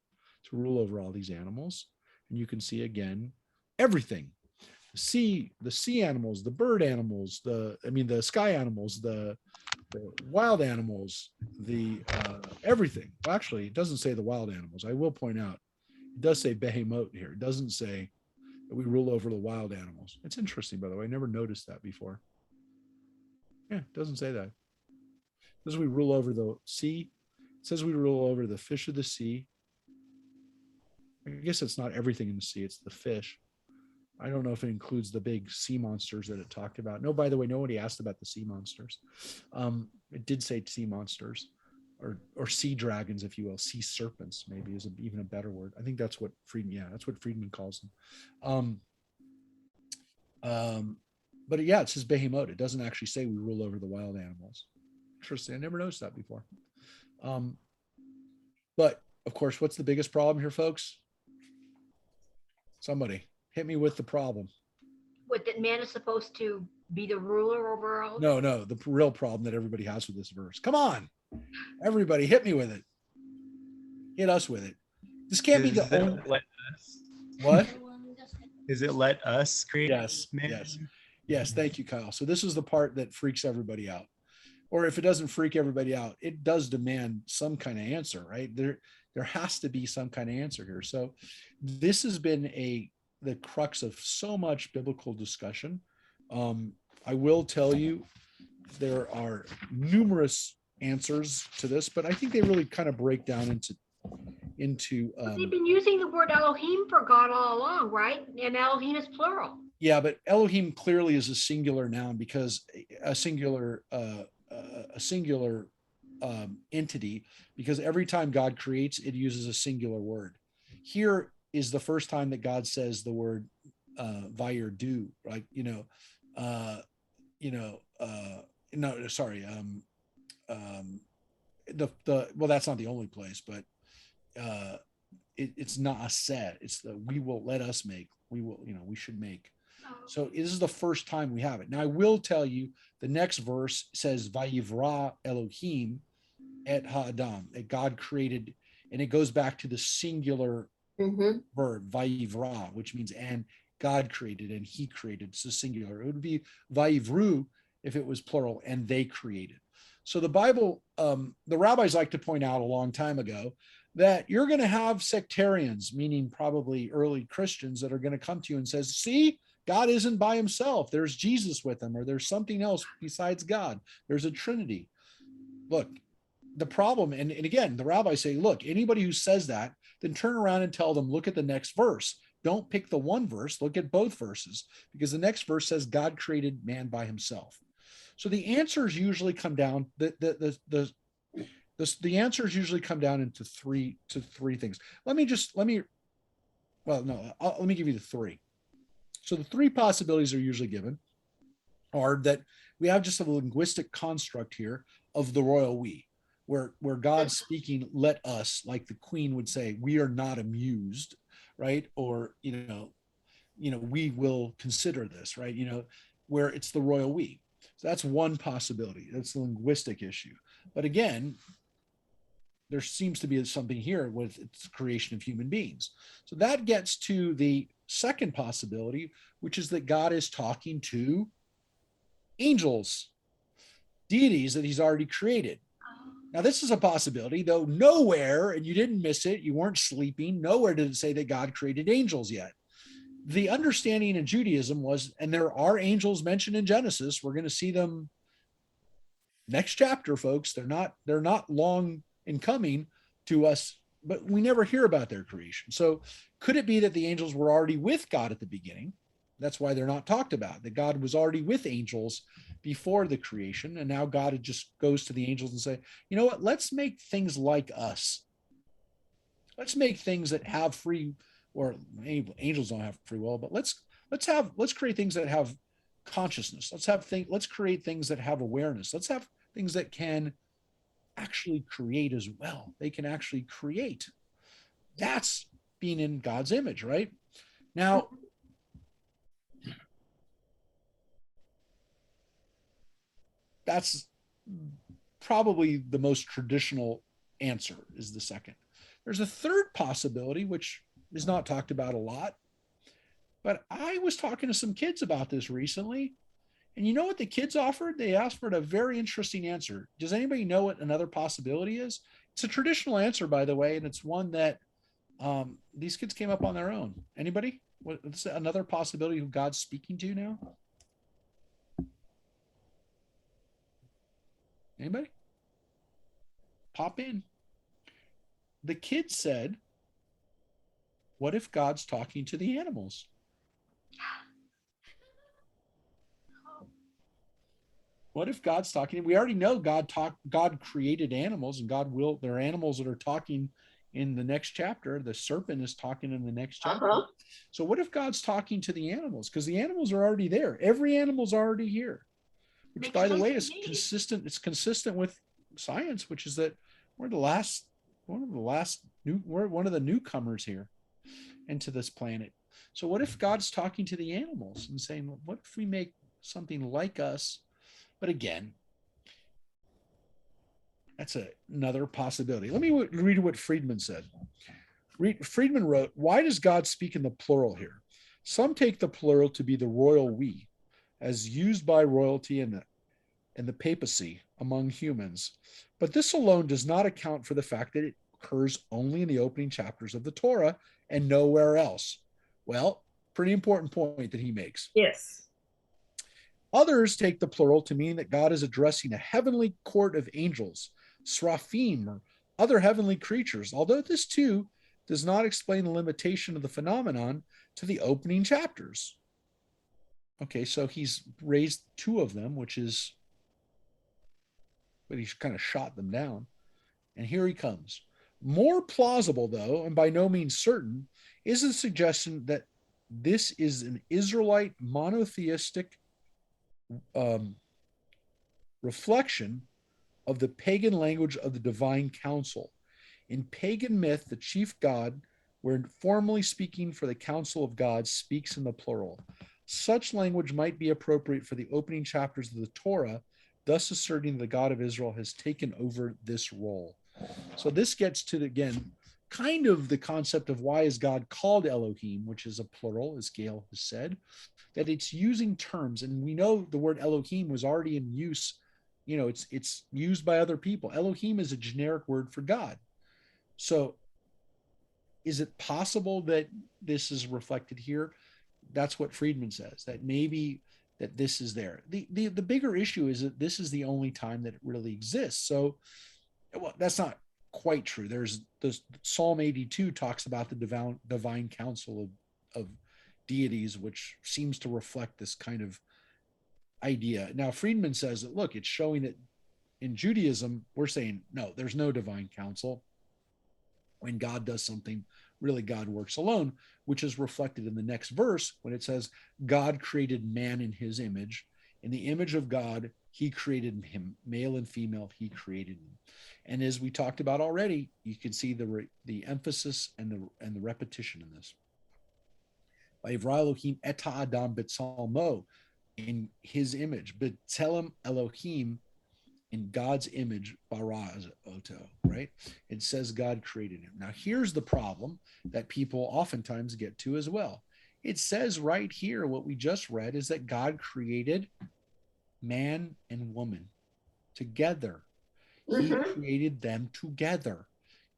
to rule over all these animals. And you can see again, everything, the sea animals, the bird animals, the sky animals, the wild animals, the everything. Well, actually, it doesn't say the wild animals. I will point out, it does say behemoth here. It doesn't say that we rule over the wild animals. It's interesting, by the way. I never noticed that before. Yeah, it doesn't say that. It says we rule over the sea. It says we rule over the fish of the sea I guess it's not everything in the sea, it's the fish. I don't know if it includes the big sea monsters that it talked about. No, by the way, nobody asked about the sea monsters. It did say sea monsters or sea dragons, if you will. Sea serpents maybe is even a better word. I think that's what Friedman, yeah, that's what Friedman calls them. But yeah, it says behemoth. It doesn't actually say we rule over the wild animals. Interesting. I never noticed that before. But of course, what's the biggest problem here, folks? Somebody hit me with the problem. What, that man is supposed to be the ruler over all? No, the real problem that everybody has with this verse. Come on, everybody, hit me with it. Hit us with it. This can't be the only. Let us, What? is it let us create? Yes, yes. Thank you, Kyle. So this is the part that freaks everybody out. Or if it doesn't freak everybody out, it does demand some kind of answer, right? There has to be some kind of answer here. So this has been the crux of so much biblical discussion. I will tell you, there are numerous answers to this, but I think they really kind of break down into They've been using the word Elohim for God all along, right? And Elohim is plural. yeah, but Elohim clearly is a singular noun because a singular entity, because every time God creates, it uses a singular word. Here is the first time that God says the word vayir do, right? No, sorry. Well, that's not the only place, but it's not a set. It's the we will let us make. We will, we should make. So this is the first time we have it. Now I will tell you, the next verse says Vayivra Elohim et ha'adam, that God created, and it goes back to the singular verb Vayivra, which means and God created and he created. It's a singular. It would be Vayivru if it was plural, and they created. So the Bible, the rabbis like to point out a long time ago that you're going to have sectarians, meaning probably early Christians, that are going to come to you and says, see, God isn't by himself. There's Jesus with him, or there's something else besides God. There's a Trinity. Look, the problem, and again, the rabbis say, look, anybody who says that, then turn around and tell them, look at the next verse. Don't pick the one verse, look at both verses, because the next verse says God created man by himself. So the answers usually come down, the answers usually come down into three things. Let me give you the three. So the three possibilities are usually given are that we have just a linguistic construct here of the royal we, where God's speaking, let us, like the queen would say, we are not amused, right? Or, we will consider this, right? Where it's the royal we. So that's one possibility. That's the linguistic issue. But again, there seems to be something here with its creation of human beings. So that gets to the second possibility, which is that God is talking to angels, deities that he's already created. Now, this is a possibility, though nowhere, and you didn't miss it, you weren't sleeping, nowhere did it say that God created angels yet. The understanding in Judaism was, and there are angels mentioned in Genesis, we're going to see them next chapter, folks. They're not long in coming to us, but we never hear about their creation. So could it be that the angels were already with God at the beginning? That's why they're not talked about, that God was already with angels before the creation. And now God just goes to the angels and say, you know what, let's make things like us. Let's make things that have free, or angels don't have free will, but let's create things that have consciousness. Let's create things that have awareness. Let's have things that can actually create as well. They can actually create. That's being in God's image, right? Now, that's probably the most traditional answer, is the second. There's a third possibility, which is not talked about a lot, but I was talking to some kids about this recently, and you know what the kids offered? They asked for a very interesting answer. Does anybody know what another possibility is? It's a traditional answer, by the way, and it's one that these kids came up on their own. Anybody? What's another possibility who God's speaking to now? Anybody? Pop in. The kid said what if God's talking to the animals? What if God's talking? We already know God created animals, and there are animals that are talking in the next chapter. The serpent is talking in the next chapter. Uh-huh. So what if God's talking to the animals? Because the animals are already there. Every animal's already here. Which, Makes by the sense way, to is me. consistent. It's consistent with science, which is that we're one of the newcomers here into this planet. So what if God's talking to the animals and saying, what if we make something like us? But again, that's another possibility. Let me read what Friedman said. Friedman wrote, why does God speak in the plural here? Some take the plural to be the royal we, as used by royalty and the papacy among humans. But this alone does not account for the fact that it occurs only in the opening chapters of the Torah and nowhere else. Well, pretty important point that he makes. Yes. Others take the plural to mean that God is addressing a heavenly court of angels, seraphim, or other heavenly creatures, although this too does not explain the limitation of the phenomenon to the opening chapters. Okay, so he's raised two of them, but he's kind of shot them down. And here he comes. More plausible, though, and by no means certain, is the suggestion that this is an Israelite monotheistic reflection of the pagan language of the divine council. In pagan myth, the chief god, where formally speaking for the council of gods, speaks in the plural. Such language might be appropriate for the opening chapters of the Torah, thus asserting the God of Israel has taken over this role. So this gets to, again, kind of the concept of why is God called Elohim, which is a plural, as Gail has said, that it's using terms. And we know the word Elohim was already in use. It's used by other people. Elohim is a generic word for God. So is it possible that this is reflected here? That's what Friedman says, that maybe that this is there. The bigger issue is that this is the only time that it really exists. So, well, that's not quite true. There's this Psalm 82 talks about the divine council of deities, which seems to reflect this kind of idea. Now, Friedman says that, look, it's showing that in Judaism, we're saying, no, there's no divine council. When God does something, really God works alone, which is reflected in the next verse when it says, God created man in his image. In the image of God, he created him, male and female, he created him. And as we talked about already, you can see the emphasis and the repetition in this. Vayivra Elohim eta Adam b'tzalmo, in his image, b'tzelem Elohim, in God's image, bara oto, right? It says God created him. Now, here's the problem that people oftentimes get to as well. It says right here, what we just read is that God created man and woman together. He created them together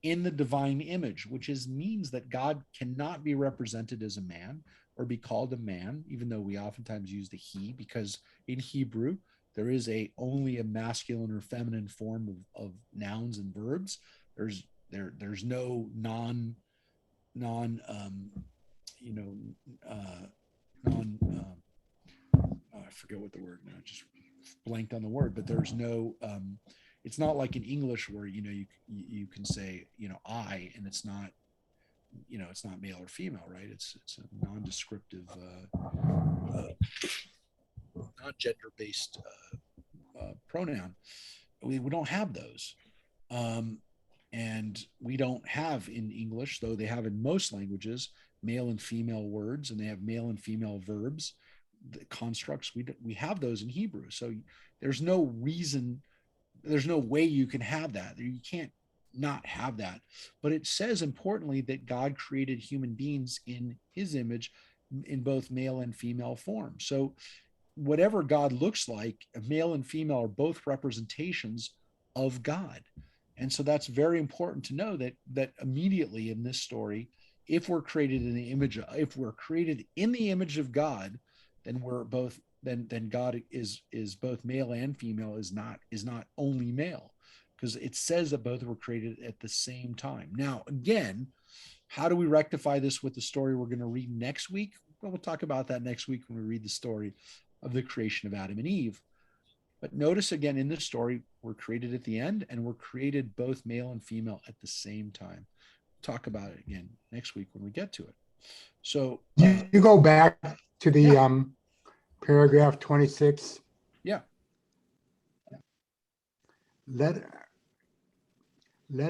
in the divine image, which means that God cannot be represented as a man or be called a man, even though we oftentimes use the he, because in Hebrew, there is only a masculine or feminine form of nouns and verbs. There's no I forget what the word now, just blanked on the word, but there's no it's not like in English where you can say I, and it's not male or female, right? It's a non-descriptive not gender-based pronoun. We don't have those. And we don't have in English, though they have in most languages, male and female words, and they have male and female verbs, the constructs. We have those in Hebrew. So there's no reason, there's no way you can have that. You can't not have that. But it says importantly that God created human beings in his image in both male and female form. So whatever God looks like, male and female are both representations of God. And so that's very important to know that immediately in this story, if we're created in the image of God, then we're both then God is both male and female, is not only male, because it says that both were created at the same time. Now, again, How do we rectify this with the story we're going to read next week? Well, we'll talk about that next week when we read the story of the creation of Adam and Eve. But notice again in this story, we're created at the end and we're created both male and female at the same time. We'll talk about it again next week when we get to it. So You go back to the paragraph 26. yeah. Let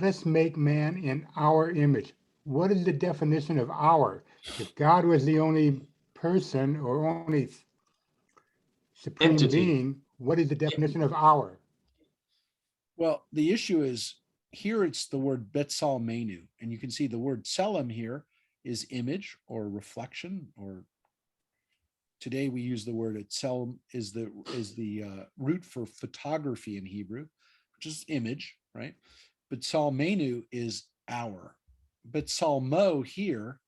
us make man in our image. What is the definition of our? If God was the only person or only supreme Entity. being, what is the definition of our? Well, the issue is here it's the word betzal menu, and you can see the word tselem here is image or reflection, or today we use the word tselem is the root for photography in Hebrew, which is image, right? Betzal menu is our. Betzalmo here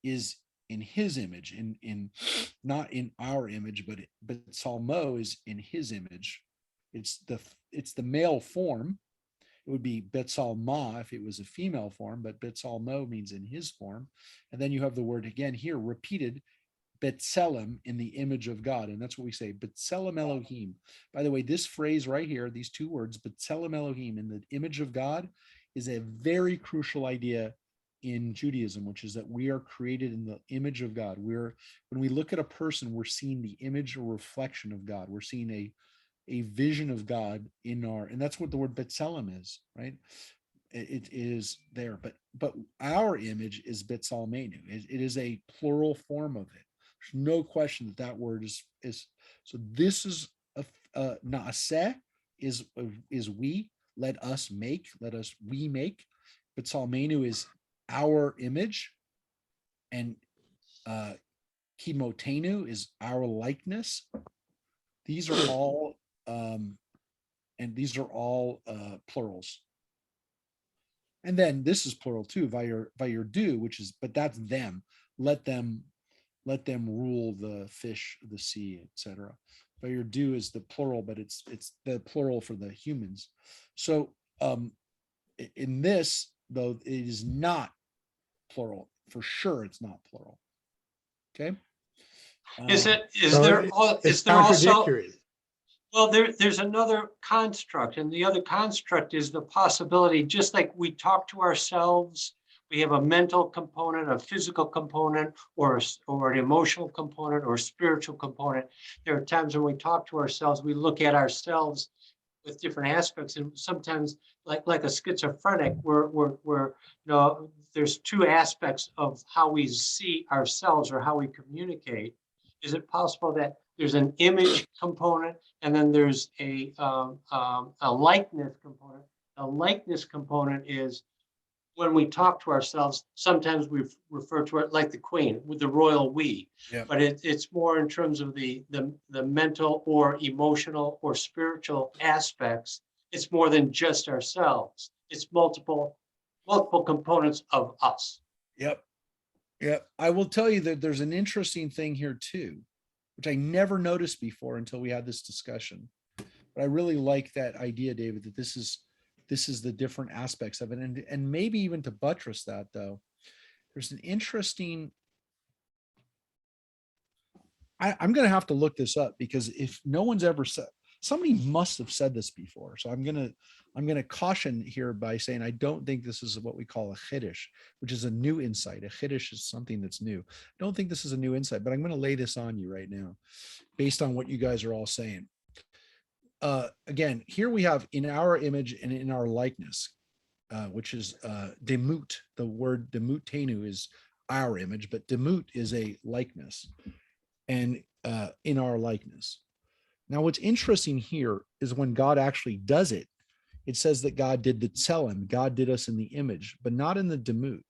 is in his image, in not in our image, but Salmo is in his image. It's the male form. It would be Betzalma if it was a female form, but Betzalmo means in his form. And then you have the word again here repeated, Betselem, in the image of God. And that's what we say, Betselem Elohim. By the way, this phrase right here, these two words, Betselem Elohim, in the image of God, is a very crucial idea in Judaism, which is that we are created in the image of God. When we look at a person, we're seeing the image or reflection of God. We're seeing a vision of God in and that's what the word Betselem is, right? It is there, but our image is Betsalmenu. It is a plural form of it. There's no question that word is so. This is a naaseh is we, let us make, we make. Betsalmenu is our image, and kimotenu is our likeness. These are all plurals. And then this is plural too, vayirdu, which is, but that's them. Let them rule the fish, the sea, etc. Vayirdu is the plural, but it's the plural for the humans. So in this, though, it is not plural. For sure, it's not plural. Okay. Is So there it's also, contradictory. well, there's another construct, and the other construct is the possibility, just like we talk to ourselves, we have a mental component, a physical component, or an emotional component, or a spiritual component. There are times when we talk to ourselves, we look at ourselves with different aspects, and sometimes like a schizophrenic, there's two aspects of how we see ourselves or how we communicate. Is it possible that there's an image component and then there's a likeness component? A likeness component is when we talk to ourselves, sometimes we refer to it like the Queen with the royal we, but it's more in terms of the mental or emotional or spiritual aspects. It's more than just ourselves. It's multiple components of us. Yep. I will tell you that there's an interesting thing here too, which I never noticed before until we had this discussion. But I really like that idea, David, that this is the different aspects of it. And maybe even to buttress that, though, there's an interesting, I'm going to have to look this up, because if no one's ever said, somebody must have said this before. So I'm going to caution here by saying, I don't think this is what we call a chiddush, which is a new insight. A chiddush is something that's new. I don't think this is a new insight, but I'm going to lay this on you right now based on what you guys are all saying. Again, here we have in our image and in our likeness, which is demut. The word demutenu is our image, but demut is a likeness, and in our likeness. Now, what's interesting here is when God actually does it, it says that God did the tselem, God did us in the image, but not in the demut.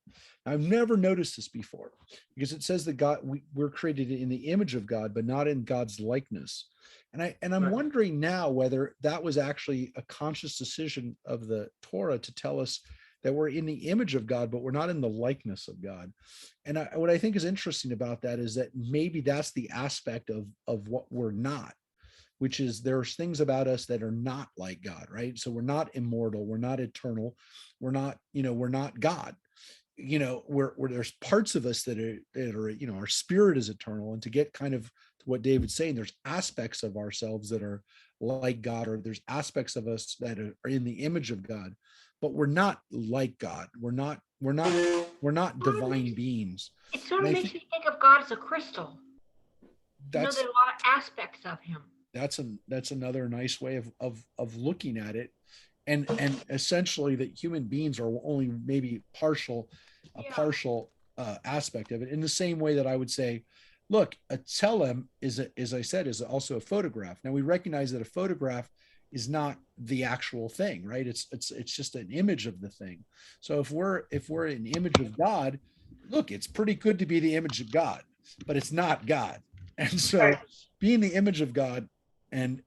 I've never noticed this before, because it says that we're created in the image of God, but not in God's likeness. And I'm Right. wondering now whether that was actually a conscious decision of the Torah to tell us that we're in the image of God, but we're not in the likeness of God. And what I think is interesting about that is that maybe that's the aspect of what we're not, which is there's things about us that are not like God, right? So we're not immortal, we're not eternal, we're not God. where there's parts of us that are, our spirit is eternal. And to get kind of to what David's saying, there's aspects of ourselves that are like God, or there's aspects of us that are in the image of God, but we're not like God. We're not divine beings. It sort And of I makes think me think of God as a crystal. There's that's a lot of aspects of him. that's another nice way of looking at it. And essentially that human beings are only maybe a Yeah. partial aspect of it, in the same way that I would say, look, a tselem as I said, is also a photograph. Now we recognize that a photograph is not the actual thing, right? It's just an image of the thing. So if we're an image of God, look, it's pretty good to be the image of God, but it's not God. And so Right. being the image of God, and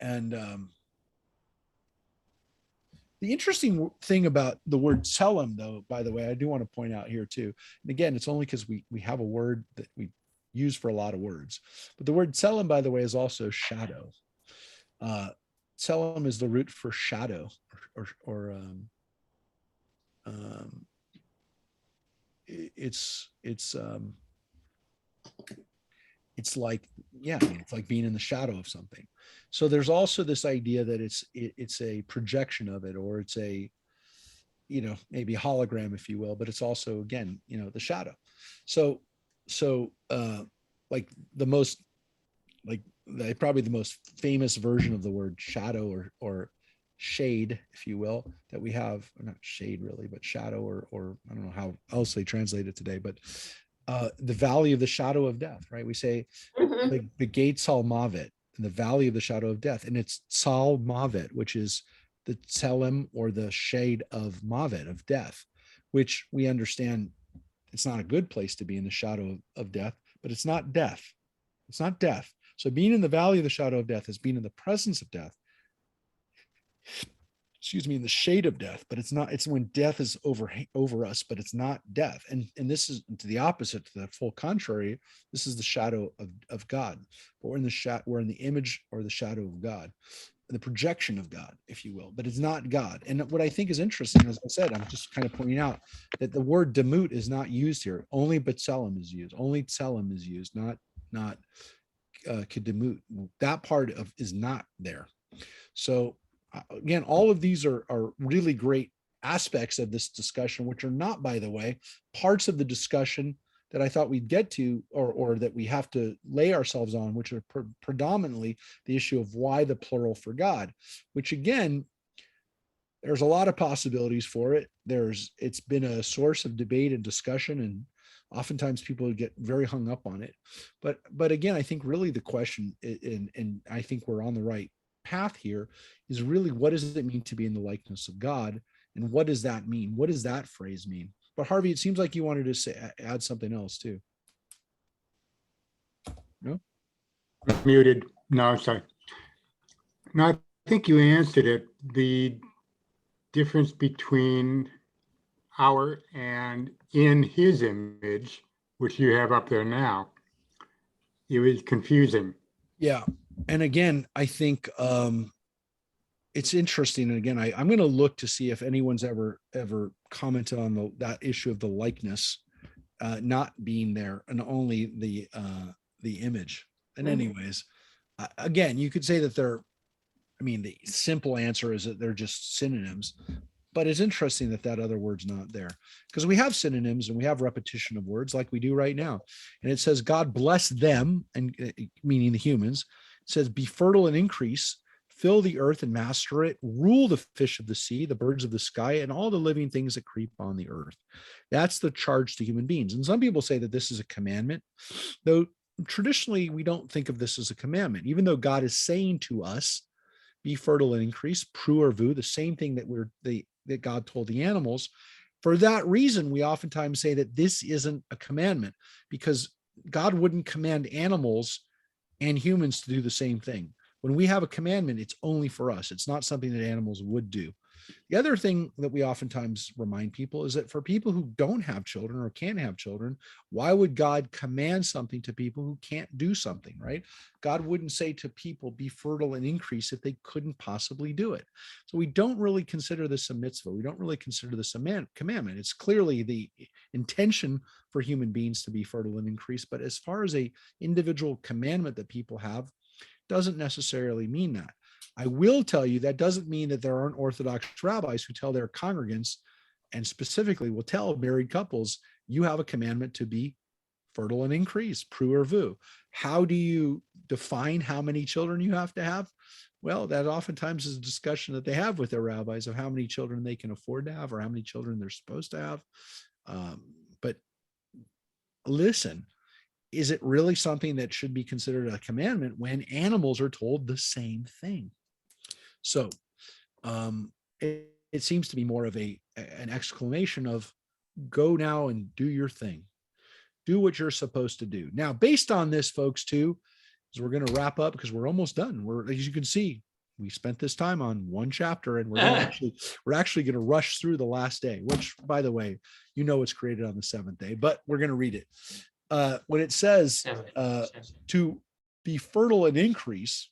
the interesting thing about the word tselem, though, by the way, I do want to point out here too. And again, it's only because we have a word that we use for a lot of words. But the word tselem, by the way, is also shadow. Tselem is the root for shadow, or it's like, yeah, I mean, it's like being in the shadow of something. So there's also this idea that it's a projection of it, or it's a, maybe a hologram, if you will, but it's also, again, the shadow. So like the most, like probably the most famous version of the word shadow, or shade, if you will, that we have, or not shade really, but shadow, or I don't know how else they translate it today, but the valley of the shadow of death, right? We say Mhm. the gates al mavet, in the valley of the shadow of death, and it's Sal Mavet, which is the Tselem, or the shade of Mavet, of death, which we understand it's not a good place to be, in the shadow of death, but it's not death. It's not death. So being in the valley of the shadow of death is being in the presence of death, excuse me, in the shade of death, but it's when death is over us, but it's not death. And this is to the opposite, to the full contrary. This is the shadow of God. But we're in the image, or the shadow of God, the projection of God, if you will, but it's not God. And what I think is interesting, as I said, I'm just kind of pointing out that the word demut is not used here. Only B'Tselem is used. Only Tselem is used, not Kedemut. That part of is not there. So again, all of these are really great aspects of this discussion, which are not, by the way, parts of the discussion that I thought we'd get to, or that we have to lay ourselves on, which are predominantly the issue of why the plural for God, which again, there's a lot of possibilities for it. It's been a source of debate and discussion, and oftentimes people get very hung up on it. But again, I think really the question, and I think we're on the right path here, is really, what does it mean to be in the likeness of God? And what does that mean? What does that phrase mean? But Harvey, it seems like you wanted to add something else too. No? Muted. No, sorry. No, I think you answered it. The difference between our and in his image, which you have up there now, it was confusing. Yeah. And again, I think it's interesting. And again, I'm going to look to see if anyone's ever commented on that issue of the likeness not being there, and only the image. And anyways, again, you could say that the simple answer is that they're just synonyms, but it's interesting that other word's not there, because we have synonyms and we have repetition of words like we do right now. And it says, God bless them, and meaning the humans. It says, be fertile and increase, fill the earth and master it, rule the fish of the sea, the birds of the sky, and all the living things that creep on the earth. That's the charge to human beings. And some people say that this is a commandment, though traditionally we don't think of this as a commandment, even though God is saying to us, be fertile and increase, pru or vu, the same thing that God told the animals. For that reason, we oftentimes say that this isn't a commandment, because God wouldn't command animals and humans to do the same thing. When we have a commandment, it's only for us. It's not something that animals would do. The other thing that we oftentimes remind people is that for people who don't have children or can't have children, why would God command something to people who can't do something, right? God wouldn't say to people, be fertile and increase if they couldn't possibly do it. So we don't really consider this a mitzvah. We don't really consider this a commandment. It's clearly the intention for human beings to be fertile and increase. But as far as a individual commandment that people have, doesn't necessarily mean that. I will tell you that doesn't mean that there aren't Orthodox rabbis who tell their congregants, and specifically will tell married couples, you have a commandment to be fertile and increase, pru or vu. How do you define how many children you have to have? Well, that oftentimes is a discussion that they have with their rabbis of how many children they can afford to have or how many children they're supposed to have. But listen, is it really something that should be considered a commandment when animals are told the same thing? So it seems to be more of an exclamation of go now and do your thing. Do what you're supposed to do. Now, based on this, folks, too, as we're going to wrap up because we're almost done. As you can see, we spent this time on one chapter, and we're actually going to rush through the last day, which, by the way, it's created on the seventh day, but we're going to read it. When it says to be fertile and increase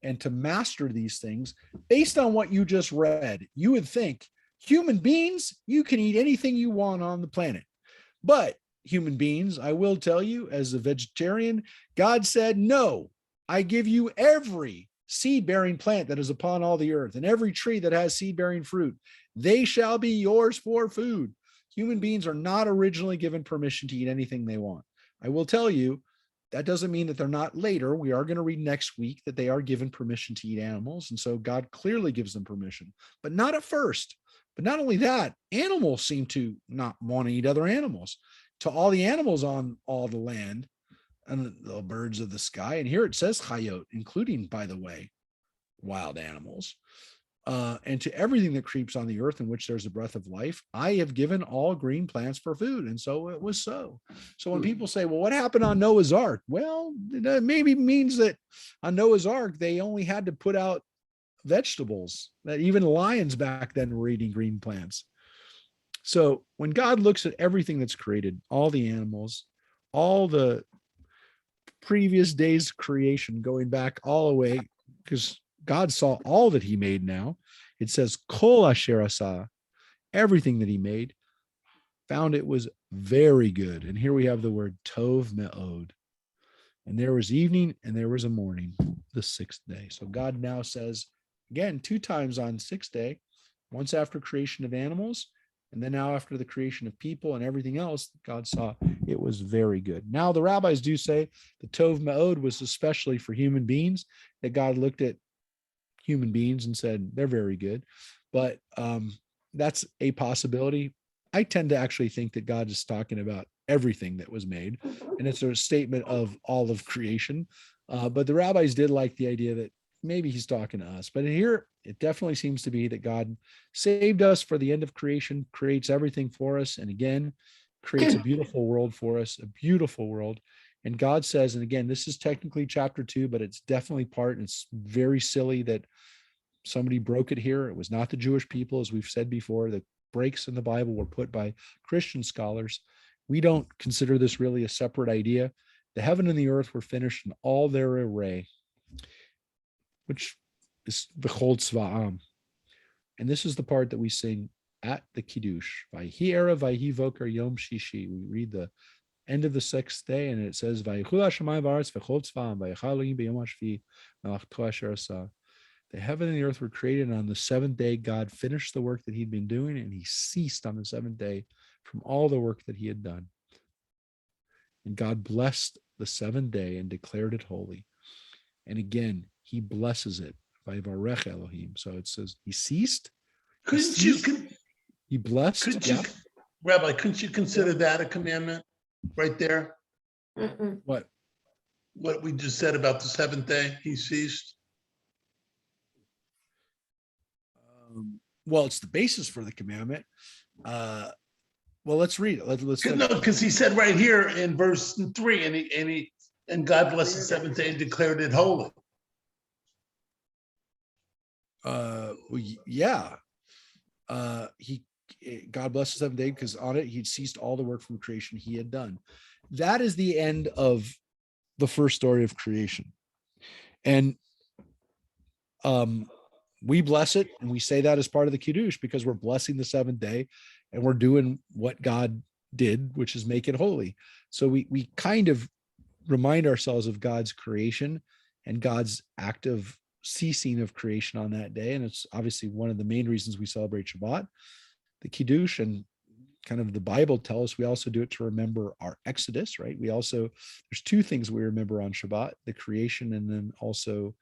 and to master these things, based on what you just read, you would think human beings, you can eat anything you want on the planet. But human beings, I will tell you, as a vegetarian, God said, no, I give you every seed-bearing plant that is upon all the earth and every tree that has seed-bearing fruit. They shall be yours for food. Human beings are not originally given permission to eat anything they want. I will tell you, that doesn't mean that they're not later. We are going to read next week that they are given permission to eat animals. And so God clearly gives them permission, but not at first. But not only that, animals seem to not want to eat other animals. To all the animals on all the land and the birds of the sky. And here it says chayot, including, by the way, wild animals. And to everything that creeps on the earth in which there's a breath of life, I have given all green plants for food. And so it was so. So when people say, well, what happened on Noah's Ark? Well, that maybe means that on Noah's Ark, they only had to put out vegetables, that even lions back then were eating green plants. So when God looks at everything that's created, all the animals, all the previous days of creation, going back all the way, because God saw all that he made now. It says, Kol asher asa, everything that he made, found it was very good. And here we have the word tov me'od. And there was evening and there was a morning, the sixth day. So God now says, again, 2 times on sixth day, once after creation of animals, and then now after the creation of people and everything else, God saw it was very good. Now the rabbis do say the tov me'od was especially for human beings, that God looked at human beings and said, they're very good. But that's a possibility. I tend to actually think that God is talking about everything that was made, and it's a statement of all of creation. But the rabbis did like the idea that maybe he's talking to us. But here, it definitely seems to be that God saved us for the end of creation, creates everything for us, and again, creates a beautiful world for us, a beautiful world. And God says, and again, this is technically chapter 2, but it's definitely part, and it's very silly that somebody broke it here. It was not the Jewish people, as we've said before. The breaks in the Bible were put by Christian scholars. We don't consider this really a separate idea. The heaven and the earth were finished in all their array, which is B'chol Tzva'am. And this is the part that we sing at the Kiddush. Vayhi Erev, Vayhi Voker Yom Shishi. We read the end of the sixth day, and it says, Vayichul Hashemayim v'aretz v'chol tzva'am v'yachal Elohim b'yom hashvi v'malachto asher asah. The heaven and the earth were created, and on the seventh day, God finished the work that he'd been doing, and he ceased on the seventh day from all the work that he had done. And God blessed the seventh day and declared it holy. And again, he blesses it by Varech Elohim. So it says he ceased. He blessed. Rabbi, couldn't you consider that a commandment right there? What we just said about the seventh day, he ceased. Well, it's the basis for the commandment. Well, let's read it. Let's No, because he said right here in verse 3, and God blessed the seventh day and declared it holy. Yeah. God blessed the seventh day because on it he'd ceased all the work from creation he had done. That is the end of the first story of creation. And we bless it, and we say that as part of the Kiddush because we're blessing the seventh day and we're doing what God did, which is make it holy. So we kind of remind ourselves of God's creation and God's active ceasing of creation on that day. And it's obviously one of the main reasons we celebrate Shabbat, the Kiddush, and kind of the Bible tell us we also do it to remember our Exodus, right? We also, there's two things we remember on Shabbat, the creation and then also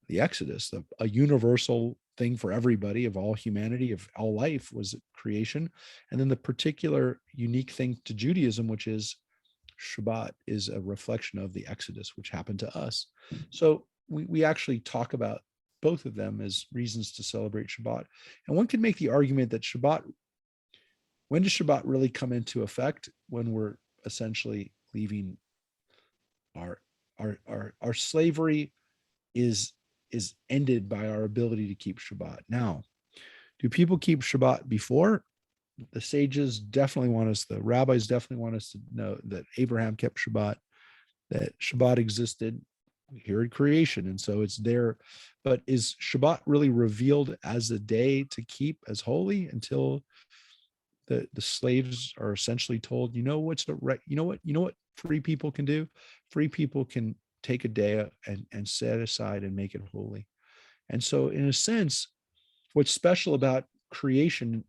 the Exodus. A universal thing for everybody of all humanity, of all life, was creation. And then the particular unique thing to Judaism, which is Shabbat, is a reflection of the Exodus, which happened to us. So we actually talk about both of them as reasons to celebrate Shabbat. And one could make the argument that Shabbat, when does Shabbat really come into effect? When we're essentially leaving our slavery is ended by our ability to keep Shabbat. Now, do people keep Shabbat before? The sages definitely want us, the rabbis definitely want us to know that Abraham kept Shabbat, that Shabbat existed here in creation. And so it's there. But is Shabbat really revealed as a day to keep as holy until the slaves are essentially told, you know what's the right, you know what free people can do? Free people can take a day and set aside and make it holy. And so in a sense, what's special about creation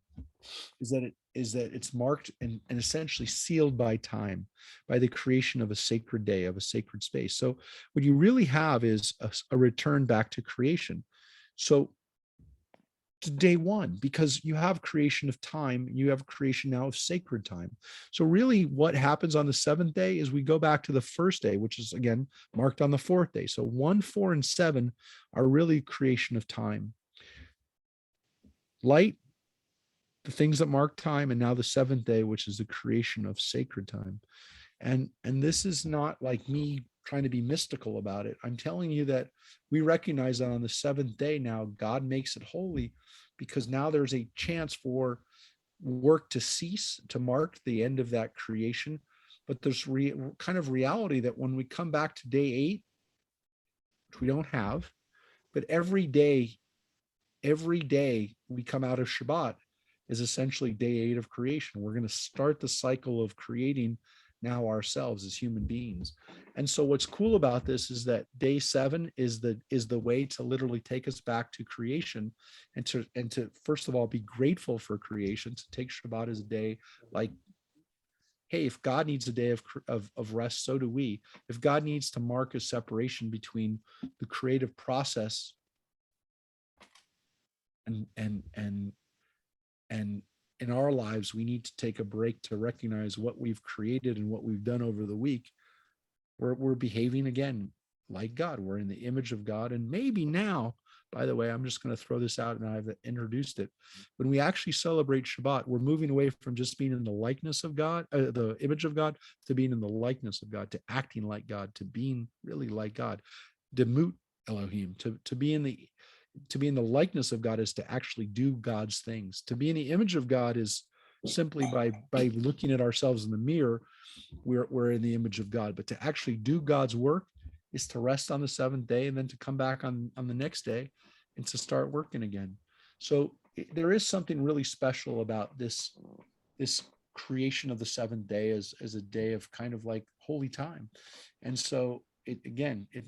is that it's marked and essentially sealed by time, by the creation of a sacred day, of a sacred space. So what you really have is a return back to creation. So to day one, because you have creation of time, you have creation now of sacred time. So really what happens on the seventh day is we go back to the first day, which is again marked on the fourth day. So 1, 4, and 7 are really creation of time. Light, the things that mark time, and now the seventh day, which is the creation of sacred time. And this is not like me trying to be mystical about it. I'm telling you that we recognize that on the seventh day now, God makes it holy because now there's a chance for work to cease, to mark the end of that creation. But there's kind of reality that when we come back to day 8, which we don't have, but every day we come out of Shabbat is essentially day 8 of creation. We're going to start the cycle of creating now ourselves as human beings. And so what's cool about this is that day 7 is the way to literally take us back to creation and to first of all be grateful for creation, to take Shabbat as a day like, hey, if God needs a day of rest, so do we. If God needs to mark a separation between the creative process and in our lives, we need to take a break to recognize what we've created and what we've done over the week. We're behaving again like God. We're in the image of God. And maybe now, by the way, I'm just going to throw this out and I've introduced it. When we actually celebrate Shabbat, we're moving away from just being in the likeness of God, the image of God, to being in the likeness of God, to acting like God, to being really like God. Demut Elohim, to be in the likeness of God is to actually do God's things. To be in the image of God is simply by looking at ourselves in the mirror, we're in the image of God. But to actually do God's work is to rest on the seventh day and then to come back on the next day and to start working again. So there is something really special about this creation of the seventh day as a day of kind of like holy time. And so it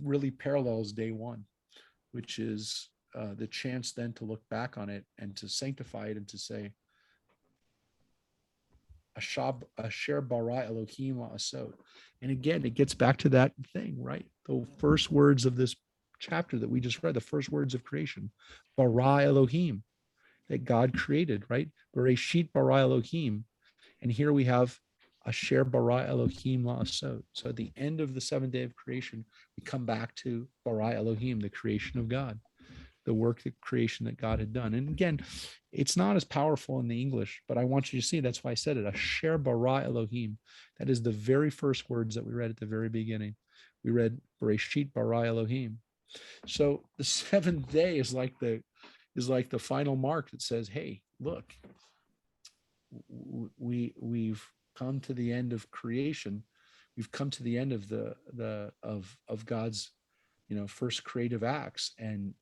really parallels day 1, which is the chance then to look back on it and to sanctify it and to say, Asher bara Elohim asot. And again, it gets back to that thing, right? The first words of this chapter that we just read, the first words of creation, bara Elohim, that God created, right? Bereshit bara Elohim. And here we have Asher bara Elohim asot. So at the end of the seventh day of creation, we come back to bara Elohim, the creation of God, the work, the creation that God had done. And again, it's not as powerful in the English, but I want you to see, that's why I said it, Asher bara Elohim. That is the very first words that we read at the very beginning. We read Bereshit bara Elohim. So the seventh day is like the final mark that says, hey, look, we've come to the end of creation. We've come to the end of of God's, first creative acts. And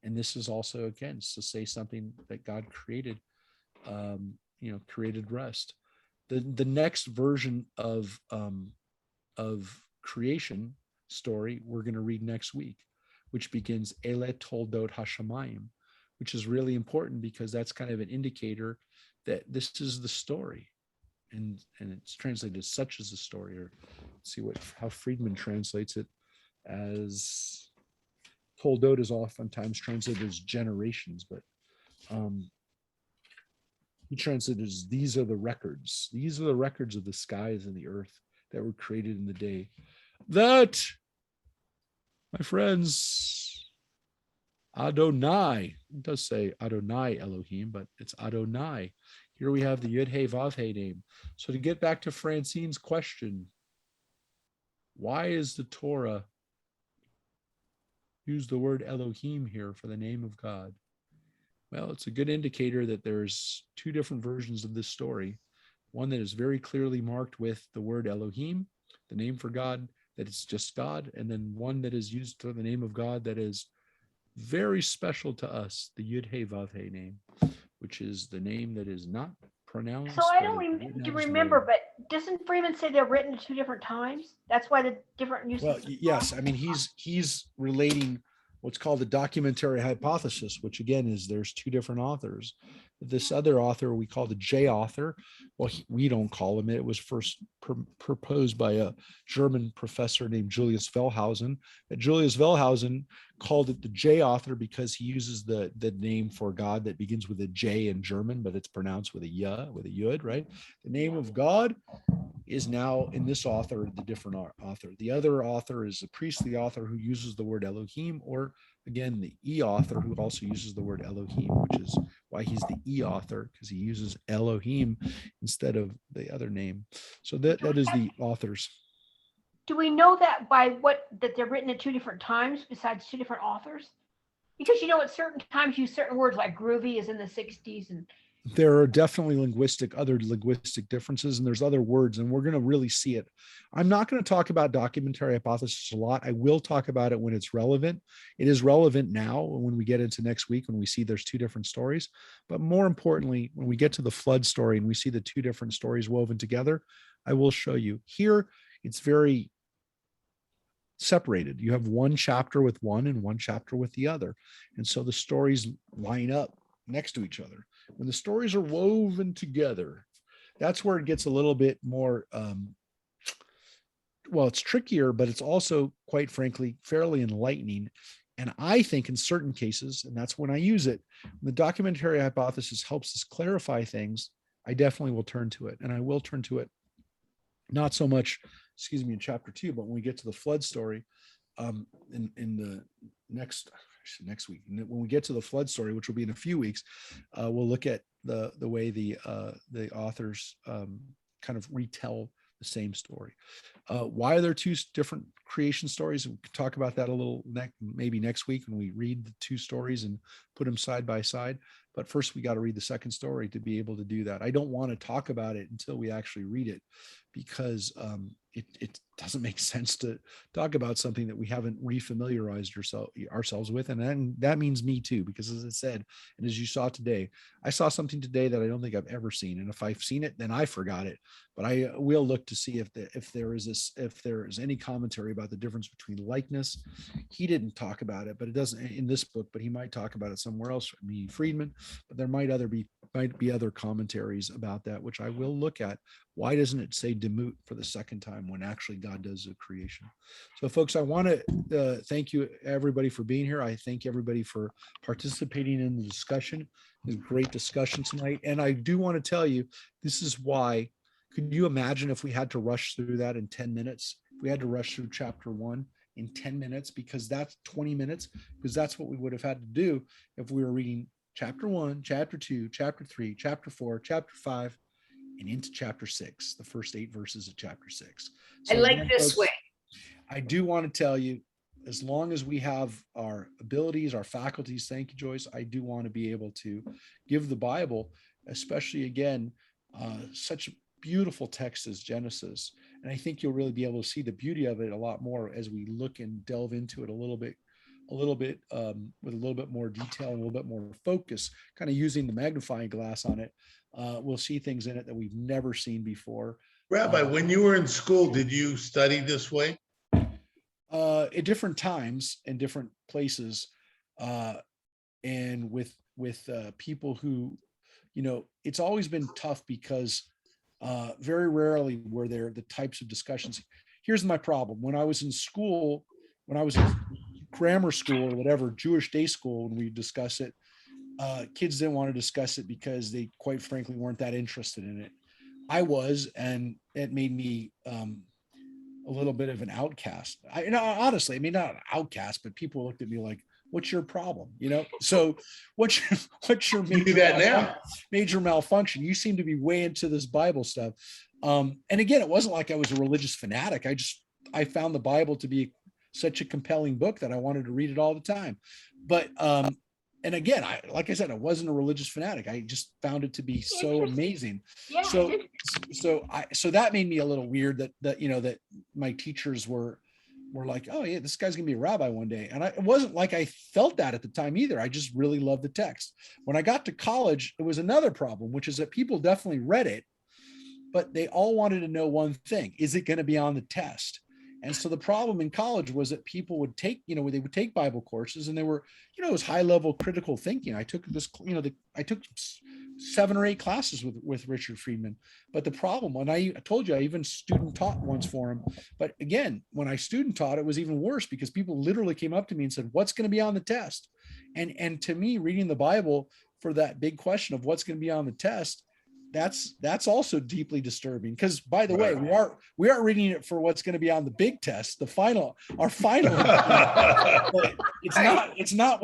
this is also, again, to say something that God created, created rest. The next version of creation story we're going to read next week, which begins Ele Toldot Hashamayim, which is really important because that's kind of an indicator that this is the story. And it's translated as such as the story, or see how Friedman translates it as Toldot is oftentimes translated as generations, but he translated as these are the records. These are the records of the skies and the earth that were created in the day. That, my friends, Adonai, it does say Adonai Elohim, but it's Adonai. Here we have the Yud He Vav He name. So to get back to Francine's question, why is the Torah use the word Elohim here for the name of God? Well, it's a good indicator that there's two different versions of this story. One that is very clearly marked with the word Elohim, the name for God, that it's just God, and then one that is used for the name of God that is very special to us, the Yud He Vav He name, which is the name that is not pronounced. So I don't remember, but doesn't Freeman say they're written at two different times? That's why the different uses. Well, yes. I mean, he's relating what's called the documentary hypothesis, which again is there's two different authors. This other author we call the J author. Well, we don't call him. It was first proposed by a German professor named Julius Wellhausen. That Julius Wellhausen called it the J author because he uses the name for God that begins with a J in German, but it's pronounced with a yud, right? The name of God is now in this author, the different author. The other author is a priestly author who uses the word Elohim, or again, the E author who also uses the word Elohim, which is why he's the E author, because he uses Elohim instead of the other name. So that is the authors. Do we know that that they're written at two different times besides two different authors? Because at certain times use certain words, like groovy is in the 60s, and there are definitely other linguistic differences, and there's other words, and we're going to really see it. I'm not going to talk about documentary hypothesis a lot. I will talk about it when it's relevant. It is relevant now when we get into next week, when we see there's two different stories. But more importantly, when we get to the flood story and we see the two different stories woven together, I will show you. Here, it's very separated. You have one chapter with one and one chapter with the other. And so the stories line up next to each other. When the stories are woven together, that's where it gets a little bit more, it's trickier, but it's also, quite frankly, fairly enlightening. And I think in certain cases, and that's when I use it, when the documentary hypothesis helps us clarify things, I definitely will turn to it. And I will turn to it, not so much, in chapter 2, but when we get to the flood story, in the next week, when we get to the flood story, which will be in a few weeks, we'll look at the way the authors kind of retell the same story. Why are there two different creation stories? We can talk about that a little maybe next week when we read the two stories and put them side by side. But first, we got to read the second story to be able to do that. I don't want to talk about it until we actually read it, because it doesn't make sense to talk about something that we haven't refamiliarized ourselves with. And then that means me too, because as I said, and as you saw today, I saw something today that I don't think I've ever seen. And if I've seen it, then I forgot it. But I will look to see if there is any commentary about the difference between likeness. He didn't talk about it, but it doesn't in this book, but he might talk about it somewhere else, me, Friedman, but there might be other commentaries about that, which I will look at. Why doesn't it say demut for the second time when actually God does a creation? So folks, I want to thank you everybody for being here. I thank everybody for participating in the discussion. It was a great discussion tonight. And I do want to tell you, this is why, could you imagine if we had to rush through that in 10 minutes? If we had to rush through chapter 1 in 10 minutes, because that's 20 minutes, because that's what we would have had to do if we were reading chapter 1, chapter 2, chapter 3, chapter 4, chapter 5, and into chapter 6, the first 8 verses of chapter 6. So I like again, this folks, way. I do want to tell you, as long as we have our abilities, our faculties, thank you, Joyce, I do want to be able to give the Bible, especially again, such a beautiful text as Genesis. And I think you'll really be able to see the beauty of it a lot more as we look and delve into it a little bit with a little bit more detail, a little bit more focus, kind of using the magnifying glass on it. We'll see things in it that we've never seen before. Rabbi, when you were in school, did you study this way? At different times in different places, and with people who, it's always been tough because very rarely were there the types of discussions. Here's my problem. When I was in school, when I was in grammar school or whatever, Jewish day school, when we discuss it, kids didn't want to discuss it because they quite frankly weren't that interested in it. I was, and it made me a little bit of an outcast. Honestly, I mean, not an outcast, but people looked at me like, what's your problem? So what's your You do that now. major malfunction? You seem to be way into this Bible stuff. And again, it wasn't like I was a religious fanatic. I found the Bible to be such a compelling book that I wanted to read it all the time. But, and again, like I said, I wasn't a religious fanatic. I just found it to be so amazing. Yeah. So that made me a little weird that my teachers were like, oh yeah, this guy's gonna be a rabbi one day. And it wasn't like I felt that at the time either. I just really loved the text. When I got to college, it was another problem, which is that people definitely read it, but they all wanted to know one thing: is it going to be on the test? And so the problem in college was that people would take, they would take Bible courses, and they were, it was high level critical thinking. I took this, I took 7 or 8 classes with Richard Friedman. But the problem, when I told you, I even student taught once for him. But again, when I student taught, it was even worse because people literally came up to me and said, what's going to be on the test? And to me, reading the Bible for that big question of what's going to be on the test, that's also deeply disturbing, because by the way, we are reading it for what's going to be on the big test, our final but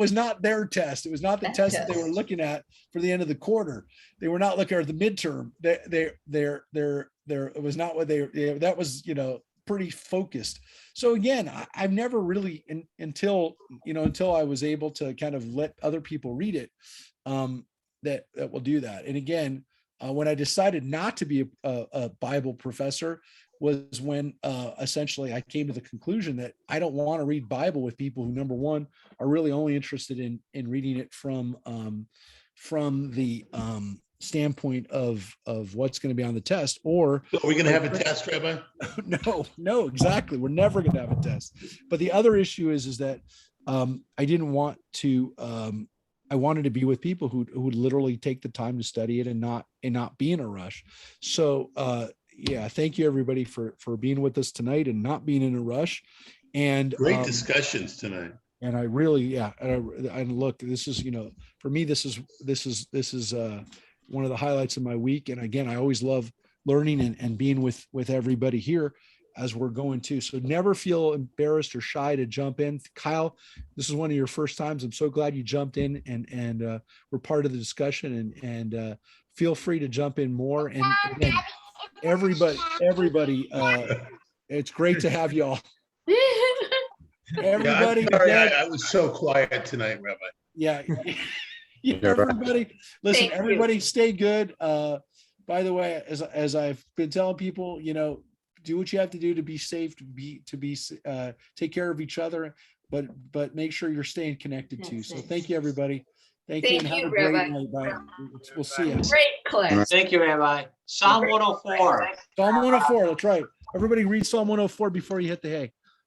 was not their test. It was not the test that they were looking at for the end of the quarter. They were not looking at the midterm. It was not what that was, pretty focused. So again, I've never really until I was able to kind of let other people read it, that will do that. And again, when I decided not to be a Bible professor was when essentially I came to the conclusion that I don't want to read Bible with people who, number one, are really only interested in reading it from the standpoint of what's going to be on the test. Or are we going to have a test, Rabbi? No, exactly. We're never going to have a test. But the other issue is that I didn't want to. I wanted to be with people who would literally take the time to study it and not be in a rush. So yeah, thank you everybody for being with us tonight and not being in a rush. And great discussions tonight. And I really, and look, this is, for me, this is one of the highlights of my week. And again, I always love learning and being with everybody here as we're going to. So never feel embarrassed or shy to jump in. Kyle, this is one of your first times. I'm so glad you jumped in and we're part of the discussion, and feel free to jump in more. And again, everybody, it's great to have you all. Everybody, yeah, sorry, I was so quiet tonight, Rabbi. Yeah. Everybody, listen, everybody stay good. By the way, as I've been telling people, do what you have to do to be safe, to take care of each other, but make sure you're staying connected too. So thank you, everybody. Thank you, and have a great night. Bye. We'll see you. Great class. Thank you, Rabbi. Psalm 104. Psalm 104. That's right. Everybody read Psalm 104 before you hit the hay.